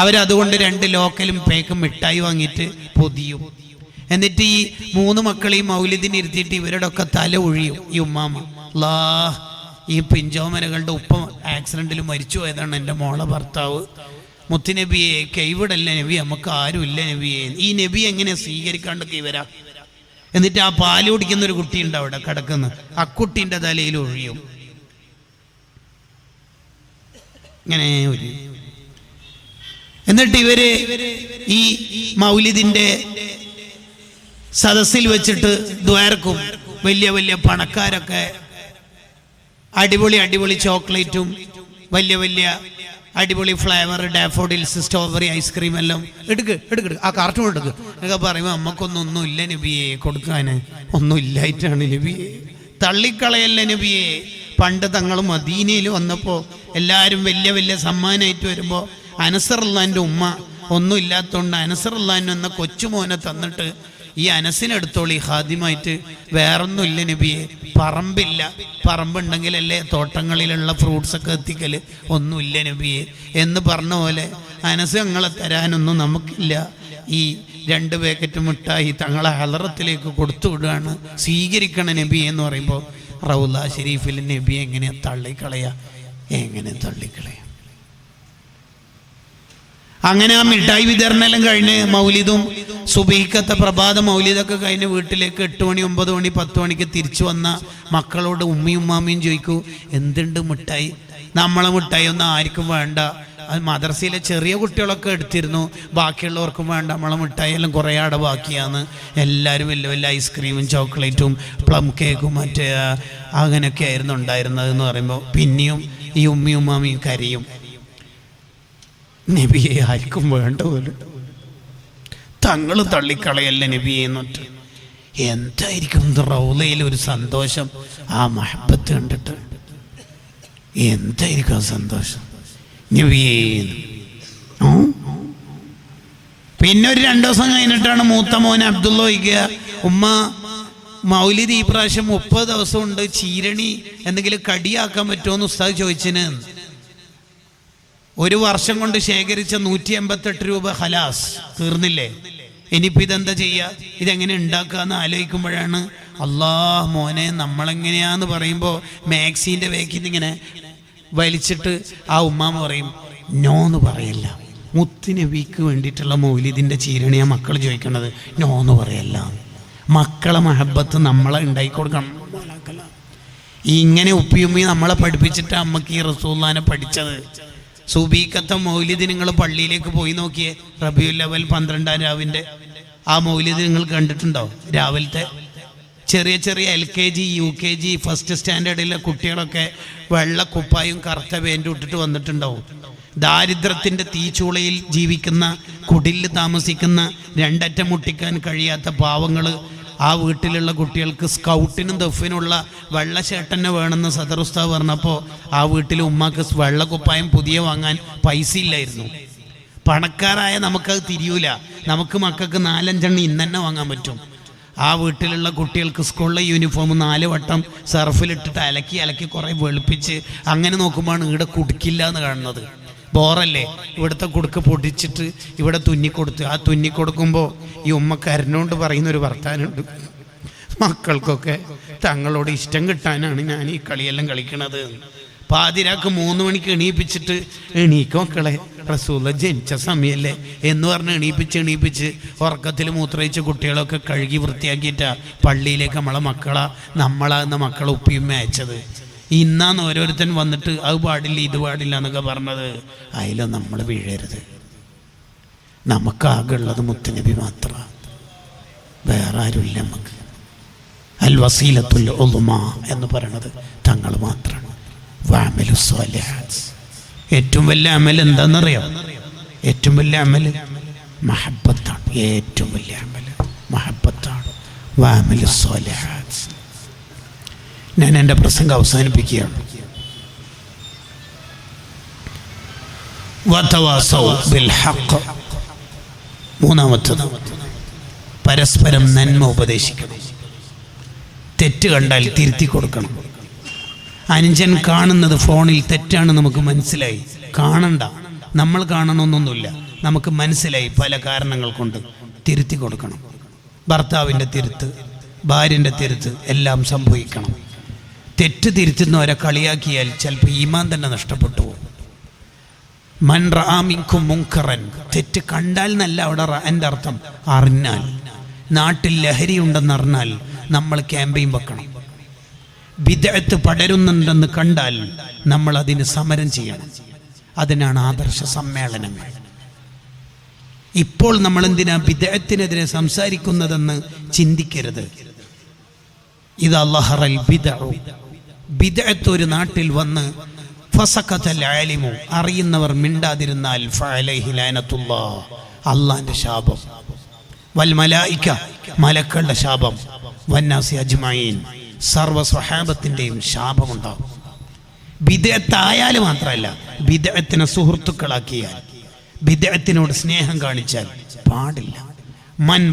അവരതുകൊണ്ട് 2 ലോക്കലും പേക്കും മിഠായി വാങ്ങിയിട്ട് പൊതിയും. എന്നിട്ട് ഈ 3 മക്കളെയും മൗലിദിന് ഇരുത്തിയിട്ട് ഇവരുടെ ഒക്കെ തല ഒഴിയും. ഈ ഉമ്മാമ ഈ പിഞ്ചോമനകളുടെ ഉപ്പ ആക്സിഡന്റിൽ മരിച്ചു പോയതാണ് എൻ്റെ മോളെ ഭർത്താവ്. മുത്തുനബിയെ കൈവിടല്ല നബി, നമുക്ക് ആരുമില്ല നബിയെ. ഈ നബി എങ്ങനെ സ്വീകരിക്കാണ്ടൊക്കെ ഇവരാ? എന്നിട്ട് ആ പാല് കുടിക്കുന്ന ഒരു കുട്ടിയുണ്ട് അവിടെ കിടക്കുന്ന, അക്കുട്ടിൻ്റെ തലയിൽ ഒഴിയും. ഇങ്ങനെ ഒരു എന്നിട്ട് ഇവര് ഈ മൗലിദിന്റെ സദസ്സിൽ വെച്ചിട്ട് ദ്വാരക്കും. വലിയ വലിയ പണക്കാരൊക്കെ അടിപൊളി ചോക്ലേറ്റും വലിയ അടിപൊളി ഫ്ലേവർ ഡാഫോഡിൽസ് സ്ട്രോബെറി ഐസ്ക്രീം എല്ലാം എടുക്ക് ആ കാർട്ടൂൺ എടുക്ക് എന്നൊക്കെ പറയുമ്പോൾ നമുക്കൊന്നും ഇല്ല നബിയെ കൊടുക്കാൻ, ഒന്നും ഇല്ലായിട്ടാണ് നബിയെ. തള്ളിക്കളയല്ല നബിയെ. പണ്ട് തങ്ങൾ മദീനയിൽ വന്നപ്പോൾ എല്ലാവരും വലിയ സമ്മാനമായിട്ട് വരുമ്പോൾ അനസ് റളിയല്ലാഹുവിൻ്റെ ഉമ്മ ഒന്നും ഇല്ലാത്തതുകൊണ്ട് അനസ് റളിയല്ലാഹു എന്ന കൊച്ചുമോനെ തന്നിട്ട് ഈ അനസിനെടുത്തോളി ഖാദിമായിട്ട്, വേറൊന്നും ഇല്ല നബിയെ, പറമ്പില്ല, പറമ്പുണ്ടെങ്കിലല്ലേ തോട്ടങ്ങളിലുള്ള ഫ്രൂട്ട്സൊക്കെ എത്തിക്കല്, ഒന്നുമില്ല നബിയെ എന്ന് പറഞ്ഞ പോലെ അനസ് ഞങ്ങളെ തരാനൊന്നും നമുക്കില്ല. ഈ 2 പാക്കറ്റ് മിഠായി തങ്ങളെ ഹലറത്തിലേക്ക് കൊടുത്തു വിടുകയാണ്, സ്വീകരിക്കണം നബി എന്ന് പറയുമ്പോൾ റൗള ഷരീഫിൽ നബിയെ എങ്ങനെ തള്ളിക്കളയാ? അങ്ങനെ ആ മിഠായി വിതരണമെല്ലാം കഴിഞ്ഞ് മൗലിദും സുബഹിക്കത്തെ പ്രഭാത മൗലിദൊക്കെ കഴിഞ്ഞ് വീട്ടിലേക്ക് 8 മണി 9 മണി 10 മണിക്ക് തിരിച്ചു വന്ന മക്കളോട് ഉമ്മയും ഉമ്മാമയും ചോദിക്കൂ, എന്തുണ്ട് മിഠായി? നമ്മളെ മിഠായി ഒന്നും ആർക്കും വേണ്ട. അത് മദ്രസയിലെ ചെറിയ കുട്ടികളൊക്കെ എടുത്തിരുന്നു, ബാക്കിയുള്ളവർക്കും വേണ്ട, നമ്മളെ മിഠായി എല്ലാം കുറേ ആടെ ബാക്കിയാണ്. എല്ലാവരും വലിയ ഐസ്ക്രീമും ചോക്ലേറ്റും പ്ലം കേക്കും മറ്റേ അങ്ങനെയൊക്കെ ആയിരുന്നു ഉണ്ടായിരുന്നതെന്ന് പറയുമ്പോൾ പിന്നെയും ഈ ഉമ്മയും ഉമ്മാമയും കരയും. നബിയെ ആർക്കും വേണ്ട പോലും, തങ്ങൾ തള്ളിക്കളയല്ല നബിയെ എന്നിട്ട്. എന്തായിരിക്കും റൗളയിൽ ഒരു സന്തോഷം, ആ മഹബത്ത് കണ്ടിട്ട് എന്തായിരിക്കും ആ സന്തോഷം നബിയെ. പിന്നെ ഒരു 2 ദിവസം കഴിഞ്ഞിട്ടാണ് മൂത്ത മോൻ അബ്ദുള്ള ചോദിക്കുക, ഉമ്മ മൗലിദ് ഈ പ്രാവശ്യം 30 ദിവസം ഉണ്ട്, ചീരണി എന്തെങ്കിലും കടിയാക്കാൻ പറ്റുമോ എന്ന് ഉസ്താദ് ചോദിച്ചിന്. 1 വർഷം കൊണ്ട് ശേഖരിച്ച 188 രൂപ ഹലാസ് തീർന്നില്ലേ? ഇനിയിപ്പോൾ ഇതെന്താ ചെയ്യുക, ഇതെങ്ങനെ ഉണ്ടാക്കുക എന്ന് ആലോചിക്കുമ്പോഴാണ് അല്ലാഹ് മോനെ നമ്മളെങ്ങനെയാന്ന് പറയുമ്പോൾ മാക്സിൻ്റെ വേക്കിൽ ഇങ്ങനെ വലിച്ചിട്ട് ആ ഉമ്മാമ പറയും, നോ എന്ന് പറയില്ല, മുത്തുനബിക്ക് വേണ്ടിയിട്ടുള്ള മൗലിദിൻ്റെ ചീരണിയാ മക്കൾ ചോദിക്കുന്നത്. നോന്ന് പറയല്ല, മക്കളെ മഹബത്ത് നമ്മളെ ഉണ്ടാക്കി കൊടുക്കണം. ഇങ്ങനെ ഉപ്പിയുമ്മി നമ്മളെ പഠിപ്പിച്ചിട്ട് അമ്മക്ക് ഈ റസൂലുള്ളാഹിനെ പഠിച്ചത്. സുബീക്കത്തെ മൗലിദ് നിങ്ങൾ പള്ളിയിലേക്ക് പോയി നോക്കിയേ. റബീഉൽ അവ്വൽ 12-ാം രാവിൻ്റെ ആ മൗലിദ് നിങ്ങൾ കണ്ടിട്ടുണ്ടോ? രാവിലത്തെ ചെറിയ ചെറിയ LKG UKG ഫസ്റ്റ് സ്റ്റാൻഡേർഡിലെ കുട്ടികളൊക്കെ വെള്ള കുപ്പായും കറുത്ത പേൻറ്റും ഇട്ടിട്ട് വന്നിട്ടുണ്ടാവും. ദാരിദ്ര്യത്തിൻ്റെ തീച്ചൂളയിൽ ജീവിക്കുന്ന, കുടിലിൽ താമസിക്കുന്ന, രണ്ടറ്റം മുട്ടിക്കാൻ കഴിയാത്ത പാവങ്ങൾ, ആ വീട്ടിലുള്ള കുട്ടികൾക്ക് സ്കൗട്ടിനും ദഫിനുള്ള വെള്ള ഷർട്ടന്നെ വേണമെന്ന് സദർ ഉസ്താദ് പറഞ്ഞപ്പോൾ ആ വീട്ടിലെ ഉമ്മാക്ക് വെള്ള കുപ്പായം പുതിയ വാങ്ങാൻ പൈസ ഇല്ലായിരുന്നു. പണക്കാരായ നമുക്കത് തിരിയൂല. നമുക്ക് മക്കൾക്ക് 4-5 എണ്ണം ഇന്ന് തന്നെ വാങ്ങാൻ പറ്റും. ആ വീട്ടിലുള്ള കുട്ടികൾക്ക് സ്കൂളിലെ യൂണിഫോം 4 വട്ടം സർഫിലിട്ടിട്ട് അലക്കി കുറേ വെളുപ്പിച്ച് അങ്ങനെ നോക്കുമ്പോഴാണ് ഇവിടെ കുടുക്കില്ല എന്ന് കാണുന്നത്. ബോറല്ലേ? ഇവിടുത്തെ കുടുക്ക് പൊടിച്ചിട്ട് ഇവിടെ തുന്നിക്കൊടുത്ത്, ആ തുന്നിക്കൊടുക്കുമ്പോൾ ഈ ഉമ്മ കരഞ്ഞുകൊണ്ട് പറയുന്നൊരു വർത്താനുണ്ട്, മക്കൾക്കൊക്കെ തങ്ങളോട് ഇഷ്ടം കിട്ടാനാണ് ഞാൻ ഈ കളിയെല്ലാം കളിക്കണത്. പാതിരാക്ക് 3 മണിക്ക് എണീപ്പിച്ചിട്ട് എണീക്കും മക്കളെ, റസൂല ജനിച്ച സമയല്ലേ എന്ന് പറഞ്ഞ് എണീപ്പിച്ച് ഉറക്കത്തിൽ മൂത്രയിച്ച കുട്ടികളൊക്കെ കഴുകി വൃത്തിയാക്കിയിട്ടാ പള്ളിയിലേക്ക് നമ്മളാകുന്ന മക്കളെ ഉപ്പിയും അയച്ചത്. ഇന്നാന്ന് ഓരോരുത്തൻ വന്നിട്ട് അത് പാടില്ല ഇത് പാടില്ല എന്നൊക്കെ പറഞ്ഞത്. അതിലും നമ്മൾ വീഴരുത്. നമുക്കാകെ ഉള്ളത് മുത്തുനബി മാത്രമാണ്, വേറെ ആരുമില്ല. നമുക്ക് അൽ വസീലത്തുൽ ഉളുമ എന്ന് പറയണത് തങ്ങൾ മാത്രമാണ്. വഅമലു സ്വാലിഹാത്ത്. ഏറ്റവും വലിയ അമൽ എന്താണെന്നറിയോ? ഏറ്റവും വലിയ അമൽ മഹബത്താണ്. ഏറ്റവും വലിയ അമൽ മഹബത്താണ്. വഅമലു സ്വാലിഹാത്ത്. ഞാൻ എൻ്റെ പ്രസംഗം അവസാനിപ്പിക്കുകയാണ്. വതവാസൗ ബിൽ ഹഖ്. മൂന്നാമത്തത്, പരസ്പരം നന്മ ഉപദേശിക്കണം. തെറ്റ് കണ്ടാൽ തിരുത്തി കൊടുക്കണം. അനുജൻ കാണുന്നത് ഫോണിൽ തെറ്റാണ്, നമുക്ക് മനസ്സിലായി. കാണണ്ട, നമ്മൾ കാണണമെന്നൊന്നുമില്ല, നമുക്ക് മനസ്സിലായി പല കാരണങ്ങൾ കൊണ്ട്. തിരുത്തി കൊടുക്കണം. ഭർത്താവിൻ്റെ തിരുത്ത്, ഭാര്യൻ്റെ തിരുത്ത് എല്ലാം സംഭവിക്കണം. തെറ്റ് തിരുത്തുന്നവരെ കളിയാക്കിയാൽ ചിലപ്പോൾ ഈമാൻ തന്നെ നഷ്ടപ്പെട്ടു പോകും. മൻ റഅ മിൻകും മുൻകറൻ. തെറ്റ് കണ്ടാൽ എന്നല്ല അവിടെ എൻ്റെ അർത്ഥം, അറിഞ്ഞാൽ. നാട്ടിൽ ലഹരി ഉണ്ടെന്നറിഞ്ഞാൽ നമ്മൾ ക്യാമ്പയിൻ വെക്കണം. ബിദ്അത്ത് പടരുന്നുണ്ടെന്ന് കണ്ടാൽ നമ്മൾ അതിന് സമരം ചെയ്യണം. അതിനാണ് ആദർശ സമ്മേളനങ്ങൾ. ഇപ്പോൾ നമ്മൾ എന്തിനാ ബിദ്അത്തിനെതിരെ സംസാരിക്കുന്നതെന്ന് ചിന്തിക്കരുത്. ഇത് അല്ലാഹറൽ ബിദ്അഉ. ബിദ്അത്ത് ഒരു നാട്ടിൽ വന്ന് ഫസഖതൽ ആലിമു, അറിയുന്നവർ മിണ്ടാതിരുന്നാൽ ഫഅലൈഹി ലഅനത്തുല്ലാഹ്, അല്ലാഹുവിന്റെ ശാപം. വൽ മലായിക, മലക്കളുടെ ശാപം. വന്നാസി അജ്മഈൻ, സർവ്വ സ്വഹാബത്തിൻ്റെയും ശാപമുണ്ടാകും. ബിദ്അത്തായാൽ മാത്രമല്ല, ബിദ്അത്തിനെ സുഹൃത്തുക്കളാക്കിയാൽ, ബിദ്അത്തിനോട് സ്നേഹം കാണിച്ചാൽ പാടില്ല. മൻ